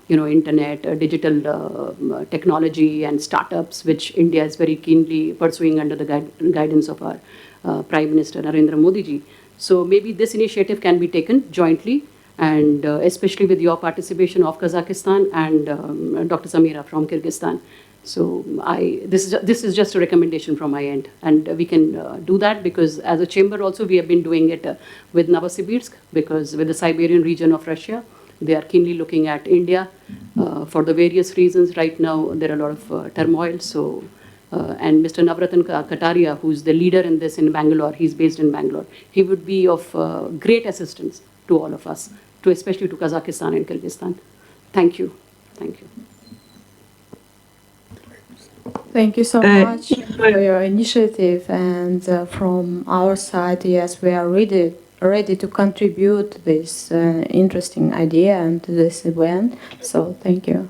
internet, digital technology and startups, which India is very keenly pursuing under the guidance of our Prime Minister Narendra Modi ji. So maybe this initiative can be taken jointly and especially with your participation of Kazakhstan and Dr. Samira from Kyrgyzstan. So this is just a recommendation from my end, and we can do that because as a chamber also we have been doing it with Novosibirsk, because with the Siberian region of Russia, they are keenly looking at India for the various reasons. Right now there are a lot of turmoil. So and Mr. Navratan Kataria, who's the leader in this in Bangalore, he's based in Bangalore. He would be of great assistance to all of us, to especially to Kazakhstan and Kyrgyzstan. Thank you. Thank you. Thank you so much for your initiative, and from our side, yes, we are ready to contribute this interesting idea and this event. So thank you.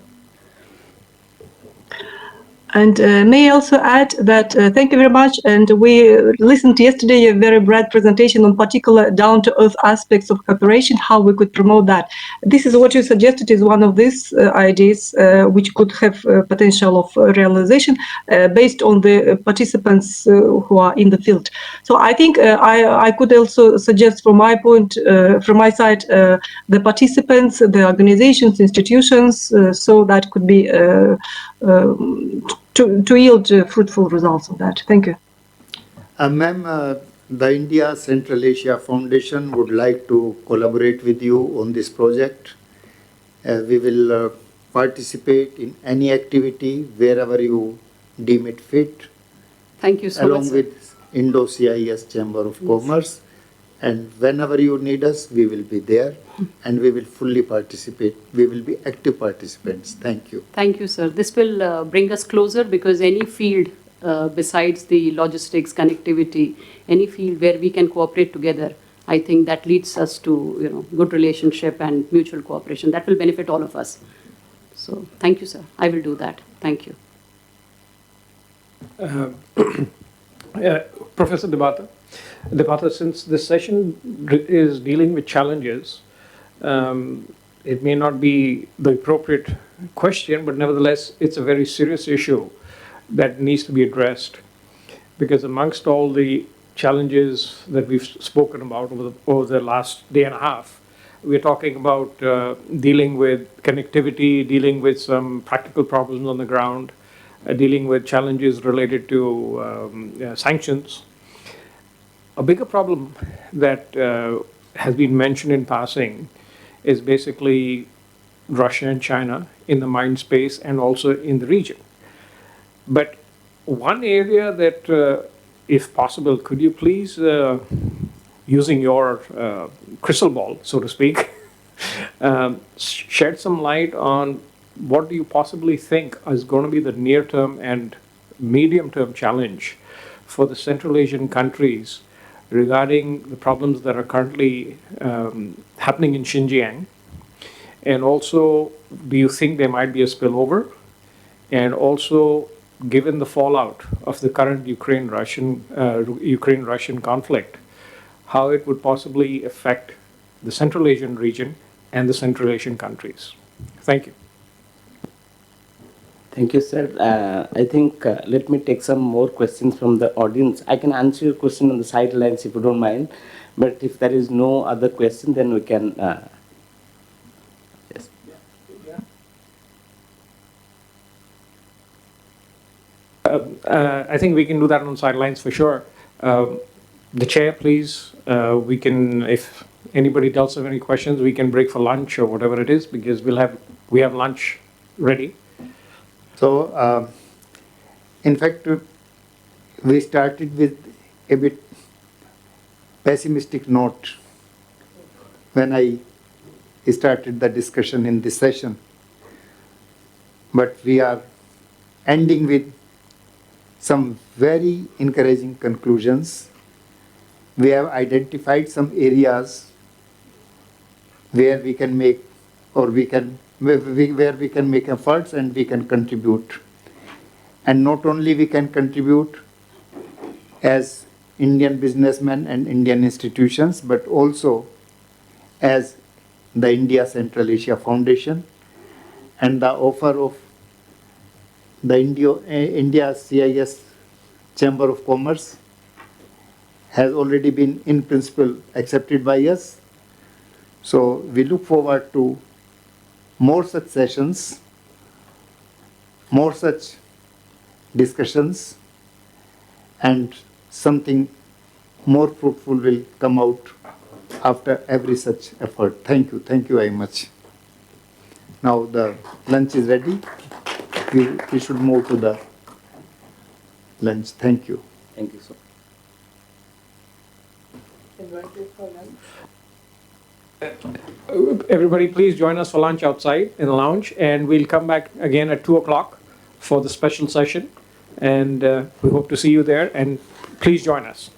And may I also add that thank you very much. And we listened yesterday a very bright presentation on particular down-to-earth aspects of cooperation, how we could promote that. This is what you suggested is one of these ideas which could have potential of realization based on the participants who are in the field. So I think I could also suggest from my point, from my side, the participants, the organizations, institutions, so that could be to yield fruitful results of that. Thank you. Ma'am, the India Central Asia Foundation would like to collaborate with you on this project. We will participate in any activity wherever you deem it fit. Thank you so much. Along with Indo-CIS Chamber of Commerce. And whenever you need us, we will be there and we will fully participate. We will be active participants. Thank you. Thank you, sir. This will bring us closer, because any field besides the logistics, connectivity, any field where we can cooperate together, I think that leads us to good relationship and mutual cooperation. That will benefit all of us. So thank you, sir. I will do that. Thank you. Professor Debata, since this session is dealing with challenges, it may not be the appropriate question, but nevertheless, it's a very serious issue that needs to be addressed. Because amongst all the challenges that we've spoken about over the last day and a half, we're talking about dealing with connectivity, dealing with some practical problems on the ground, dealing with challenges related to sanctions. A bigger problem that has been mentioned in passing is basically Russia and China in the mind space and also in the region. But one area that, if possible, could you please, using your crystal ball, so to speak, shed some light on what do you possibly think is going to be the near-term and medium-term challenge for the Central Asian countries regarding the problems that are currently happening in Xinjiang? And also, do you think there might be a spillover? And also, given the fallout of the current Ukraine-Russian conflict, how it would possibly affect the Central Asian region and the Central Asian countries? Thank you. Thank you, sir. I think let me take some more questions from the audience. I can answer your question on the sidelines if you don't mind, but if there is no other question, then we can. Yes. I think we can do that on sidelines for sure. The chair, please. We can, if anybody else have any questions, we can break for lunch or whatever it is, because we have lunch ready. So, in fact, we started with a bit pessimistic note when I started the discussion in this session. But we are ending with some very encouraging conclusions. We have identified some areas where we can make, or where we can make efforts and we can contribute. And not only we can contribute as Indian businessmen and Indian institutions, but also as the India Central Asia Foundation and the offer of the India CIS Chamber of Commerce has already been in principle accepted by us. So we look forward to more such sessions, more such discussions, and something more fruitful will come out after every such effort. Thank you. Thank you very much. Now the lunch is ready. We should move to the lunch. Thank you. Thank you, sir. Everybody, please join us for lunch outside in the lounge, and we'll come back again at 2 o'clock for the special session. And we hope to see you there, and please join us.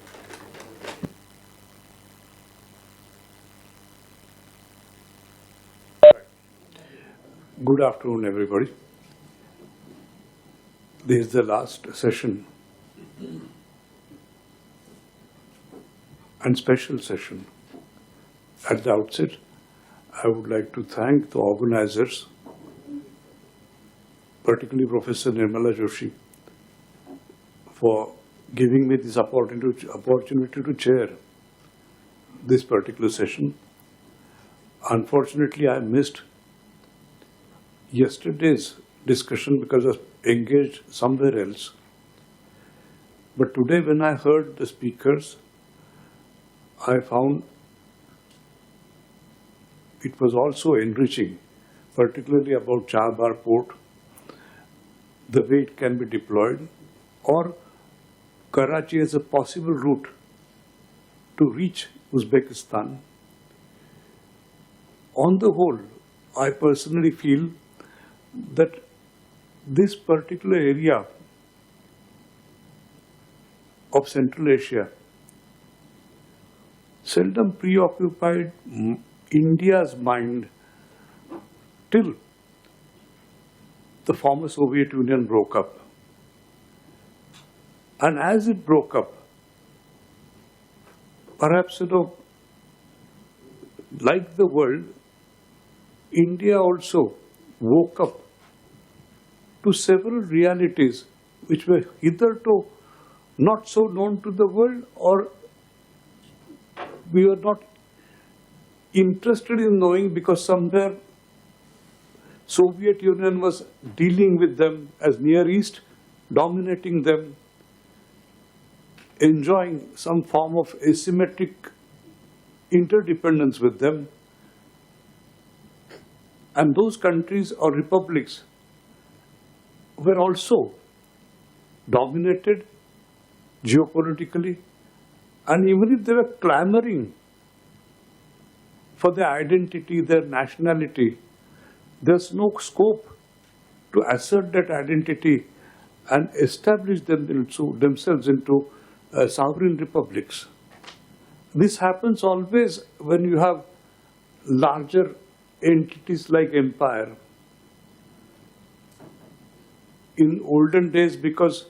Good afternoon, everybody. This is the last session and special session. At the outset, I would like to thank the organizers, particularly Professor Nirmala Joshi, for giving me this opportunity to chair this particular session. Unfortunately, I missed yesterday's discussion because I was engaged somewhere else. But today, when I heard the speakers, I found it was also enriching, particularly about Chahbar Port, the way it can be deployed, or Karachi as a possible route to reach Uzbekistan. On the whole, I personally feel that this particular area of Central Asia seldom preoccupied India's mind till the former Soviet Union broke up. And as it broke up, perhaps, like the world, India also woke up to several realities which were hitherto not so known to the world, or we were not interested in knowing because somewhere Soviet Union was dealing with them as Near East, dominating them, enjoying some form of asymmetric interdependence with them. And those countries or republics were also dominated geopolitically, and even if they were clamoring for their identity, their nationality, there's no scope to assert that identity and establish themselves into sovereign republics. This happens always when you have larger entities like empire. In olden days, because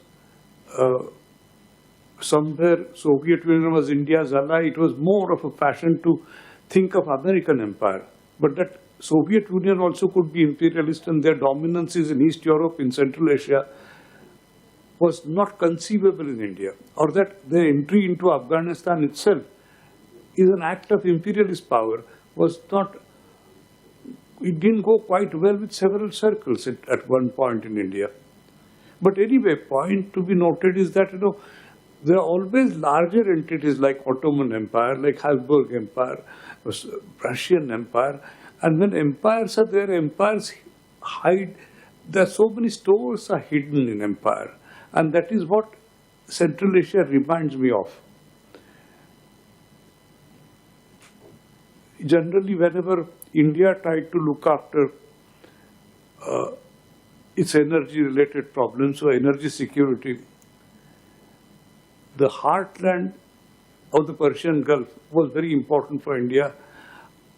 somewhere Soviet Union was India's ally, it was more of a fashion to think of American empire. But that Soviet Union also could be imperialist, and their dominances in East Europe, in Central Asia, was not conceivable in India. Or that their entry into Afghanistan itself is an act of imperialist power, was not, it didn't go quite well with several circles at one point in India. But anyway, point to be noted is that, there are always larger entities like Ottoman Empire, like Habsburg Empire, Russian Empire. And when empires are there, empires hide. There are so many stores are hidden in empire. And that is what Central Asia reminds me of. Generally, whenever India tried to look after its energy-related problems or energy security, the heartland of the Persian Gulf was very important for India,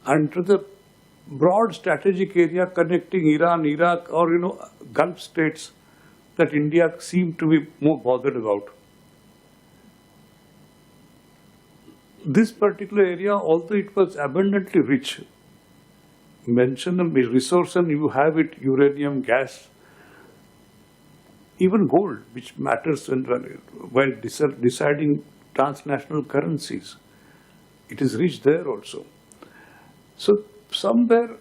and to the broad strategic area connecting Iran, Iraq, or Gulf states that India seemed to be more bothered about. This particular area, although it was abundantly rich, mention a resource and you have it, uranium, gas, even gold, which matters while deciding transnational currencies. It is rich there also. So somewhere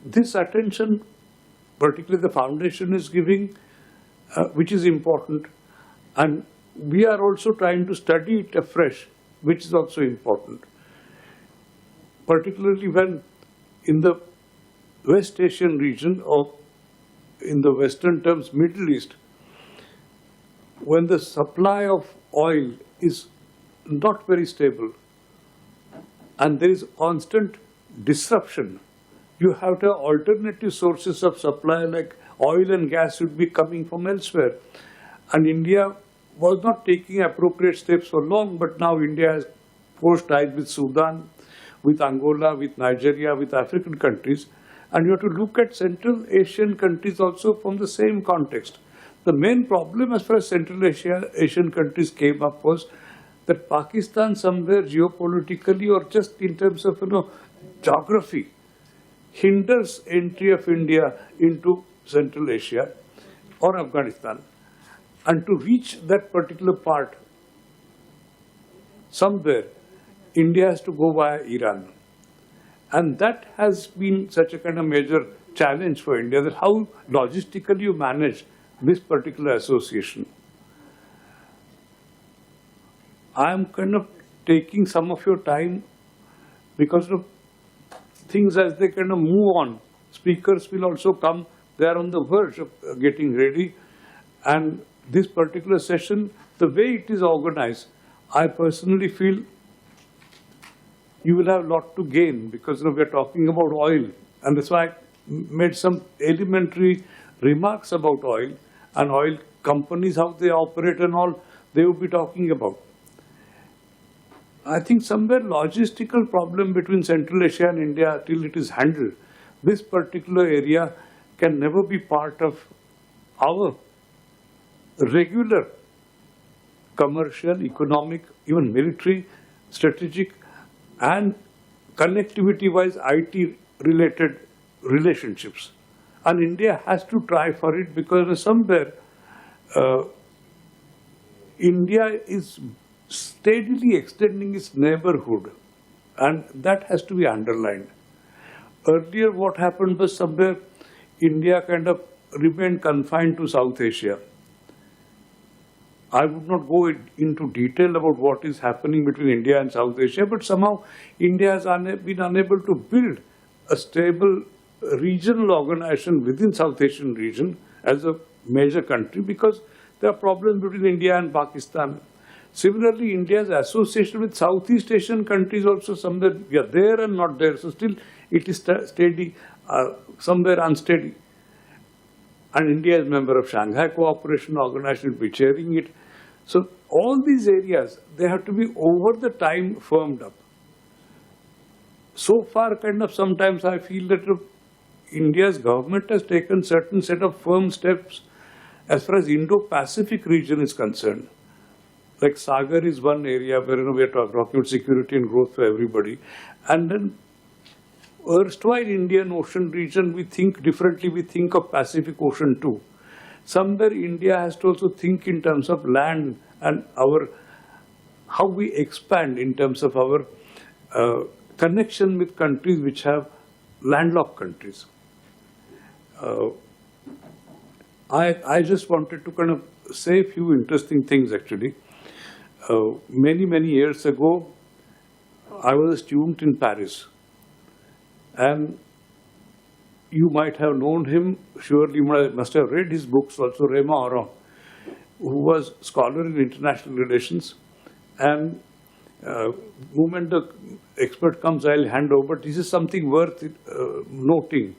this attention, particularly the foundation is giving, which is important, and we are also trying to study it afresh, which is also important. Particularly when in the West Asian region, or in the Western terms, Middle East, when the supply of oil is not very stable and there is constant disruption, you have to have alternative sources of supply, like oil and gas should be coming from elsewhere. And India was not taking appropriate steps for long, but now India has forged ties with Sudan, with Angola, with Nigeria, with African countries. And you have to look at Central Asian countries also from the same context. The main problem as far as Central Asian countries came up was that Pakistan somewhere geopolitically, or just in terms of geography, hinders entry of India into Central Asia or Afghanistan. And to reach that particular part, somewhere, India has to go via Iran. And that has been such a kind of major challenge for India, that how logistically you manage this particular association. I am kind of taking some of your time because of things as they kind of move on. Speakers will also come. They are on the verge of getting ready. And this particular session, the way it is organized, I personally feel you will have a lot to gain, because we are talking about oil. And that's why I made some elementary remarks about oil and oil companies, how they operate and all, they will be talking about. I think somewhere logistical problem between Central Asia and India, till it is handled, this particular area can never be part of our regular commercial, economic, even military, strategic, and connectivity-wise IT-related relationships. And India has to try for it, because somewhere India is steadily extending its neighborhood, and that has to be underlined. Earlier what happened was somewhere India kind of remained confined to South Asia. I would not go into detail about what is happening between India and South Asia, but somehow India has been unable to build a stable regional organization within South Asian region as a major country, because there are problems between India and Pakistan. Similarly, India's association with Southeast Asian countries also somewhere we are there and not there. So still it is steady, somewhere unsteady. And India is a member of Shanghai Cooperation Organization, will be chairing it. So all these areas, they have to be over the time firmed up. So far, kind of sometimes I feel that India's government has taken certain set of firm steps as far as Indo-Pacific region is concerned. Like Sagar is one area where we are talking about security and growth for everybody. And then erstwhile Indian Ocean region, we think differently, we think of Pacific Ocean too. Somewhere India has to also think in terms of land and how we expand in terms of our connection with countries which have landlocked countries. I just wanted to kind of say a few interesting things actually. Many years ago, I was a student in Paris, and you might have known him, surely you must have read his books also, Raymond Aron, who was scholar in international relations. And moment the expert comes, I'll hand over. This is something worth noting.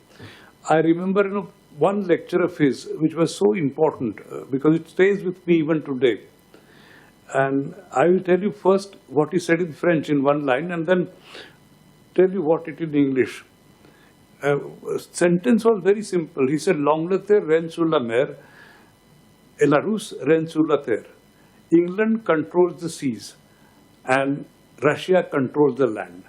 I remember one lecture of his, which was so important because it stays with me even today. And I will tell you first what he said in French in one line, and then tell you what it in English. Sentence was very simple. He said, L'Angleterre règne sur la mer, et la Russe règne sur la terre. England controls the seas, and Russia controls the land.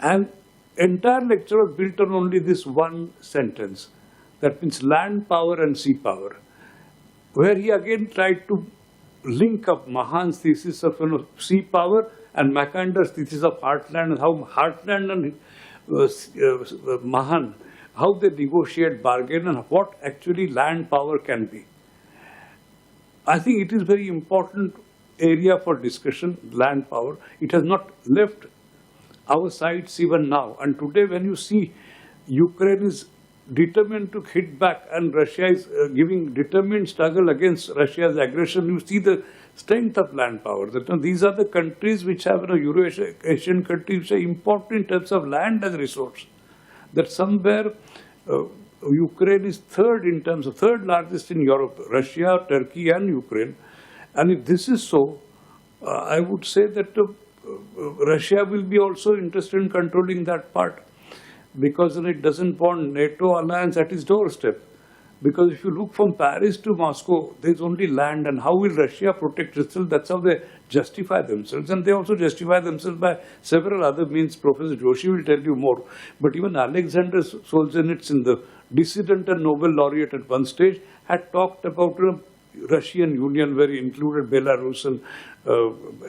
And entire lecture was built on only this one sentence. That means land power and sea power, where he again tried to link up Mahan's thesis of sea power and Macander's thesis of heartland, and how heartland and Mahan, how they negotiate, bargain, and what actually land power can be. I think it is very important area for discussion, land power. It has not left our sides even now. And today when you see Ukraine is determined to hit back and Russia is giving determined struggle against Russia's aggression, you see the strength of land power. That, these are the countries which have, Euro-Asian countries which are important in terms of land as a resource. That somewhere Ukraine is third in terms of third largest in Europe, Russia, Turkey and Ukraine. And if this is so, I would say that Russia will be also interested in controlling that part, because it doesn't want NATO alliance at its doorstep. Because if you look from Paris to Moscow, there's only land, and how will Russia protect itself? That's how they justify themselves. And they also justify themselves by several other means. Professor Joshi will tell you more. But even Alexander Solzhenitsyn, the dissident and Nobel laureate at one stage, had talked about a Russian Union where he included Belarus and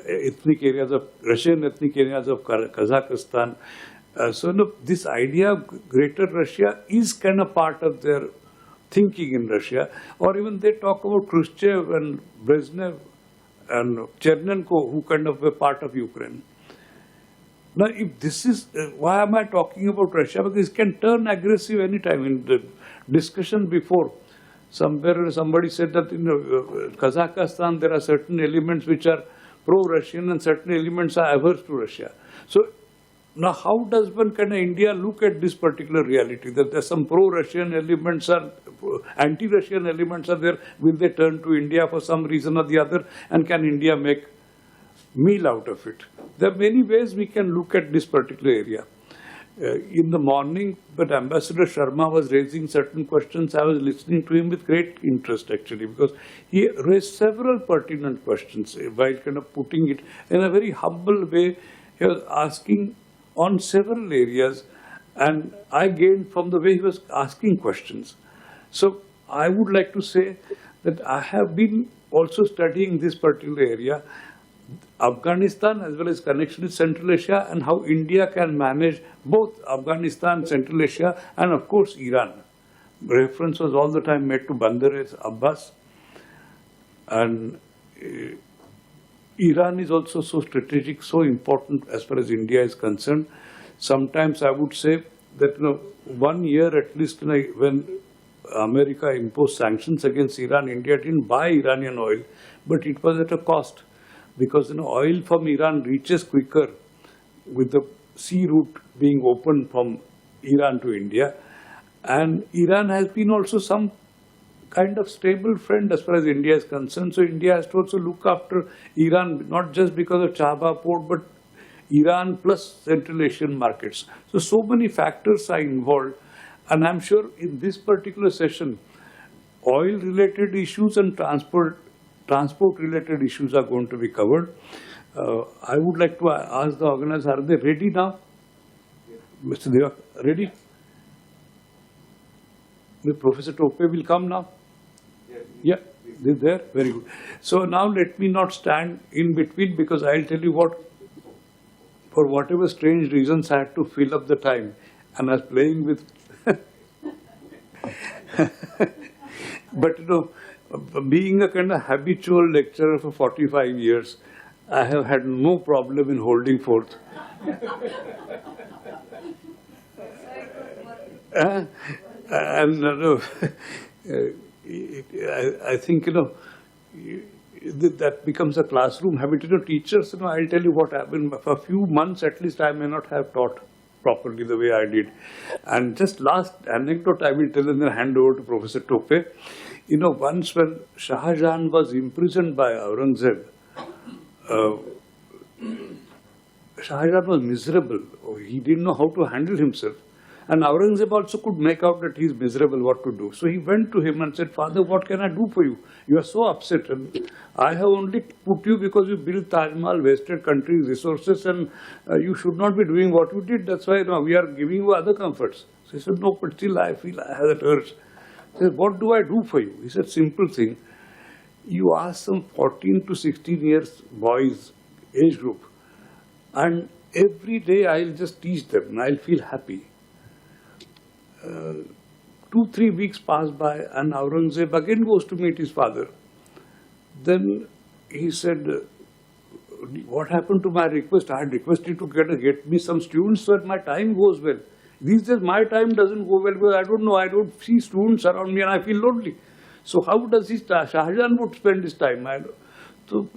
ethnic areas of Russian ethnic areas of Kazakhstan. So this idea of Greater Russia is kind of part of their thinking in Russia. Or even they talk about Khrushchev and Brezhnev and Chernenko, who kind of were part of Ukraine. Now, if this is, why am I talking about Russia? Because it can turn aggressive anytime. In the discussion before, somewhere somebody said that in Kazakhstan there are certain elements which are pro-Russian and certain elements are averse to Russia. So now how does one kind of India look at this particular reality, that there are some pro-Russian elements or anti-Russian elements are there? Will they turn to India for some reason or the other, and can India make meal out of it? There are many ways we can look at this particular area. In the morning, but Ambassador Sharma was raising certain questions. I was listening to him with great interest actually, because he raised several pertinent questions while kind of putting it in a very humble way. He was asking on several areas, and I gained from the way he was asking questions. So I would like to say that I have been also studying this particular area, Afghanistan as well as connection with Central Asia, and how India can manage both Afghanistan, Central Asia, and of course Iran. Reference was all the time made to Bandar Abbas, and Iran is also so strategic, so important as far as India is concerned. Sometimes I would say that 1 year at least when America imposed sanctions against Iran, India didn't buy Iranian oil, but it was at a cost, because oil from Iran reaches quicker with the sea route being opened from Iran to India. And Iran has been also some kind of stable friend as far as India is concerned. So India has to also look after Iran, not just because of Chabha port, but Iran plus Central Asian markets. So many factors are involved. And I'm sure in this particular session, oil-related issues and transport-related issues are going to be covered. I would like to ask the organizers, are they ready now? Mr. Deva, ready? The Professor Tope will come now? Yeah, they're there. Very good. So now let me not stand in between, because I'll tell you what, for whatever strange reasons I had to fill up the time, and I was playing with but being a kind of habitual lecturer for 45 years, I have had no problem in holding forth. And I think that becomes a classroom habit. Teachers, I'll tell you what happened. For a few months at least, I may not have taught properly the way I did. And just last anecdote I will tell and then hand over to Professor Tope. Once when Shah Jahan was imprisoned by Aurangzeb, Shah Jahan was miserable. He didn't know how to handle himself. And Aurangzeb also could make out that he's miserable, what to do. So he went to him and said, "Father, what can I do for you? You are so upset. And I have only put you because you built Taj Mahal, wasted country's resources, and you should not be doing what you did. That's why we are giving you other comforts." So he said, "No, but still I feel I have that urge." He said, "What do I do for you?" He said, "Simple thing. You ask some 14 to 16 years boys, age group, and every day I'll just teach them and I'll feel happy. 2-3 weeks pass by and Aurangzeb again goes to meet his father. Then he said, what happened to my request? I had requested to get me some students so that my time goes well. These days my time doesn't go well because I don't know, I don't see students around me and I feel lonely. So how does Shah Jahan would spend his time? So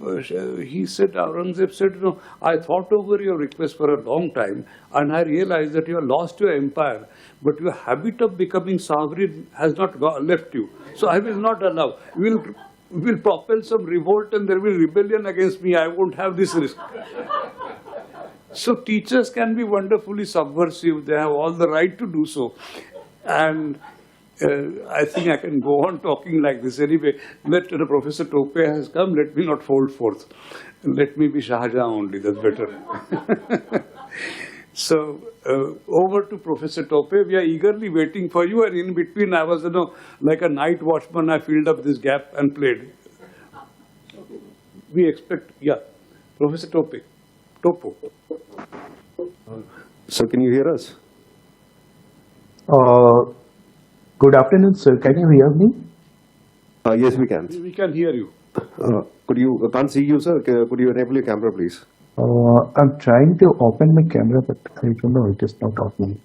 he said, Aurangzeb said, I thought over your request for a long time and I realized that you have lost your empire, but your habit of becoming sovereign has not left you. So I will not allow. We will propel some revolt and there will be rebellion against me. I won't have this risk. So teachers can be wonderfully subversive. They have all the right to do so. And I think I can go on talking like this. Anyway, Professor Tope has come. Let me not hold forth. Let me be Shah Jahan only. That's better. So over to Professor Tope. We are eagerly waiting for you. And in between, I was, like a night watchman. I filled up this gap and played. We expect, Professor Topo. So can you hear us? Good afternoon, sir. Can you hear me? Yes, we can. We can hear you. Can't see you, sir. Could you enable your camera, please? I'm trying to open my camera, but I don't know, it is not opening.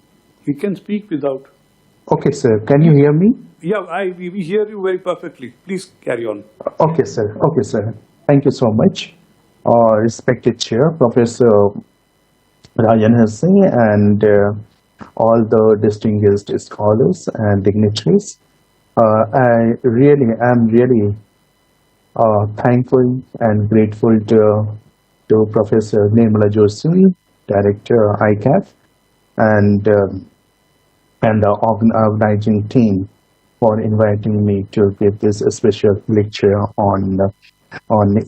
We can speak without. Okay, sir. Can you hear me? Yeah, we hear you very perfectly. Please carry on. Okay, sir. Okay, sir. Thank you so much. Respected Chair, Professor Rajan Hassing, and all the distinguished scholars and dignitaries. I really am thankful and grateful to Professor Nirmala Joshi, Director ICAF, and the organizing team for inviting me to give this special lecture on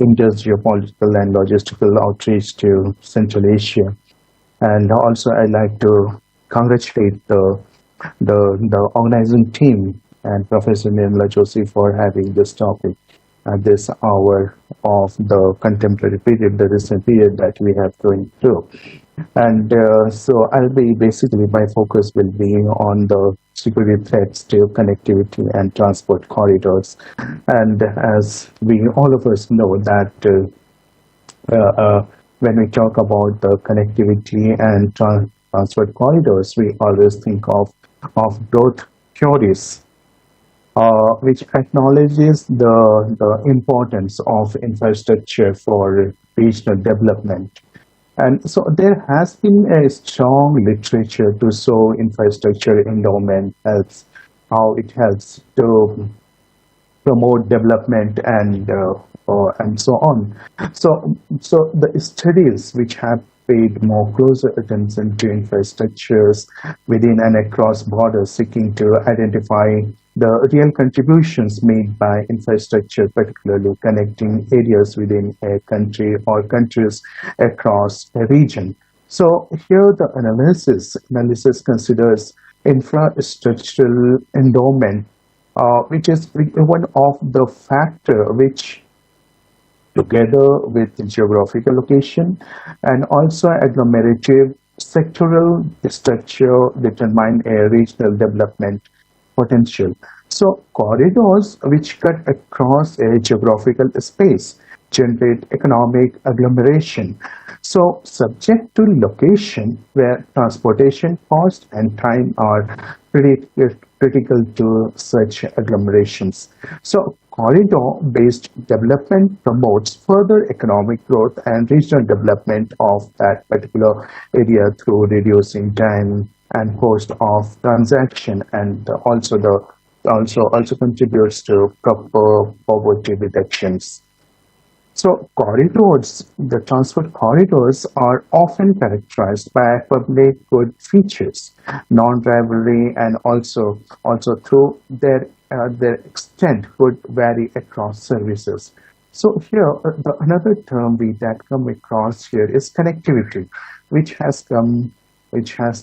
India's geopolitical and logistical outreach to Central Asia. And also, I'd like to congratulate the organizing team and Professor Nirmala Joshi for having this topic at this hour of the contemporary period, the recent period that we have going through. And so my focus will be on the security threats to connectivity and transport corridors. And as all of us know that when we talk about the connectivity and transport corridors, we always think of growth theories, which acknowledges the importance of infrastructure for regional development. And so there has been a strong literature to show infrastructure endowment how it helps to promote development and so on. So the studies which have paid more closer attention to infrastructures within and across borders, seeking to identify the real contributions made by infrastructure, particularly connecting areas within a country or countries across a region. So here the analysis considers infrastructural endowment, which is one of the factor which, together with geographical location and also agglomerative sectoral structure, determine a regional development potential. So corridors which cut across a geographical space generate economic agglomeration. So subject to location where transportation cost and time are critical to such agglomerations. So corridor-based development promotes further economic growth and regional development of that particular area through reducing time and cost of transaction, and also contributes to proper poverty reductions. So corridors, the transport corridors are often characterized by public good features, non-rivalry, and also through their extent could vary across services. So here, another term that come across here is connectivity, which has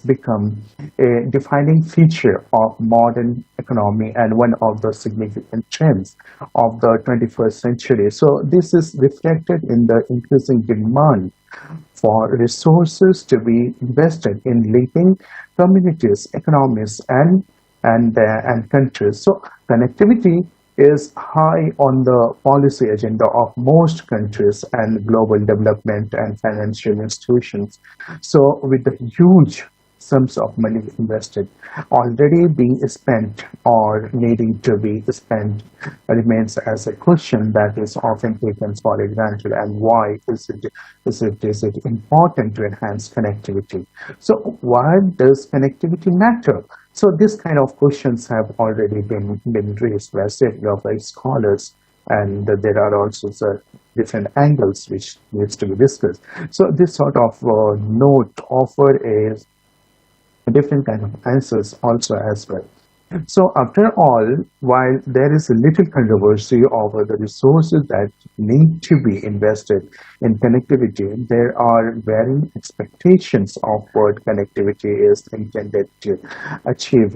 become a defining feature of modern economy and one of the significant trends of the 21st century. So this is reflected in the increasing demand for resources to be invested in leading communities, economies, and countries. So connectivity is high on the policy agenda of most countries and global development and financial institutions. So with the huge sums of money invested already being spent or needing to be spent remains as a question that is often taken for granted. And why is it important to enhance connectivity? So why does connectivity matter? So this kind of questions have already been raised by several of the scholars, and there are also different angles which needs to be discussed. So this sort of note offer a different kind of answers also as well. So after all, while there is a little controversy over the resources that need to be invested in connectivity, there are varying expectations of what connectivity is intended to achieve.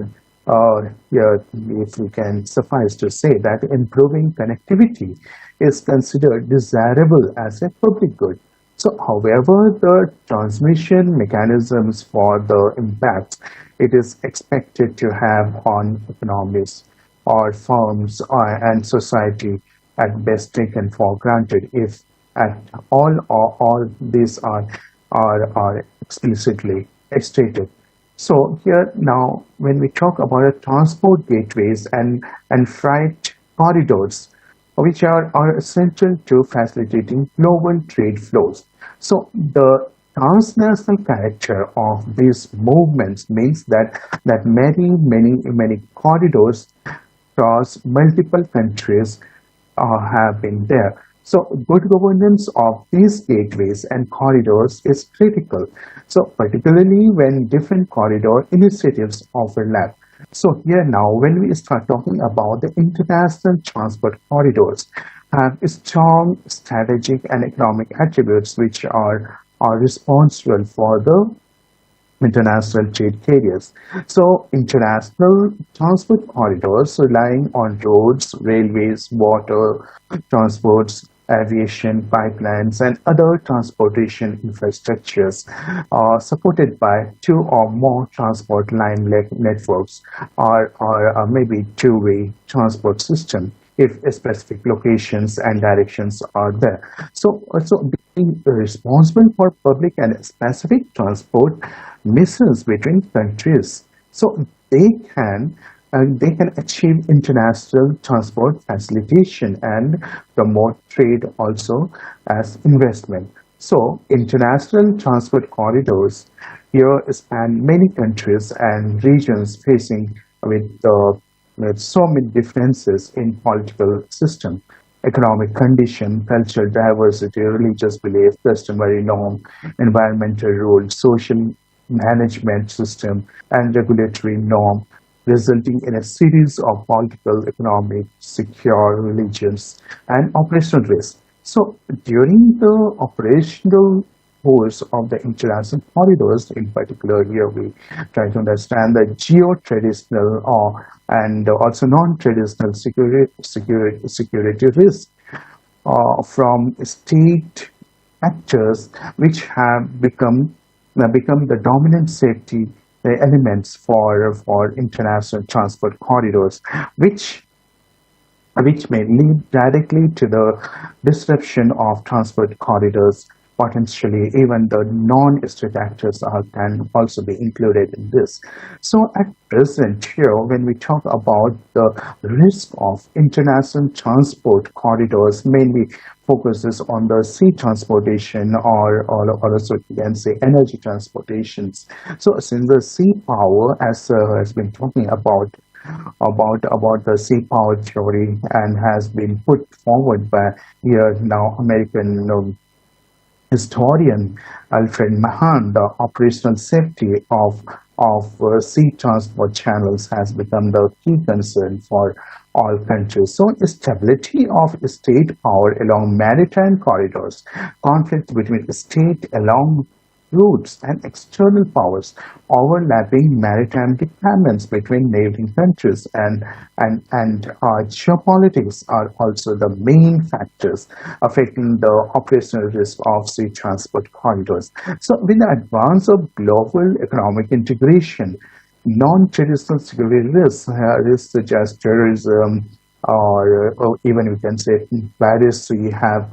Yeah, if we can suffice to say that improving connectivity is considered desirable as a public good. So, however, the transmission mechanisms for the impacts it is expected to have on economies or firms and society at best taken for granted if at all these are explicitly stated. So here now, when we talk about transport gateways and freight corridors, which are essential to facilitating global trade flows. So the transnational character of these movements means that many corridors across multiple countries have been there. So good governance of these gateways and corridors is critical. So particularly when different corridor initiatives overlap. So here now, when we start talking about the international transport corridors, have strong strategic and economic attributes which are responsible for the international trade carriers. So international transport corridors relying on roads, railways, water transports, aviation, pipelines, and other transportation infrastructures supported by two or more transport line networks or maybe two-way transport system if specific locations and directions are there. So also being responsible for public and specific transport missions between countries. So they can they can achieve international transport facilitation and promote trade also as investment. So international transport corridors here span many countries and regions facing with so many differences in political system, economic condition, cultural diversity, religious belief, customary norm, environmental rules, social management system, and regulatory norm, resulting in a series of political, economic, secure, religious, and operational risks. So during the operational course of the international corridors, in particular, here we try to understand the geo-traditional and also non-traditional security risk from state actors which have become the dominant safety elements for international transport corridors, which may lead directly to the disruption of transport corridors. Potentially, even the non-state actors can also be included in this. So, at present, here, when we talk about the risk of international transport corridors, mainly focuses on the sea transportation or also you can say energy transportations. So, since the sea power, as has been talking about the sea power theory and has been put forward by here now American historian Alfred Mahan, the operational safety of sea transport channels has become the key concern for all countries. So, stability of state power along maritime corridors, conflict between state along routes and external powers, overlapping maritime dependence between neighboring countries, and geopolitics are also the main factors affecting the operational risk of sea transport corridors. So, with the advance of global economic integration, non-traditional security risks such as terrorism, or even we can say piracy have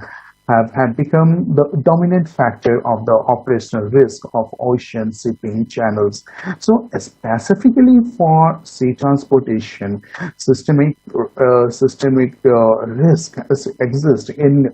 become the dominant factor of the operational risk of ocean shipping channels. So specifically for sea transportation, systemic risk exists in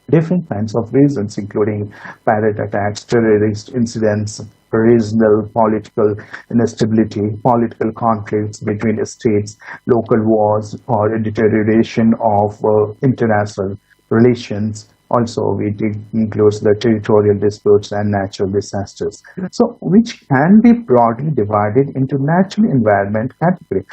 different kinds of reasons, including pirate attacks, terrorist incidents, regional political instability, political conflicts between states, local wars, or a deterioration of international relations. Also, it includes the territorial disputes and natural disasters. So, which can be broadly divided into natural environment category,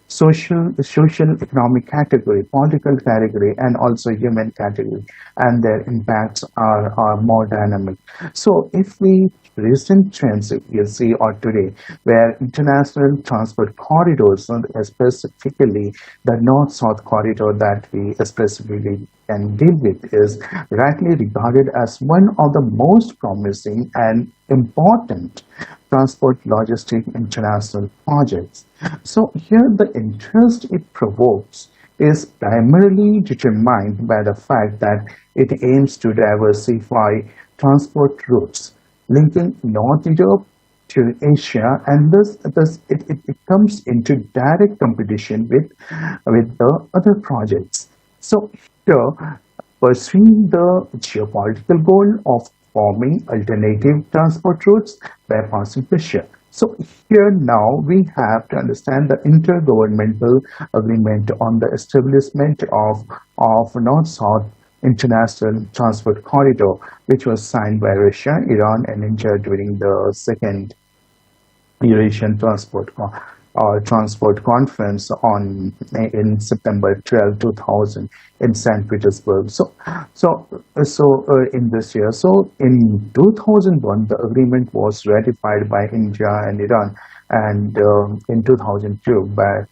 social economic category, political category, and also human category, and their impacts are more dynamic. So if we recent trends you see or today where international transport corridors, specifically the north-south corridor that we specifically can deal with, is rightly regarded as one of the most promising and important transport logistic international projects. So here the interest it provokes is primarily determined by the fact that it aims to diversify transport routes linking North Europe to Asia, and thus it comes into direct competition with the other projects. So here, pursuing the geopolitical goal of forming alternative transport routes bypassing Russia. So here now we have to understand the intergovernmental agreement on the establishment of North-South International Transport Corridor, which was signed by Russia, Iran, and India during the second Eurasian Transport Conference on in September 2000 in St. Petersburg. So in this year, so in 2001, the agreement was ratified by India and Iran, and in 2002 by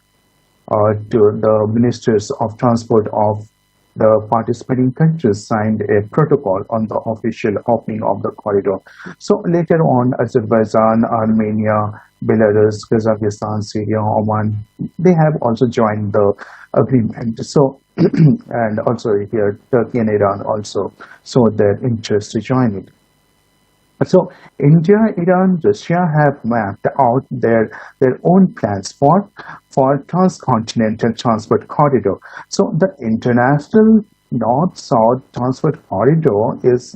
to the ministers of transport of the participating countries signed a protocol on the official opening of the corridor. So later on, Azerbaijan, Armenia, Belarus, Kazakhstan, Syria, Oman, they have also joined the agreement. So, and also here, Turkey and Iran also showed their interest to join it. So India, Iran, Russia have mapped out their own plans for transcontinental transport corridor. So the international North-South transport corridor is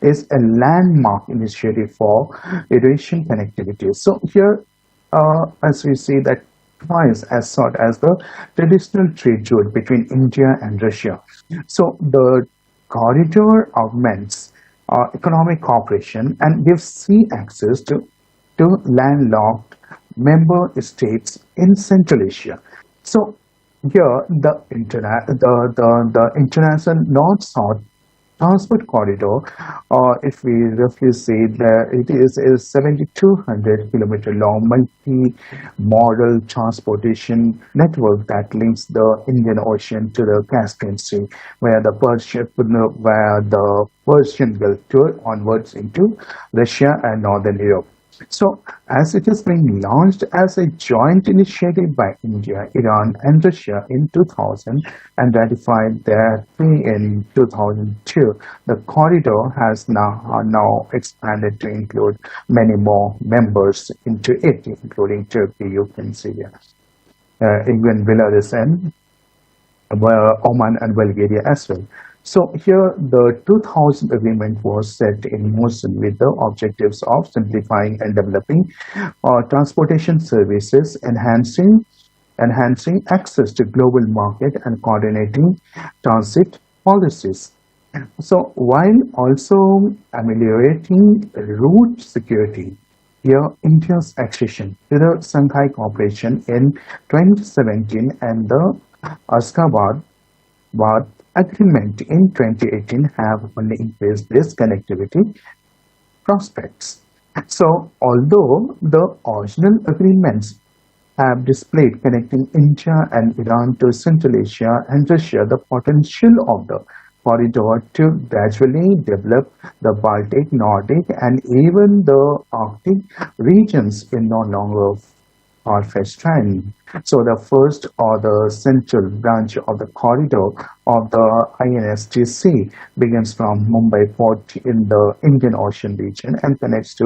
a landmark initiative for Eurasian connectivity. So here, as we see that twice as sought as the traditional trade route between India and Russia. So the corridor augments economic cooperation and gives sea access to landlocked member states in Central Asia. So here the international north-south transport corridor, if we roughly say that it is a 7,200 kilometer long multi-modal transportation network that links the Indian Ocean to the Caspian Sea, where the Persian Gulf tour onwards into Russia and Northern Europe. So, as it is being launched as a joint initiative by India, Iran, and Russia in 2000 and ratified thereafter in 2002, the corridor has now expanded to include many more members into it, including Turkey, Ukraine, Syria, even Belarus, and Oman and Bulgaria as well. So here the 2000 agreement was set in motion with the objectives of simplifying and developing transportation services, enhancing access to global market and coordinating transit policies. So while also ameliorating route security, here India's accession to the Shanghai Cooperation in 2017 and the Ashgabat Agreement in 2018 have only increased this connectivity prospects. So, although the original agreements have displayed connecting India and Iran to Central Asia and Russia, the potential of the corridor to gradually develop the Baltic, Nordic, and even the Arctic regions is no longer far-fetched time. So the first or the central branch of the corridor of the INSTC begins from Mumbai port in the Indian Ocean region and connects to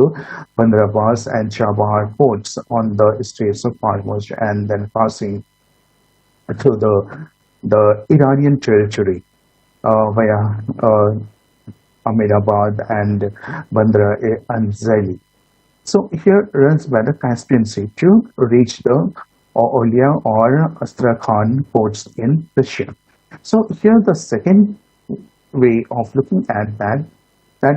Bandar Abbas and Chabahar ports on the Straits of Hormuz and then passing through the Iranian territory via Ahmedabad and Bandar Anzali. So here runs by the Caspian Sea to reach the Olia or Astrakhan ports in Russia. So here the second way of looking at that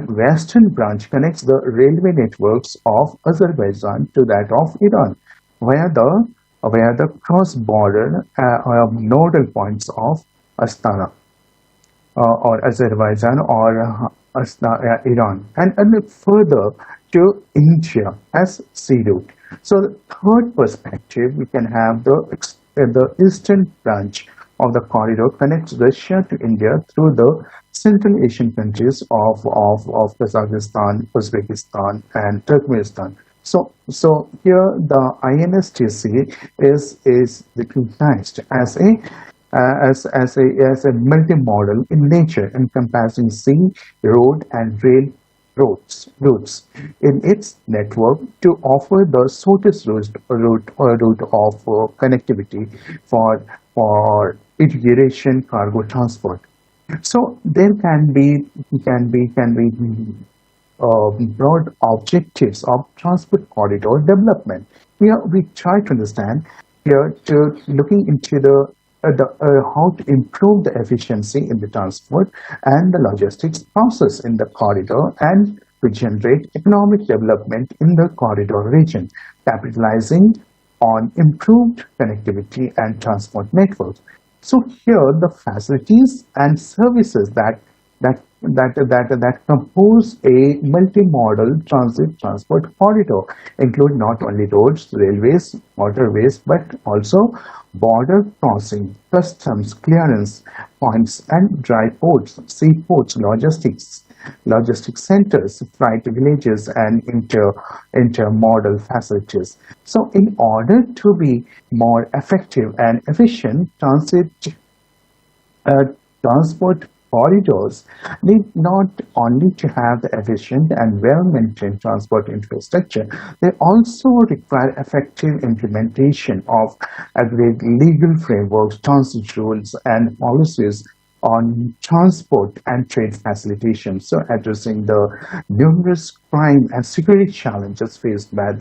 western branch connects the railway networks of Azerbaijan to that of Iran via the cross-border nodal points of Astana or Azerbaijan or Iran, and look further to India as sea route. So the third perspective, we can have the eastern branch of the corridor connects Russia to India through the Central Asian countries of Kazakhstan, Uzbekistan, and Turkmenistan. So here the INSTC is recognized as a multimodal in nature, encompassing sea, road, and rail routes in its network to offer the shortest route of connectivity for irrigation cargo transport. So there can be broad objectives of transport corridor development. Here we try to understand here to looking into how to improve the efficiency in the transport and the logistics process in the corridor and to generate economic development in the corridor region, capitalizing on improved connectivity and transport networks. So here the facilities and services that compose a multimodal transit transport corridor include not only roads, railways, waterways, but also border crossing, customs clearance points, and dry ports, seaports, logistics centers, flight villages, and intermodal facilities. So, in order to be more effective and efficient, uh, transport corridors need not only to have the efficient and well-maintained transport infrastructure, they also require effective implementation of agreed legal frameworks, transit rules, and policies on transport and trade facilitation, so addressing the numerous crime and security challenges faced by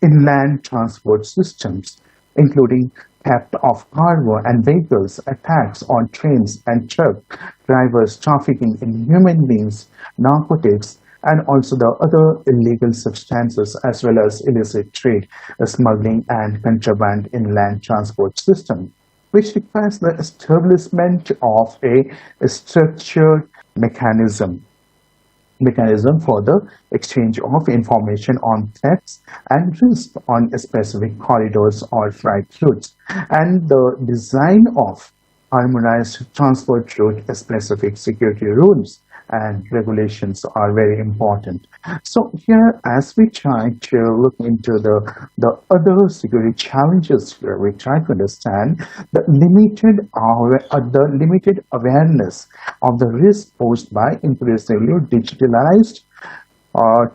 inland transport systems, including theft of cargo and vehicles, attacks on trains and truck drivers, trafficking in human beings, narcotics, and also the other illegal substances as well as illicit trade, smuggling, and contraband inland transport system, which requires the establishment of a structured mechanism for the exchange of information on threats and risks on specific corridors or flight routes, and the design of harmonized transport route specific security rules and regulations are very important. So here, as we try to look into the other security challenges here, we try to understand the limited awareness of the risk posed by increasingly digitalized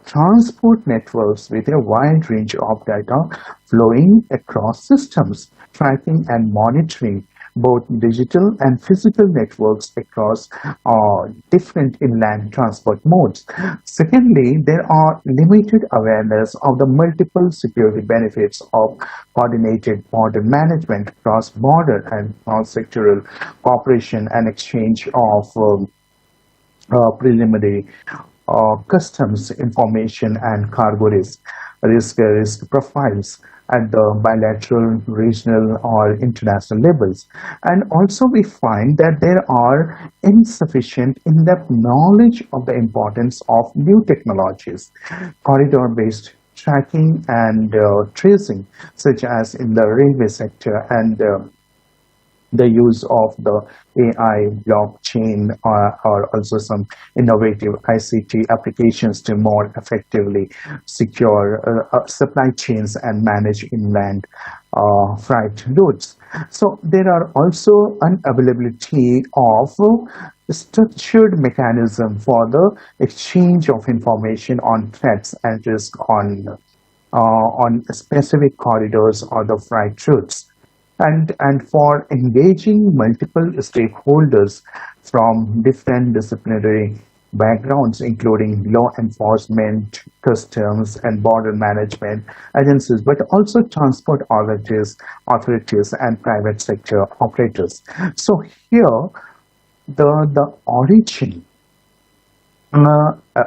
transport networks with a wide range of data flowing across systems, tracking and monitoring both digital and physical networks across different inland transport modes. Secondly, there are limited awareness of the multiple security benefits of coordinated border management, cross-border and cross-sectoral cooperation and exchange of preliminary customs information and cargo risk profiles, at the bilateral, regional, or international levels. And also we find that there are insufficient in-depth knowledge of the importance of new technologies, corridor-based tracking and tracing, such as in the railway sector, and the use of the AI, blockchain, or also some innovative ICT applications to more effectively secure supply chains and manage inland freight routes. So there are also unavailability of structured mechanism for the exchange of information on threats and risk on specific corridors or the freight routes, and for engaging multiple stakeholders from different disciplinary backgrounds, including law enforcement, customs, and border management agencies, but also transport authorities and private sector operators. So here, the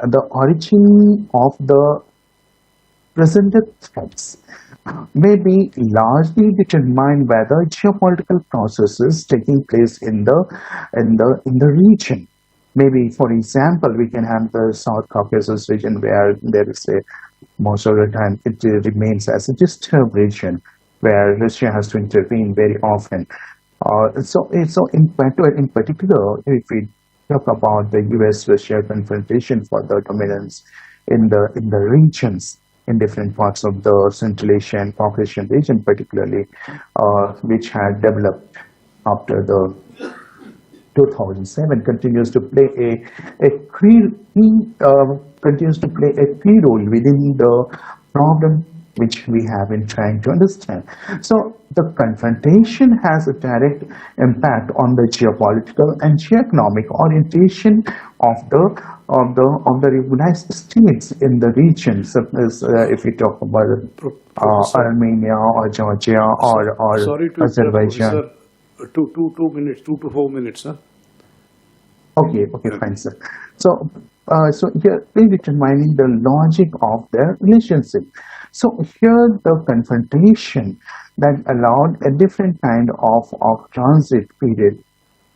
the origin of the presented threats may be largely determined by the geopolitical processes taking place in the region. Maybe, for example, we can have the South Caucasus region where there is a most of the time it remains as a disturbed region where Russia has to intervene very often. In particular, if we talk about the U.S.-Russia confrontation for the dominance in the regions in different parts of the Central Asian Caucasian region, particularly, which had developed after the 2007, continues to play a key role within the problem which we have been trying to understand. So the confrontation has a direct impact on the geopolitical and geoeconomic orientation of the recognized states in the region. So, if we talk about Professor, Armenia or Georgia or sorry to interrupt, Azerbaijan. Professor. 2 minutes, 2 to 4 minutes, huh? Okay, fine, sir. So here predetermining the logic of their relationship. So here the confrontation that allowed a different kind of transit period,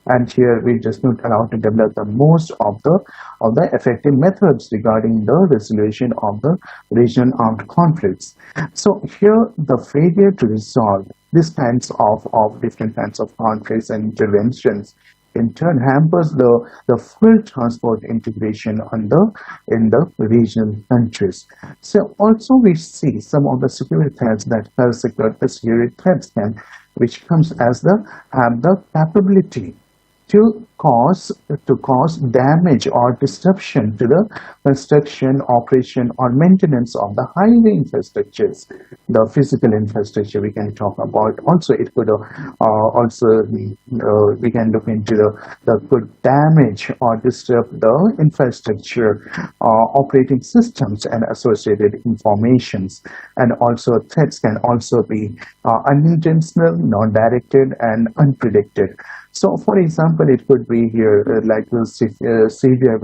and here we just not allowed to develop the most of the effective methods regarding the resolution of the regional armed conflicts. So here the failure to resolve these kinds of different kinds of conflicts and interventions in turn hampers the full transport integration in the regional countries. So also we see some of the security threats that security threats which comes as have the capability to cause damage or disruption to the construction, operation, or maintenance of the highway infrastructures, the physical infrastructure we can talk about. Also, it could we can look into the could damage or disrupt the infrastructure, operating systems, and associated informations. And also, threats can also be unintentional, non-directed, and unpredicted. So, for example, it could be here like the severe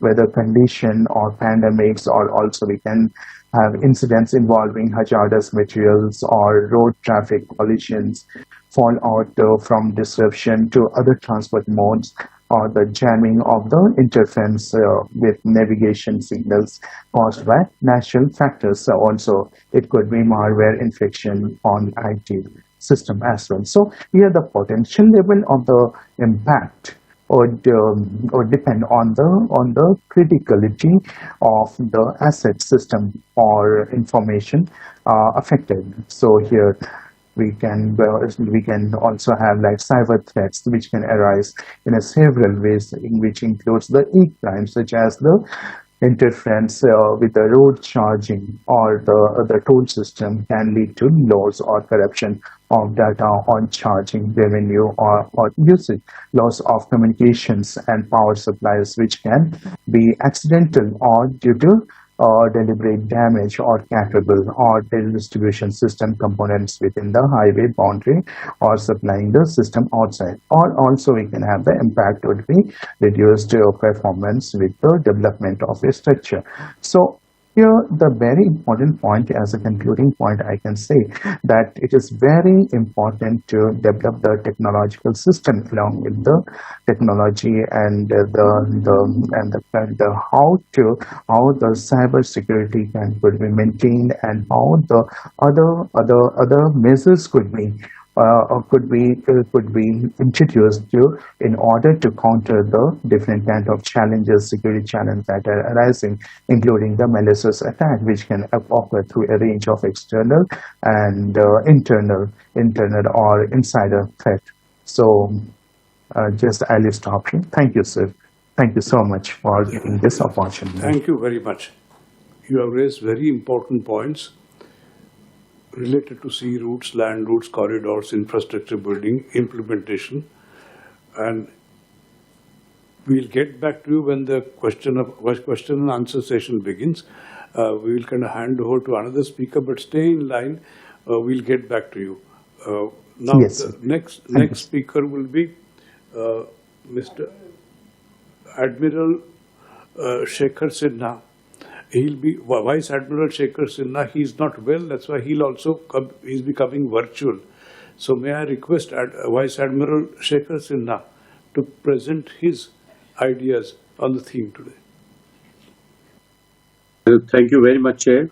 weather condition or pandemics, or also we can have incidents involving hazardous materials or road traffic collisions, fallout from disruption to other transport modes, or the jamming of the interference with navigation signals caused by natural factors. So also, it could be malware infection on IT system as well. So here the potential level of the impact would depend on the criticality of the asset system or information affected. So here we can also have like cyber threats which can arise in a several ways, in which includes the e-crimes such as the interference with the road charging or the toll system can lead to loss or corruption of data on charging revenue or usage, loss of communications and power supplies, which can be accidental or due to deliberate damage or capable or distribution system components within the highway boundary or supplying the system outside. Or also we can have the impact would be reduced performance with the development of a structure. So here, the very important point, as a concluding point, I can say that it is very important to develop the technological system along with the technology and the how the cyber security could be maintained, and how the other measures could be introduced in order to counter the different kind of challenges, security challenges that are arising, including the malicious attack, which can occur through a range of external and internal or insider threat. So, just I'll stop here. Thank you, sir. Thank you so much for giving this opportunity. Thank you very much. You have raised very important points related to sea routes, land routes, corridors, infrastructure building, implementation. And we'll get back to you when the question and answer session begins. We will kind of hand over to another speaker, but stay in line. We'll get back to you. Now, Yes, the sir. next speaker will be Mr. Admiral Shekhar Sinha. He'll be Vice Admiral Shekhar Sinha. He's not well, that's why he's becoming virtual. So may I request Vice Admiral Shekhar Sinha to present his ideas on the theme today. Thank you very much, Chair.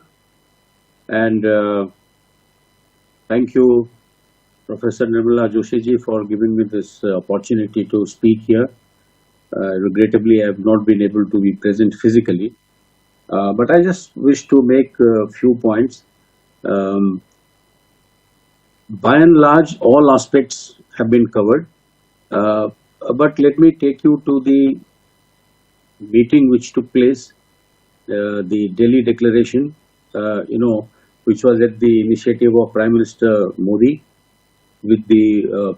And thank you, Professor Nirmala Joshi ji, for giving me this opportunity to speak here. Regrettably, I have not been able to be present physically. But I just wish to make a few points. By and large, all aspects have been covered. But let me take you to the meeting which took place, the Delhi Declaration, which was at the initiative of Prime Minister Modi with the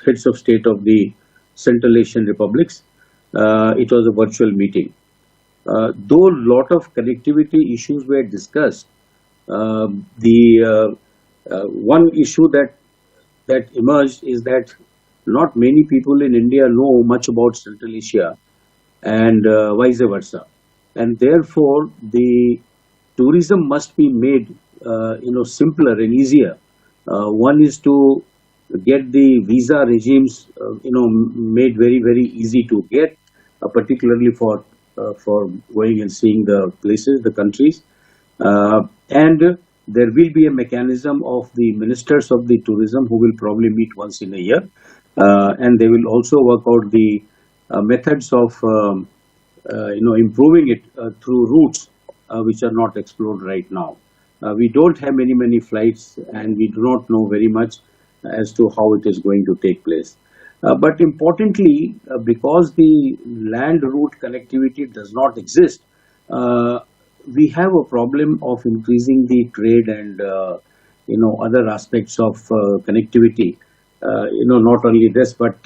heads of state of the Central Asian republics. It was a virtual meeting. Though a lot of connectivity issues were discussed, the one issue that emerged is that not many people in India know much about Central Asia, and vice versa, and therefore the tourism must be made simpler and easier. One is to get the visa regimes made very, very easy to get, particularly for going and seeing the places, the countries, and there will be a mechanism of the ministers of the tourism who will probably meet once in a year, and they will also work out the methods of improving it through routes which are not explored right now. We don't have many flights, and we do not know very much as to how it is going to take place. But importantly, because the land route connectivity does not exist, we have a problem of increasing the trade and other aspects of connectivity. Not only this, but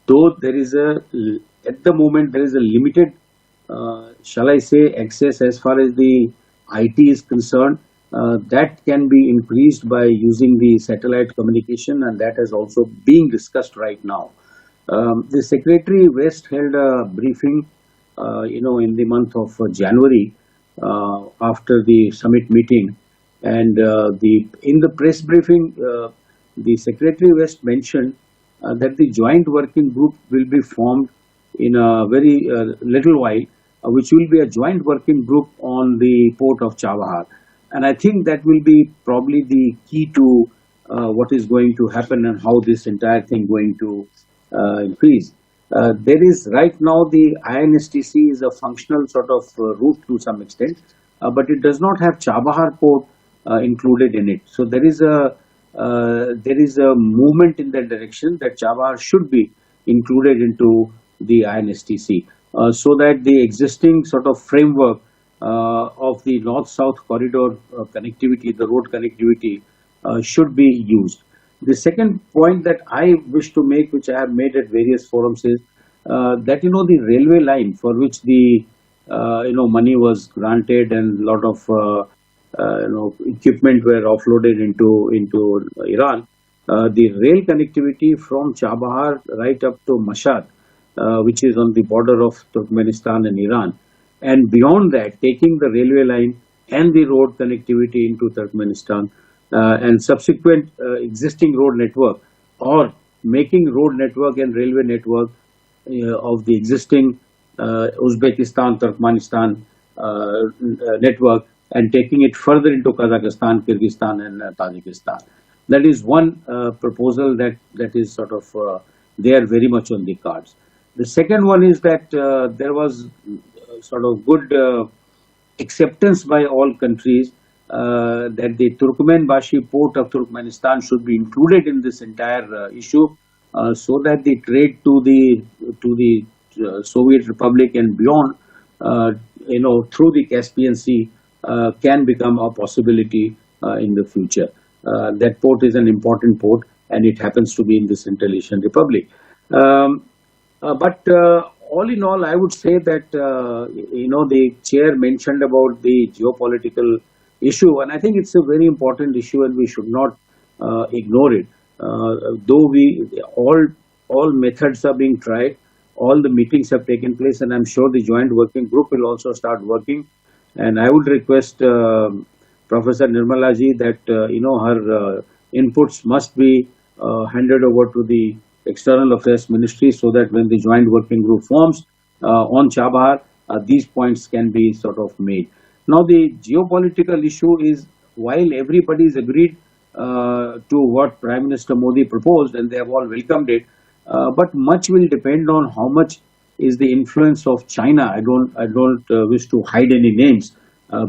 though there is at the moment there is a limited, shall I say, access as far as the IT is concerned. That can be increased by using the satellite communication, and that is also being discussed right now. The Secretary West held a briefing, in the month of January after the summit meeting, and in the press briefing, the Secretary West mentioned that the joint working group will be formed in a very little while, which will be a joint working group on the port of Chabahar. And I think that will be probably the key to what is going to happen and how this entire thing going to increase. There is right now the INSTC is a functional sort of route to some extent, but it does not have Chabahar port included in it. So there is a movement in that direction that Chabahar should be included into the INSTC, so that the existing sort of framework of the north-south corridor connectivity, the road connectivity, should be used. The second point that I wish to make, which I have made at various forums, is that the railway line for which the money was granted and a lot of equipment were offloaded into Iran. The rail connectivity from Chabahar right up to Mashhad, which is on the border of Turkmenistan and Iran, and beyond that, taking the railway line and the road connectivity into Turkmenistan and subsequent existing road network, or making road network and railway network of the existing Uzbekistan, Turkmenistan network, and taking it further into Kazakhstan, Kyrgyzstan, and Tajikistan. That is one proposal that is sort of there very much on the cards. The second one is that there was sort of good acceptance by all countries that the Turkmenbashi port of Turkmenistan should be included in this entire issue, so that the trade to the Soviet Republic and beyond, through the Caspian Sea, can become a possibility in the future. That port is an important port, and it happens to be in the Central Asian Republic. But all in all, I would say that the chair mentioned about the geopolitical issue, and I think it's a very important issue, and we should not ignore it. Though all methods are being tried, all the meetings have taken place, and I'm sure the joint working group will also start working. And I would request Professor Nirmala ji that her inputs must be handed over to the External Affairs Ministry, so that when the joint working group forms on Chabahar, these points can be sort of made. Now, the geopolitical issue is, while everybody is agreed to what Prime Minister Modi proposed, and they have all welcomed it, but much will depend on how much is the influence of China. I don't wish to hide any names,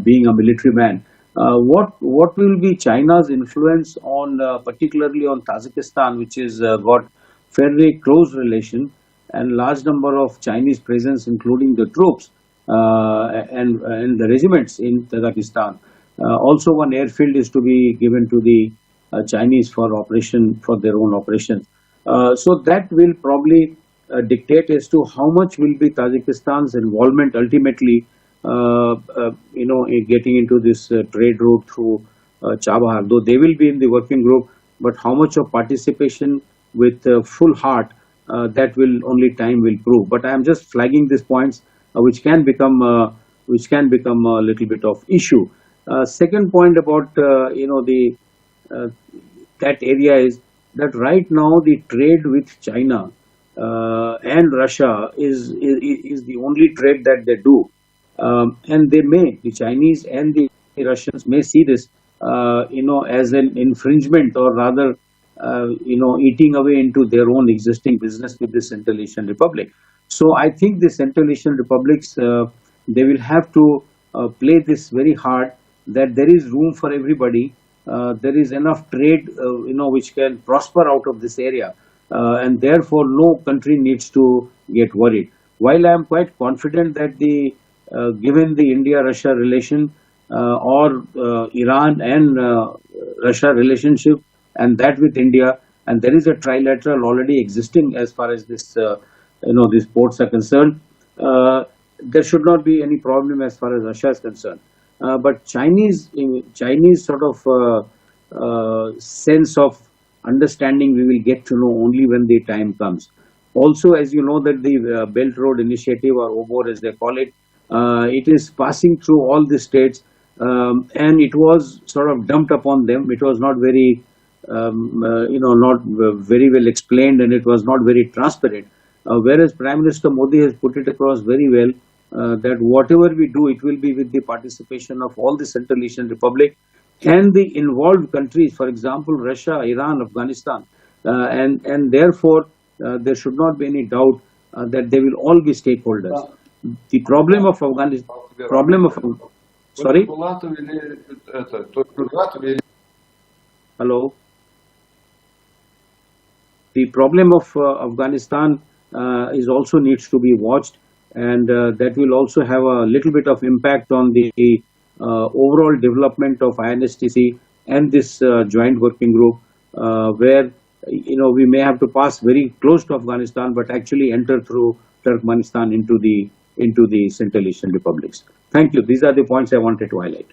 being a military man. What will be China's influence on, particularly on Tajikistan, which has got fairly close relation and large number of Chinese presence, including the troops and the regiments in Tajikistan. Also, one airfield is to be given to the Chinese for their own operations. So that will probably dictate as to how much will be Tajikistan's involvement ultimately, in getting into this trade route through Chabahar. Though they will be in the working group, but how much of participation with full heart, that will only time will prove. But I am just flagging these points, which can become a little bit of issue. Second point about that area is that right now the trade with China and Russia is the only trade that they do, and the Chinese and the Russians may see this as an infringement, or rather eating away into their own existing business with the Central Asian Republic. So I think the Central Asian Republics, they will have to play this very hard, that there is room for everybody. There is enough trade, which can prosper out of this area, and therefore no country needs to get worried. While I am quite confident that given the India-Russia relation, or Iran and Russia relationship, and that with India, and there is a trilateral already existing as far as this, these ports are concerned, there should not be any problem as far as Russia is concerned. But Chinese sort of sense of understanding we will get to know only when the time comes. Also, as you know, that the Belt Road Initiative, or OBOR as they call it, it is passing through all the states, and it was sort of dumped upon them. It was not very, not very well explained, and it was not very transparent. Whereas Prime Minister Modi has put it across very well, that whatever we do, it will be with the participation of all the Central Asian Republic and the involved countries, for example, Russia, Iran, Afghanistan, and therefore there should not be any doubt that they will all be stakeholders. The problem of Afghanistan, sorry? Hello? The problem of Afghanistan is also needs to be watched, and that will also have a little bit of impact on the overall development of INSTC and this joint working group, where we may have to pass very close to Afghanistan, but actually enter through Turkmenistan into the Central Asian Republics. Thank you. These are the points I wanted to highlight.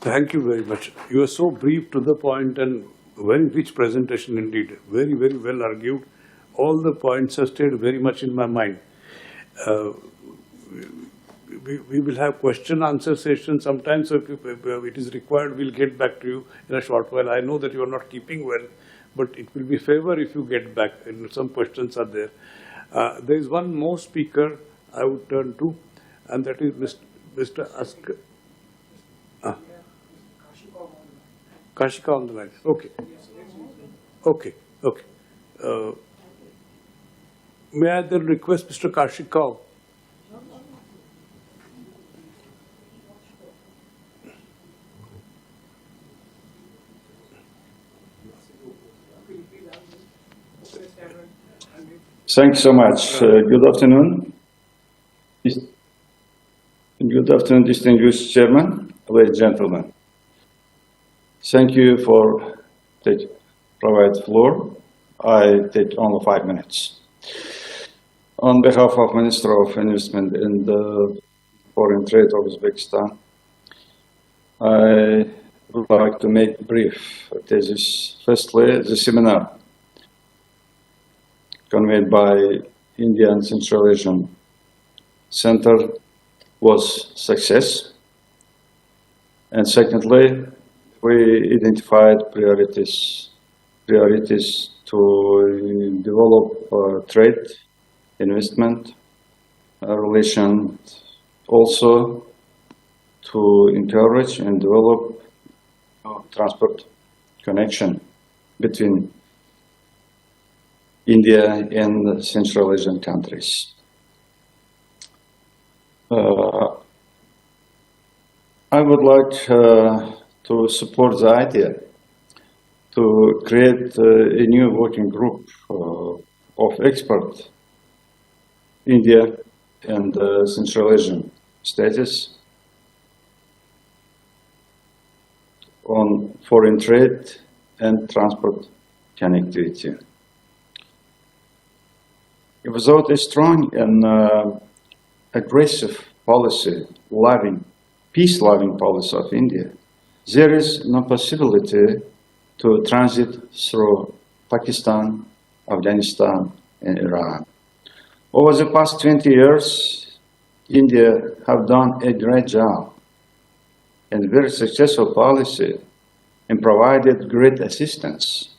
Thank you very much. You are so brief, to the point, and very rich presentation indeed. Very, very well argued. All the points are stayed very much in my mind. we will have question answer session sometimes. So if it is required, we'll get back to you in a short while. I know that you are not keeping well, but it will be favor if you get back. And some questions are there. There is one more speaker I would turn to, and that is Mr. Askar. Kashika on the line. Okay. Okay. Okay. May I then request Mr. Kashikau? Thanks so much. Good afternoon. Good afternoon, distinguished chairman, ladies and gentlemen. Thank you for provide floor. I take only 5 minutes. On behalf of Minister of Investment and Foreign Trade of Uzbekistan, I would like to make brief thesis. Firstly, the seminar convened by Indian Central Asian Center was success. And secondly, we identified priorities to develop trade, investment, relation, also to encourage and develop transport connection between India and Central Asian countries. I would like to support the idea to create a new working group of experts, India and Central Asian states, on foreign trade and transport connectivity. Without a strong and aggressive policy, peace-loving policy of India, there is no possibility to transit through Pakistan, Afghanistan, and Iran. Over the past 20 years, India have done a great job and very successful policy and provided great assistance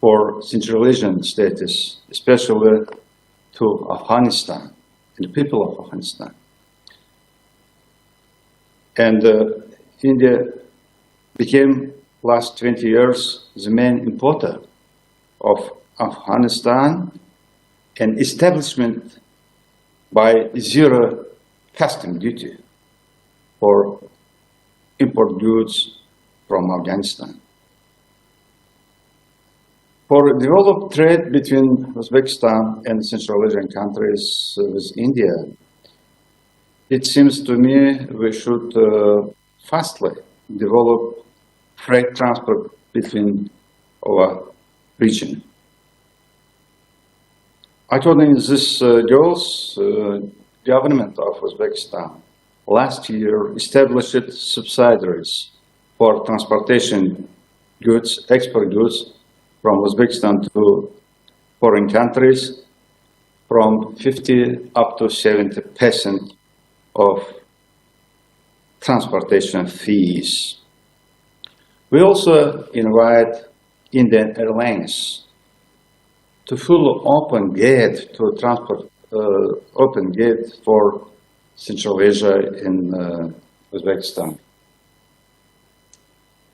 for Central Asian states, especially to Afghanistan and the people of Afghanistan. And India became, last 20 years, the main importer of Afghanistan and establishment by zero custom duty for import goods from Afghanistan. For developed trade between Uzbekistan and Central Asian countries with India, it seems to me we should fastly develop freight transport between our region. According to these goals, government of Uzbekistan last year established subsidiaries for transportation goods, export goods from Uzbekistan to foreign countries from 50 up to 70% of transportation fees. We also invite Indian Airlines to full open gate to transport, open gate for Central Asia in Uzbekistan.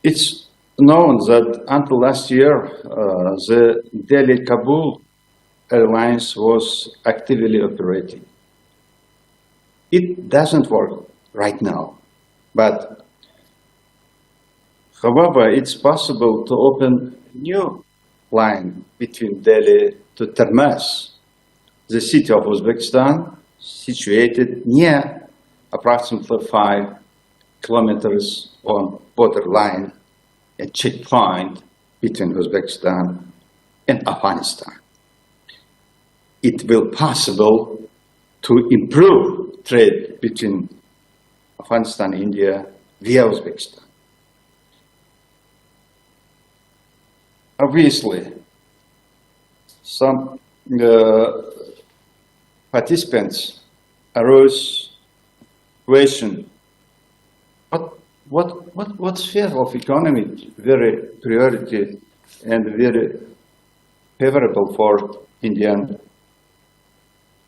It's known that until last year, the Delhi-Kabul Airlines was actively operating. It doesn't work right now, but however, it's possible to open a new line between Delhi to Termez, the city of Uzbekistan, situated near approximately 5 kilometers on borderline, a checkpoint between Uzbekistan and Afghanistan. It will be possible to improve trade between Afghanistan and India via Uzbekistan. Obviously, some participants arose question, what sphere of economy very priority and very favorable for Indian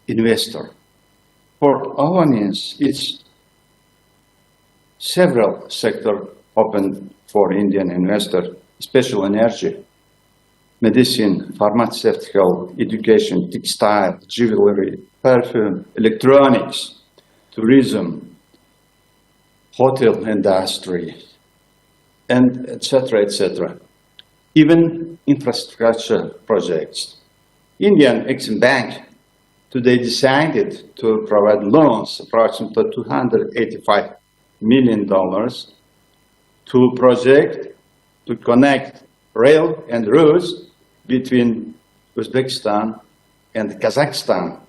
investor? For our needs, it's several sectors open for Indian investor, especially energy, medicine, pharmaceutical, education, textile, jewelry, perfume, electronics, tourism, hotel industry, and etc., etc. Even infrastructure projects. Indian Exim Bank today decided to provide loans, approximately $285 million, to project to connect rail and roads between Uzbekistan and Kazakhstan.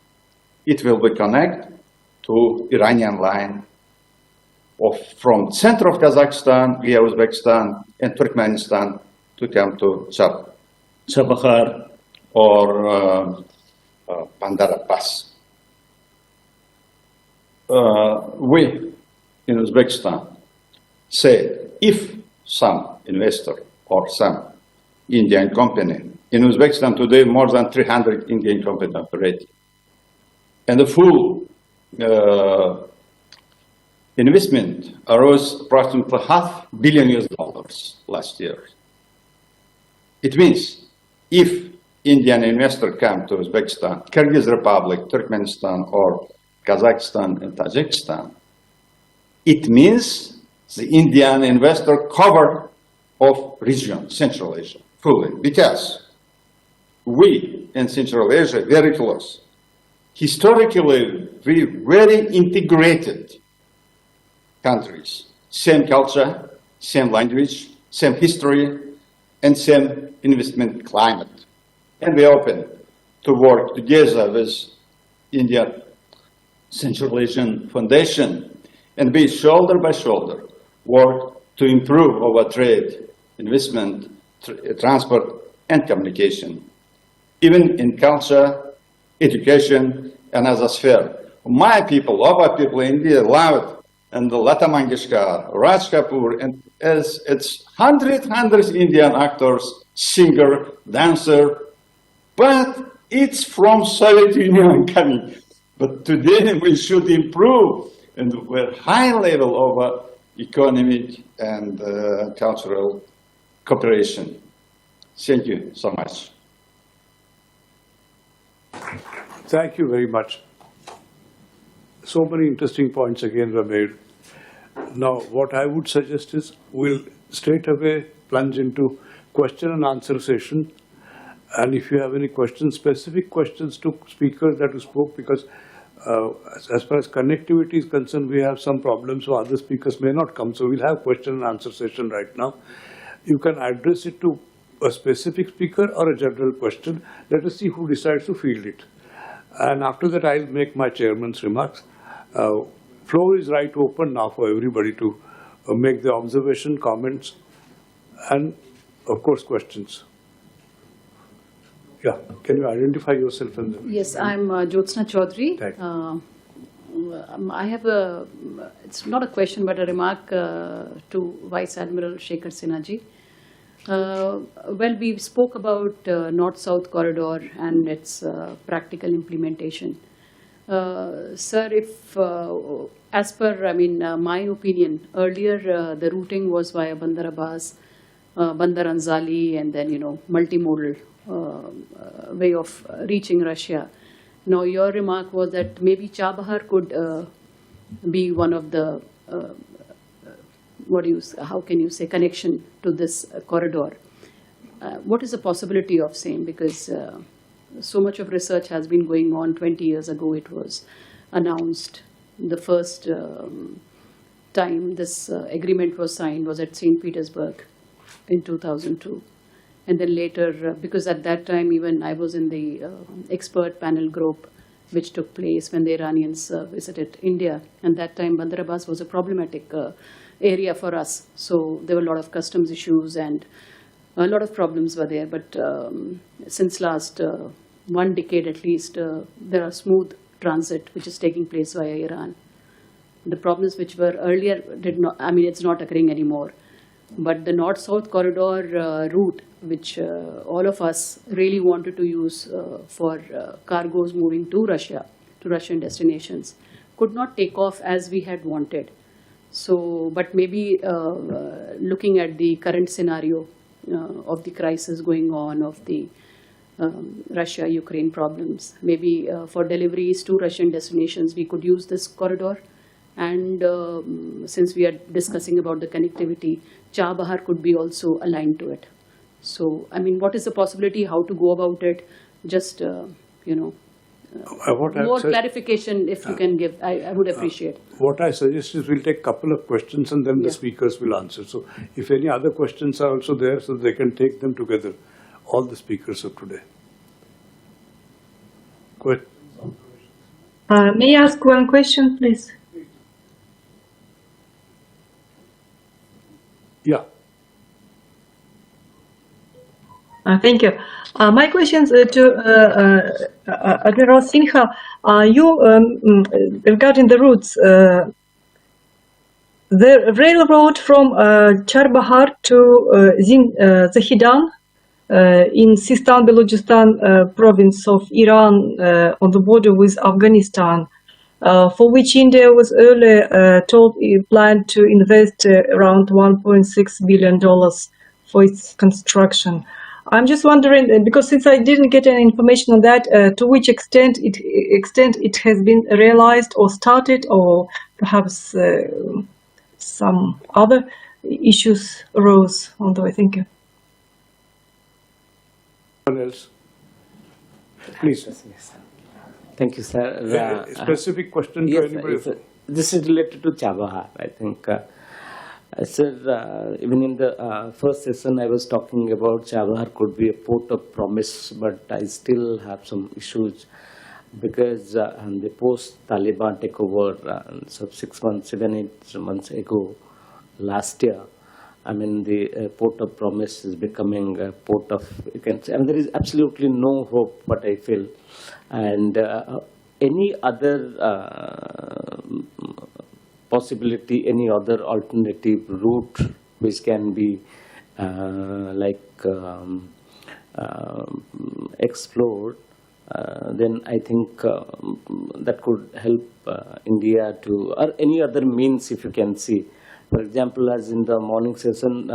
It will be connected to Iranian line from center of Kazakhstan via Uzbekistan and Turkmenistan to come to Chabahar or Bandar Abbas. We in Uzbekistan say if some investor or some Indian company in Uzbekistan today, more than 300 Indian companies operate, and the full investment arose approximately $500 million last year. It means if Indian investor come to Uzbekistan, Kyrgyz Republic, Turkmenistan, or Kazakhstan and Tajikistan, it means the Indian investor cover of region, Central Asia, fully, because we in Central Asia very close. Historically, we very integrated countries, same culture, same language, same history, and same investment climate. And we are open to work together with Indian Central Asian Foundation and be shoulder by shoulder, work to improve our trade, investment, transport, and communication, even in culture, education, and other sphere. My people, our people in India love it, and the Lata Mangeshkar, Raj Kapoor, and as it's hundreds Indian actors, singer, dancer, but it's from Soviet Union coming. But today we should improve, and we're high level of economic and cultural cooperation. Thank you so much. Thank you very much. So many interesting points again were made. Now, what I would suggest is we'll straight away plunge into question and answer session. And if you have any questions, specific questions to speakers that you spoke, because as far as connectivity is concerned, we have some problems, so other speakers may not come. So we'll have question and answer session right now. You can address it to a specific speaker or a general question. Let us see who decides to field it. And after that, I'll make my chairman's remarks. Floor is right open now for everybody to make the observation, comments, and of course, questions. Yeah, can you identify yourself? And Yes, I'm Jyotsna Chaudhary. I have a, it's not a question, but a remark to Vice Admiral Shekhar Sinha. Well, we spoke about North-South corridor and its practical implementation. Sir, if, as per, my opinion, earlier the routing was via Bandar Abbas, Bandar Anzali, and then, multimodal way of reaching Russia. Now, your remark was that maybe Chabahar could be one of the, how can you say, connection to this corridor. What is the possibility of same? Because so much of research has been going on. 20 years ago, it was announced. The first time this agreement was signed was at St. Petersburg in 2002. And then later, because at that time, even I was in the expert panel group, which took place when the Iranians visited India. And that time, Bandar Abbas was a problematic area for us. So there were a lot of customs issues and a lot of problems were there. But since last 1 decade at least, there are smooth transit, which is taking place via Iran. The problems which were earlier it's not occurring anymore. But the north-south corridor route, which all of us really wanted to use for cargoes moving to Russia, to Russian destinations, could not take off as we had wanted. So, but maybe looking at the current scenario of the crisis going on, of the Russia-Ukraine problems, maybe for deliveries to Russian destinations, we could use this corridor. And since we are discussing about the connectivity, Chabahar could be also aligned to it. So, I mean, what is the possibility, how to go about it? Just, more clarification if you can give, I would appreciate. What I suggest is we'll take a couple of questions and then the speakers will answer. So if any other questions are also there, so they can take them together, all the speakers of today. Go ahead. May I ask one question, please? Yeah. Thank you. My questions to Admiral Sinha. Regarding the routes, the railroad from Charbahar to Zahidan in Sistan Balochistan province of Iran on the border with Afghanistan, for which India was earlier told it planned to invest around $1.6 billion for its construction. I'm just wondering, because since I didn't get any information on that, to which extent it has been realized or started, or perhaps some other issues arose on the way. Thank you. Anyone else? Please. Thank you, sir. Specific question to anybody? This is related to Chabahar, I think. Sir, even in the first session, I was talking about Chabahar could be a port of promise, but I still have some issues because the post-Taliban takeover, so 6 months, 7, 8 months ago, last year, I mean, the port of promise is becoming a port of, you can say, I mean, there is absolutely no hope, what I feel. And any other possibility, any other alternative route which can be explored, then I think that could help India to, or any other means if you can see. For example, as in the morning session,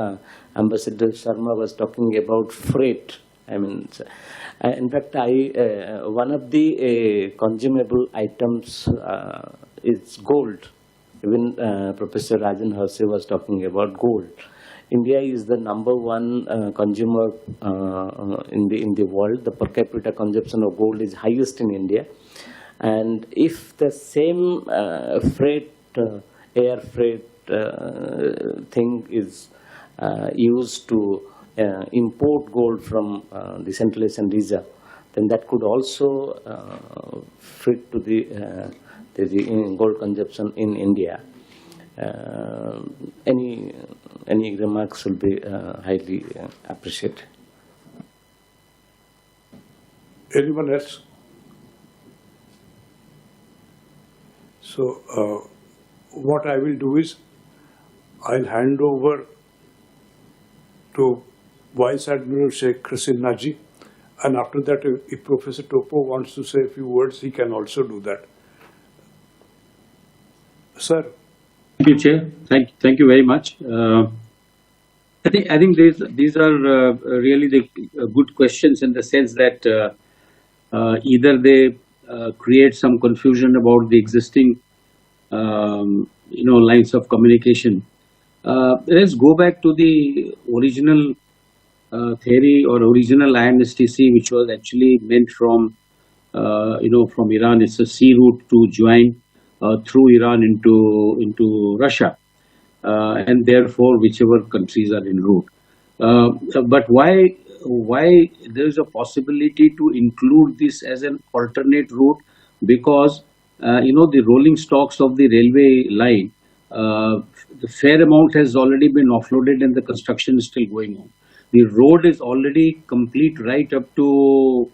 Ambassador Sharma was talking about freight. I mean, in fact, one of the consumable items is gold. Even Professor Rajan Harse was talking about gold. India is the #1 consumer in the world. The per capita consumption of gold is highest in India. And if the same freight, air freight thing is used to import gold from the Central Asian region, then that could also fit to the gold consumption in India. Any remarks will be highly appreciated. Anyone else? So what I will do is I'll hand over to Vice Admiral Sheikh Krasin Naji, and after that, if Professor Topo wants to say a few words, he can also do that. Sir. Thank you, Chair. Thank you very much. I think these are really the good questions in the sense that either they create some confusion about the existing lines of communication. Let's go back to the original theory or original IMSTC, which was actually meant from from Iran. It's a sea route to join through Iran into Russia, and therefore whichever countries are en route. But why there is a possibility to include this as an alternate route? Because the rolling stocks of the railway line, the fair amount has already been offloaded and the construction is still going on. The road is already complete right up to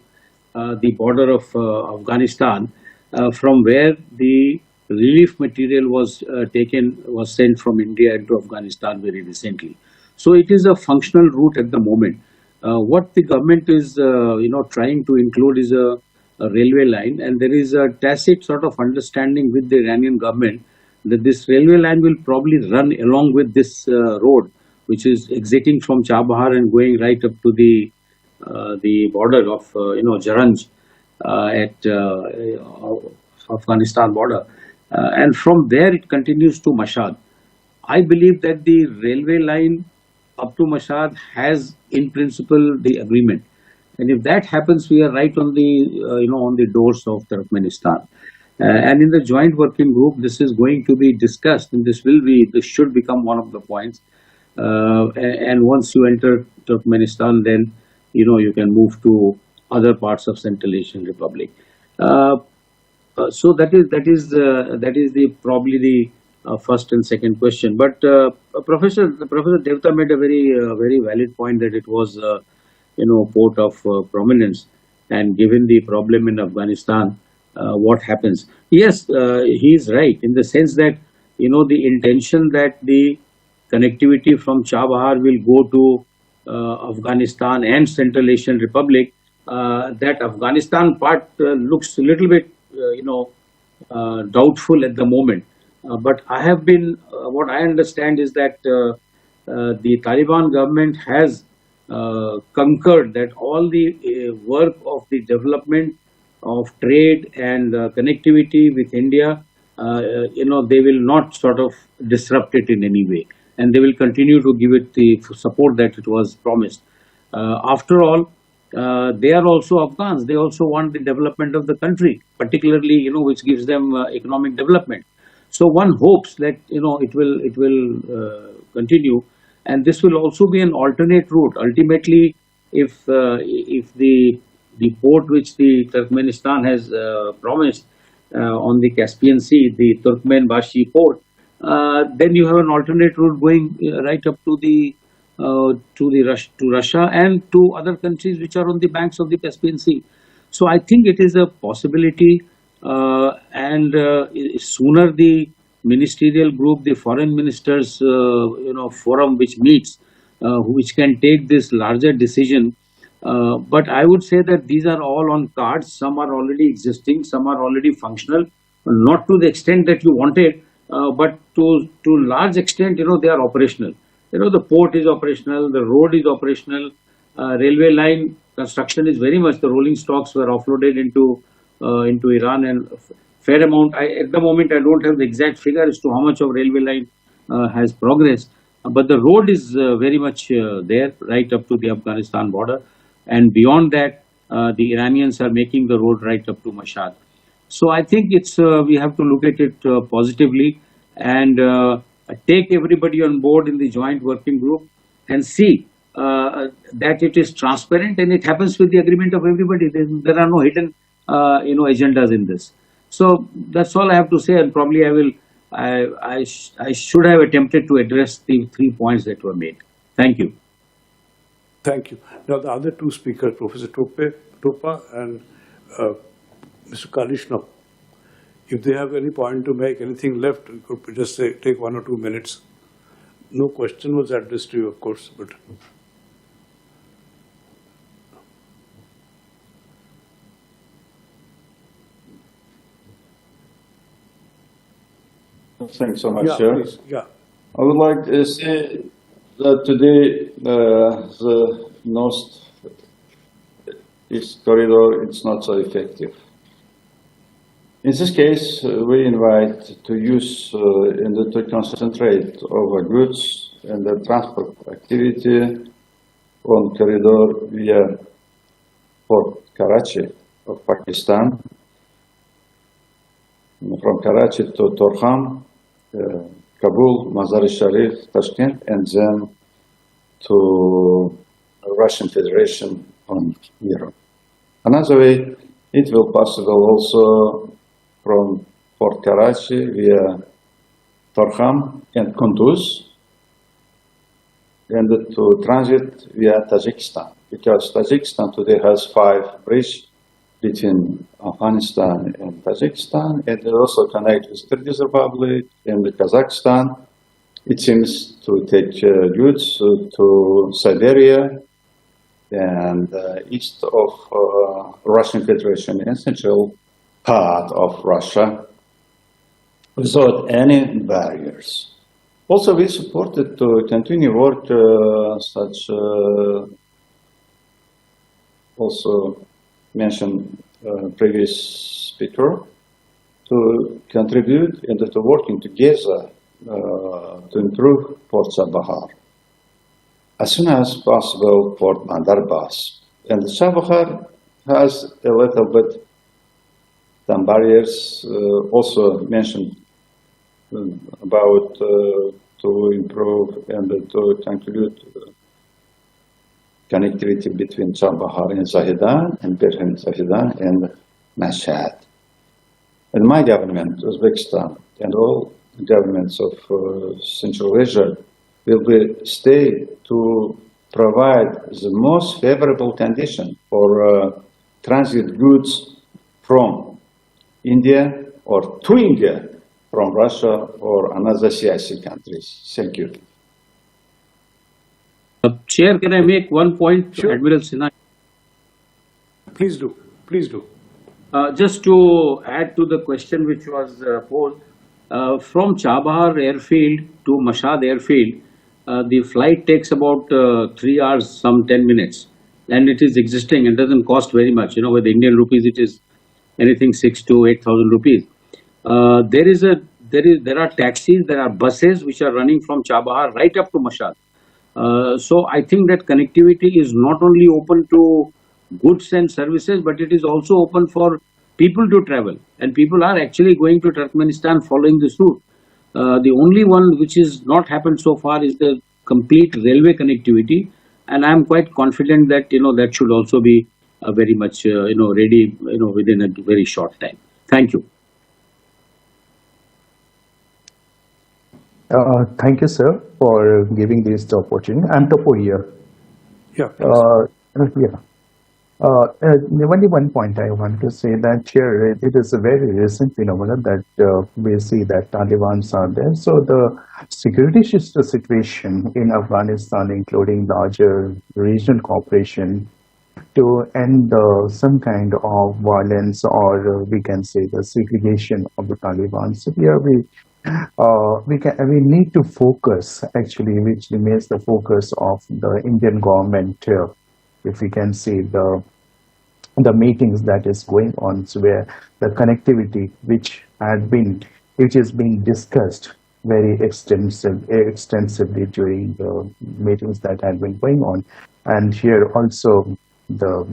the border of Afghanistan. from where the relief material was sent from India into Afghanistan very recently. So it is a functional route at the moment. What the government is, trying to include is a railway line, and there is a tacit sort of understanding with the Iranian government that this railway line will probably run along with this road, which is exiting from Chabahar and going right up to the border of Jaranj at Afghanistan border, and from there it continues to Mashhad. I believe that the railway line up to Mashhad has, in principle, the agreement, and if that happens, we are right on the on the doors of Turkmenistan. And in the joint working group, this is going to be discussed, and this should become one of the points. And once you enter Turkmenistan, then you can move to other parts of Central Asian Republic. So that is the probably the first and second question. But Professor Devta made a very valid point that it was port of prominence, and given the problem in Afghanistan, what happens? Yes, he is right in the sense that the intention that the connectivity from Chabahar will go to Afghanistan and Central Asian Republic. That Afghanistan part looks a little bit, doubtful at the moment. But what I understand is that the Taliban government has concurred that all the work of the development of trade and connectivity with India, they will not sort of disrupt it in any way, and they will continue to give it the support that it was promised. After all, they are also Afghans. They also want the development of the country, particularly which gives them economic development. So one hopes that it will continue, and this will also be an alternate route. Ultimately, if the port which the Turkmenistan has promised on the Caspian Sea, the Turkmenbashi port, then you have an alternate route going right up to Russia and to other countries which are on the banks of the Caspian Sea. So I think it is a possibility, and sooner the ministerial group, the foreign ministers, forum which meets, which can take this larger decision. But I would say that these are all on cards. Some are already existing, some are already functional, not to the extent that you wanted, but to large extent, they are operational. The port is operational, the road is operational, railway line construction is very much, the rolling stocks were offloaded into Iran, and fair amount. At the moment, I don't have the exact figure as to how much of railway line has progressed, but the road is very much there, right up to the Afghanistan border, and beyond that, the Iranians are making the road right up to Mashhad. So I think it's we have to look at it positively, and take everybody on board in the joint working group and see that it is transparent and it happens with the agreement of everybody. There are no hidden agendas in this. So that's all I have to say, and probably I should have attempted to address the 3 points that were made. Thank you. Thank you. Now the other two speakers, Professor Topa and Mr. Kalishno, if they have any point to make, anything left, you could just say, take 1 or 2 minutes. No question was addressed to you, of course, but. Thanks so much, Yeah, Chair. please. Yeah. I would like to say that today the North-East corridor is not so effective. In this case, we invite to use to concentrate over goods and the transport activity on corridor via Port Karachi of Pakistan, from Karachi to Torkham, Kabul, Mazar-e-Sharif, Tashkent, and then to Russian Federation on Europe. Another way, it will possible also from Port Karachi via Torkham and Kunduz, and to transit via Tajikistan, because Tajikistan today has 5 bridges between Afghanistan and Tajikistan, and it also connect with Kyrgyz Republic and Kazakhstan. It seems to take goods to Siberia and east of Russian Federation, essential part of Russia, without any barriers. Also, we supported to continue work such also mentioned previous speaker, to contribute and to working together to improve Port Chabahar. As soon as possible, Port Bandarbas. And Chabahar has a little bit some barriers also mentioned about to improve and to conclude connectivity between Chabahar and Zahedan and Berhan Zahedan and Mashhad. And my government, Uzbekistan, and all governments of Central Asia will stay to provide the most favorable condition for transit goods from India or to India from Russia or another CIC countries. Thank you. Chair, can I make one point, Sure. Admiral Sinha? Please do. Please do. Just to add to the question which was posed, from Chabahar airfield to Mashhad airfield, the flight takes about 3 hours, some 10 minutes, and it is existing and doesn't cost very much. You know, with Indian rupees, it is anything 6 to 8,000 rupees. There are taxis, there are buses which are running from Chabahar right up to Mashhad. So I think that connectivity is not only open to goods and services, but it is also open for people to travel. And people are actually going to Turkmenistan following this route. The only one which has not happened so far is the complete railway connectivity. And I am quite confident that, that should also be very much, ready, within a very short time. Thank you. Thank you, sir, for giving this opportunity. I'm Topo here. Yeah. Yeah. Only one point I want to say that here it is a very recent phenomenon that we see that Taliban's are there. So the security situation in Afghanistan, including larger regional cooperation, to end some kind of violence, or we can say the segregation of the Taliban. So here we need to focus actually, which remains the focus of the Indian government. If we can see the meetings that is going on, so where the connectivity which is being discussed very extensively during the meetings that had been going on, and here also the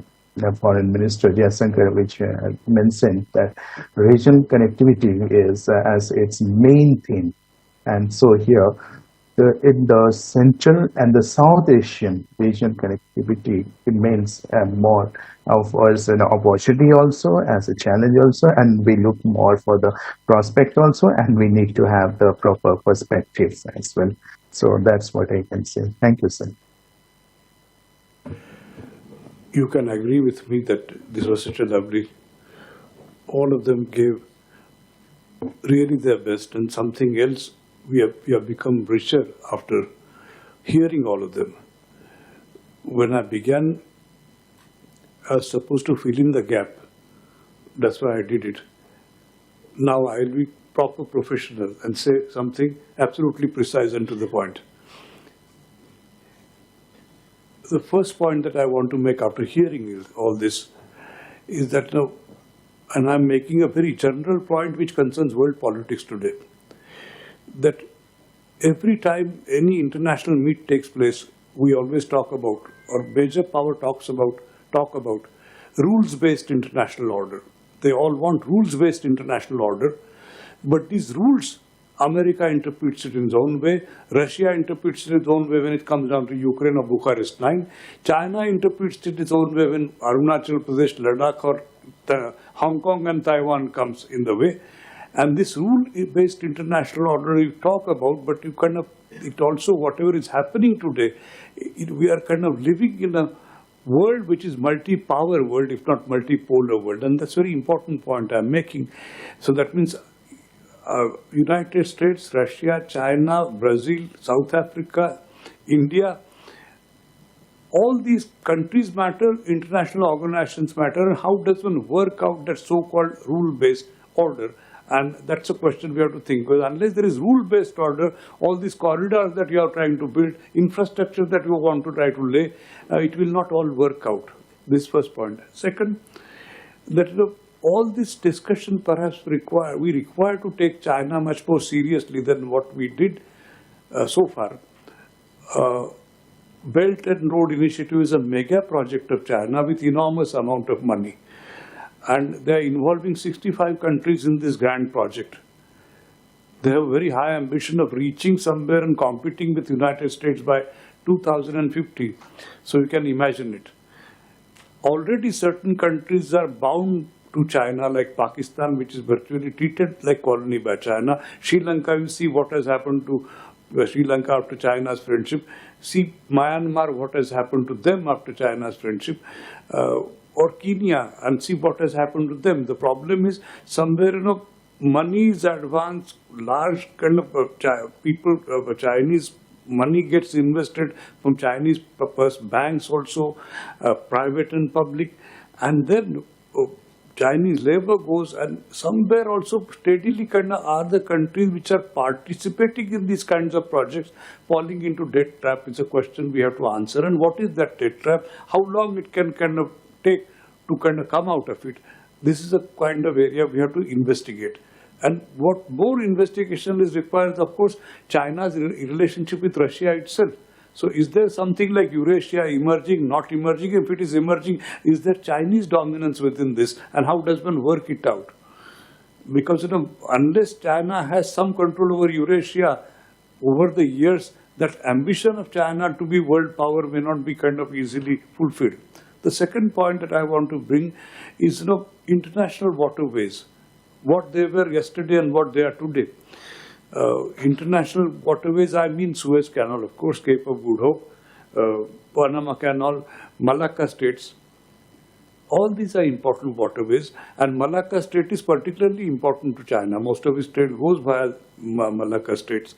Foreign Minister Jayasankar, which mentioned that regional connectivity is as its main theme, and so here in the Central and the South Asian region, connectivity remains more of as an opportunity also, as a challenge also, and we look more for the prospect also, and we need to have the proper perspectives as well. So that's what I can say. Thank you, sir. You can agree with me that this was such a lovely, all of them gave really their best, and something else, we have become richer after hearing all of them. When I began, I was supposed to fill in the gap. That's why I did it. Now I'll be proper professional and say something absolutely precise and to the point. The first point that I want to make after hearing all this is that now, and I'm making a very general point which concerns world politics today, that every time any international meet takes place, we always talk about, or major power talk about rules-based international order. They all want rules-based international order, but these rules, America interprets it in its own way, Russia interprets it in its own way when it comes down to Ukraine or Bucharest 9, China interprets it in its own way when Arunachal Pradesh, Ladakh, or Hong Kong and Taiwan comes in the way. And this rule-based international order you talk about, but it also, whatever is happening today, we are kind of living in a world which is multi-power world, if not multipolar world. And that's a very important point I'm making. So that means United States, Russia, China, Brazil, South Africa, India, all these countries matter, international organizations matter, and how does one work out that so-called rule-based order? And that's a question we have to think, because unless there is rule-based order, all these corridors that you are trying to build, infrastructure that you want to try to lay, it will not all work out. This first point. Second, that all this discussion perhaps we require to take China much more seriously than what we did so far. Belt and Road Initiative is a mega project of China with enormous amount of money. And they are involving 65 countries in this grand project. They have a very high ambition of reaching somewhere and competing with the United States by 2050. So you can imagine it. Already certain countries are bound to China, like Pakistan, which is virtually treated like colony by China. Sri Lanka, you see what has happened to Sri Lanka after China's friendship. See Myanmar, what has happened to them after China's friendship. Or Kenya, and see what has happened to them. The problem is somewhere, money is advanced, large kind of Chinese money gets invested from Chinese banks also, private and public, and then Chinese labor goes, and somewhere also steadily are the countries which are participating in these kinds of projects falling into debt trap. It's a question we have to answer. And what is that debt trap? How long it can take to come out of it? This is a kind of area we have to investigate. And what more investigation is required, of course, China's relationship with Russia itself. So is there something like Eurasia emerging, not emerging? If it is emerging, is there Chinese dominance within this? And how does one work it out? Because unless China has some control over Eurasia over the years, that ambition of China to be world power may not be easily fulfilled. The second point that I want to bring is international waterways, what they were yesterday and what they are today. International waterways, I mean Suez Canal, of course, Cape of Good Hope, Panama Canal, Malacca Straits. All these are important waterways, and Malacca Strait is particularly important to China. Most of its trade goes via Malacca Straits.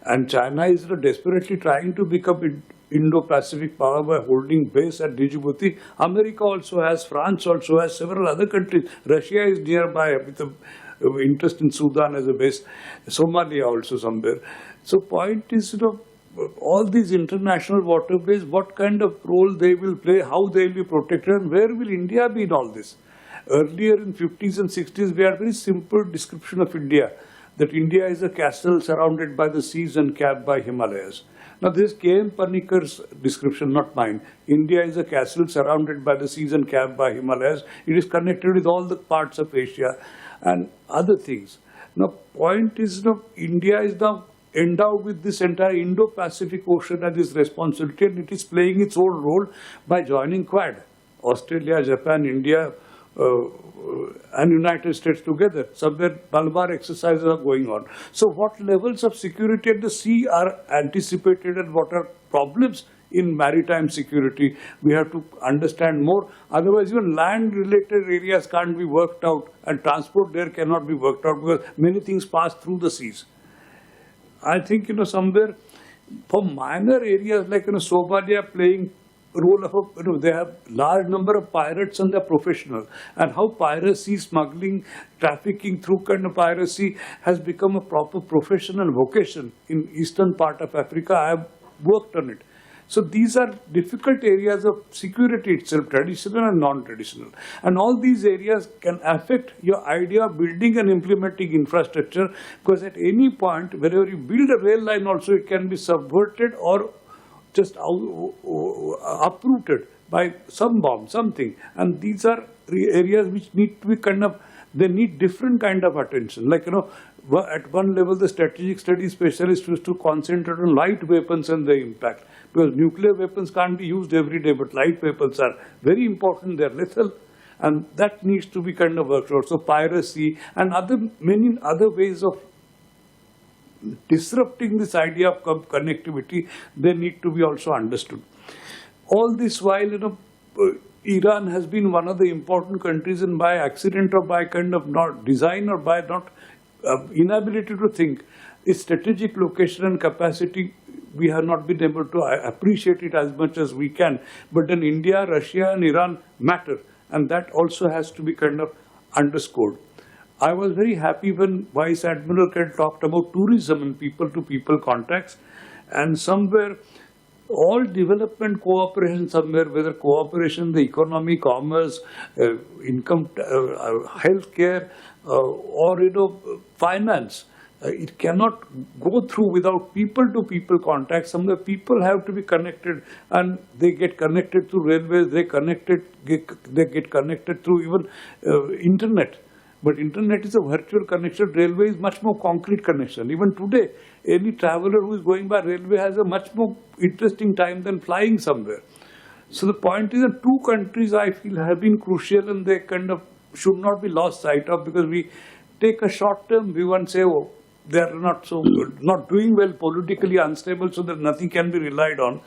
And China is desperately trying to become Indo-Pacific power by holding base at Djibouti. America also has, France also has, several other countries. Russia is nearby with an interest in Sudan as a base. Somalia also somewhere. So point is, all these international waterways, what kind of role they will play, how they will be protected, and where will India be in all this? Earlier in 50s and 60s, we had a very simple description of India, that India is a castle surrounded by the seas and capped by Himalayas. Now this is K.M. Panikar's description, not mine. India is a castle surrounded by the seas and capped by Himalayas. It is connected with all the parts of Asia and other things. Now point is, India is now endowed with this entire Indo-Pacific Ocean and this responsibility, and it is playing its own role by joining Quad. Australia, Japan, India, and United States together. Somewhere Malabar exercises are going on. So what levels of security at the sea are anticipated, and what are problems in maritime security? We have to understand more. Otherwise, even land-related areas can't be worked out, and transport there cannot be worked out because many things pass through the seas. I think, somewhere for minor areas like, Somalia playing role of they have large number of pirates and they're professional, and how piracy, smuggling, trafficking through piracy has become a proper professional vocation in eastern part of Africa. I have worked on it. So these are difficult areas of security itself, traditional and non-traditional. And all these areas can affect your idea of building and implementing infrastructure, because at any point, wherever you build a rail line also, it can be subverted or just uprooted by some bomb, something. And these are areas which need to be they need different kind of attention. Like, at one level, the strategic studies specialist used to concentrate on light weapons and their impact. Because nuclear weapons can't be used every day, but light weapons are very important, they're lethal. And that needs to be worked out. So piracy and many other ways of disrupting this idea of connectivity, they need to be also understood. All this while, Iran has been one of the important countries, and by accident or by kind of not design or by not inability to think, its strategic location and capacity, we have not been able to appreciate it as much as we can. But then India, Russia, and Iran matter, and that also has to be kind of underscored. I was very happy when Vice Admiral Ken talked about tourism and people-to-people contacts, and somewhere all development cooperation somewhere, whether cooperation in the economy, commerce, income, healthcare, or finance, it cannot go through without people-to-people contact. Somewhere people have to be connected, and they get connected through railways. They get connected through even internet. But internet is a virtual connection. Railway is much more concrete connection. Even today, any traveler who is going by railway has a much more interesting time than flying somewhere. So the point is that two countries, I feel, have been crucial, and they kind of should not be lost sight of, because we take a short-term view and say, oh, they are not so good, not doing well, politically unstable, so that nothing can be relied on.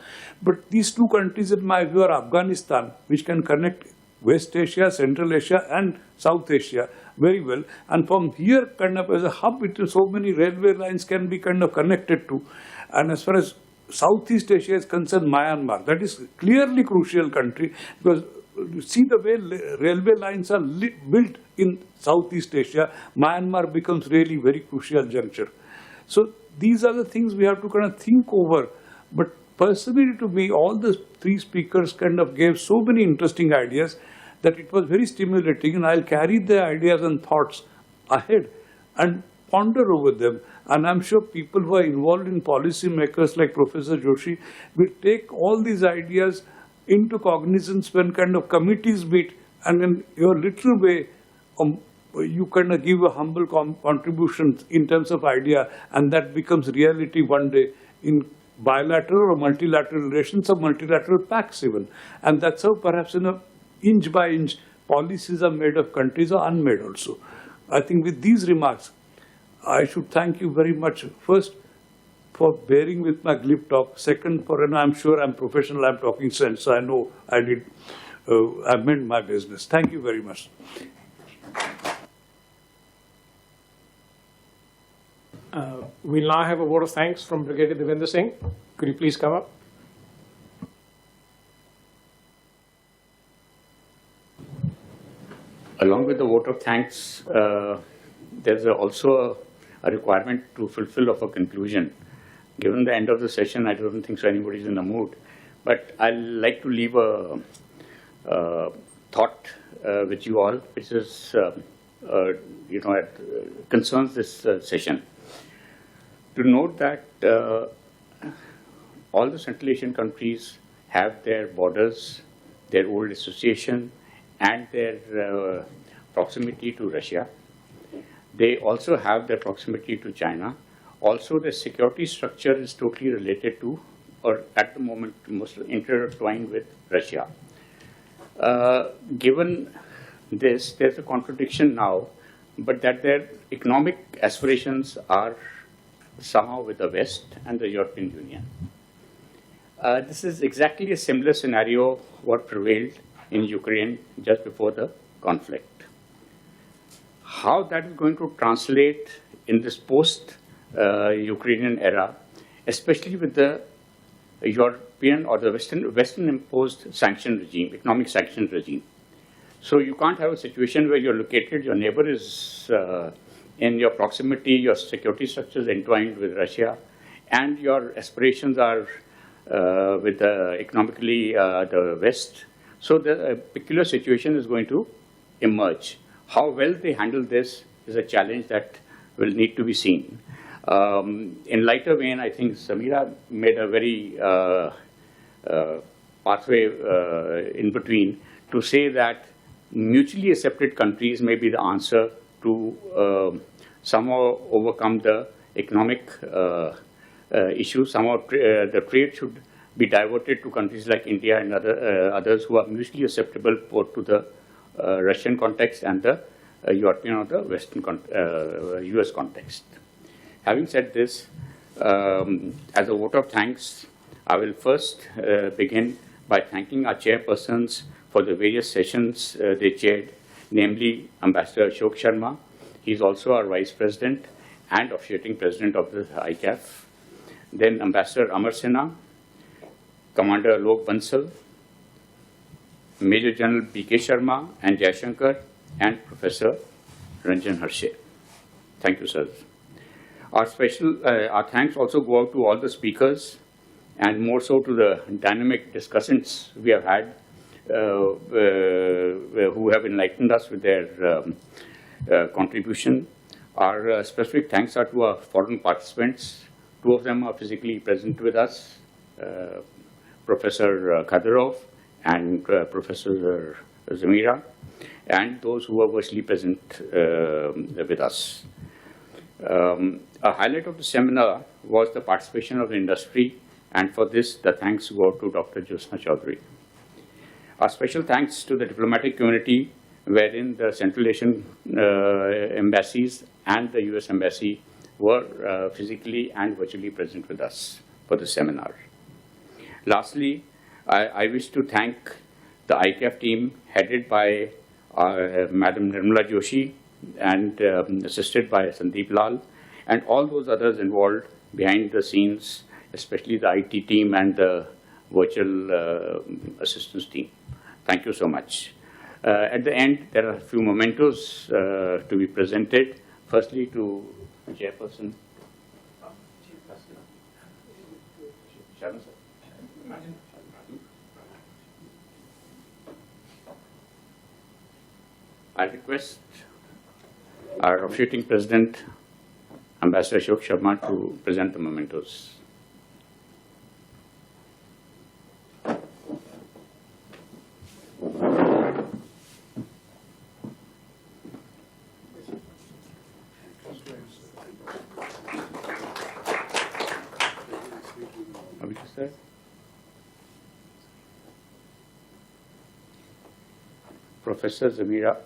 But these two countries, in my view, are Afghanistan, which can connect West Asia, Central Asia, and South Asia very well. And from here, kind of as a hub, so many railway lines can be kind of connected to. And as far as Southeast Asia is concerned, Myanmar, that is clearly crucial country, because you see the way railway lines are built in Southeast Asia, Myanmar becomes really very crucial juncture. So these are the things we have to kind of think over. But personally, to me, all the three speakers kind of gave so many interesting ideas that it was very stimulating, and I'll carry the ideas and thoughts ahead and ponder over them. And I'm sure people who are involved in policy makers like Professor Joshi will take all these ideas into cognizance when kind of committees meet, and in your little way, you kind of give a humble contribution in terms of idea, and that becomes reality one day in bilateral or multilateral relations or multilateral pacts even. And that's how perhaps inch by inch policies are made of countries or unmade also. I think with these remarks, I should thank you very much. First, for bearing with my glib talk. Second, for, and I'm sure I'm professional, I'm talking sense, so I know I meant my business. Thank you very much. We'll now have a vote of thanks from Brigadier Devendra Singh. Could you please come up? Along with the vote of thanks, there's also a requirement to fulfill of a conclusion. Given the end of the session, I don't think so anybody's in the mood. But I'd like to leave a thought with you all, which is, concerns this session. To note that all the Central Asian countries have their borders, their old association, and their proximity to Russia. They also have their proximity to China. Also, the security structure is totally related to, or at the moment, most intertwined with Russia. Given this, there's a contradiction now, but that their economic aspirations are somehow with the West and the European Union. This is exactly a similar scenario what prevailed in Ukraine just before the conflict. How that is going to translate in this post-Ukrainian era, especially with the European or the Western imposed sanction regime, economic sanction regime. So you can't have a situation where you're located, your neighbor is in your proximity, your security structure is entwined with Russia, and your aspirations are with economically the West. So the peculiar situation is going to emerge. How well they handle this is a challenge that will need to be seen. In lighter vein, I think Samira made a very pathway in between to say that mutually accepted countries may be the answer to somehow overcome the economic issues. Somehow the trade should be diverted to countries like India and others who are mutually acceptable both to the Russian context and the European or the Western US context. Having said this, as a vote of thanks, I will first begin by thanking our chairpersons for the various sessions they chaired, namely Ambassador Ashok Sharma. He's also our Vice President and officiating President of the ICAF. Then Ambassador Amar Sinha, Commander Alok Bansal, Major General B.K. Sharma and Jaishankar, and Professor Ranjan Harshe. Thank you, sir. Our thanks also go out to all the speakers, and more so to the dynamic discussants we have had, who have enlightened us with their contribution. Our specific thanks are to our foreign participants. Two of them are physically present with us, Professor Khadirov and Professor Zamira, and those who are virtually present with us. A highlight of the seminar was the participation of the industry, and for this, the thanks go to Dr. Jyotsna Chaudhary. Our special thanks to the diplomatic community, wherein the Central Asian embassies and the US Embassy were physically and virtually present with us for the seminar. Lastly, I wish to thank the ICAF team headed by Madam Nirmala Joshi and assisted by Sandeep Lal, and all those others involved behind the scenes, especially the IT team and the virtual assistance team. Thank you so much. At the end, there are a few mementos to be presented. Firstly, to Chairperson. I request our officiating President, Ambassador Ashok Sharma, to present the mementos. Professor Zamira.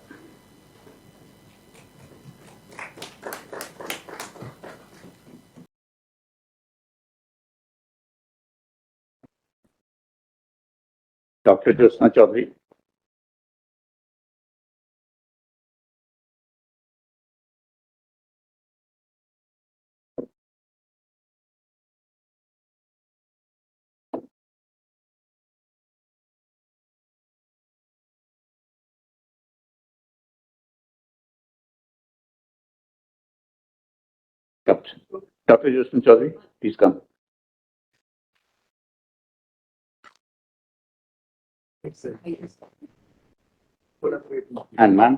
Dr. Jyotsna Chaudhary. Dr. Jyotsna Chaudhary, please come. And ma'am.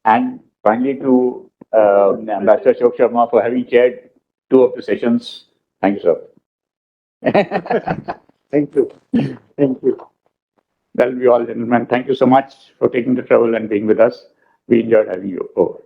And finally to Ambassador Ashok Sharma for having chaired 2 of the sessions. Thank you, sir. Thank you. Thank you. That'll be all, gentlemen. Thank you so much for taking the trouble and being with us. We enjoyed having you over.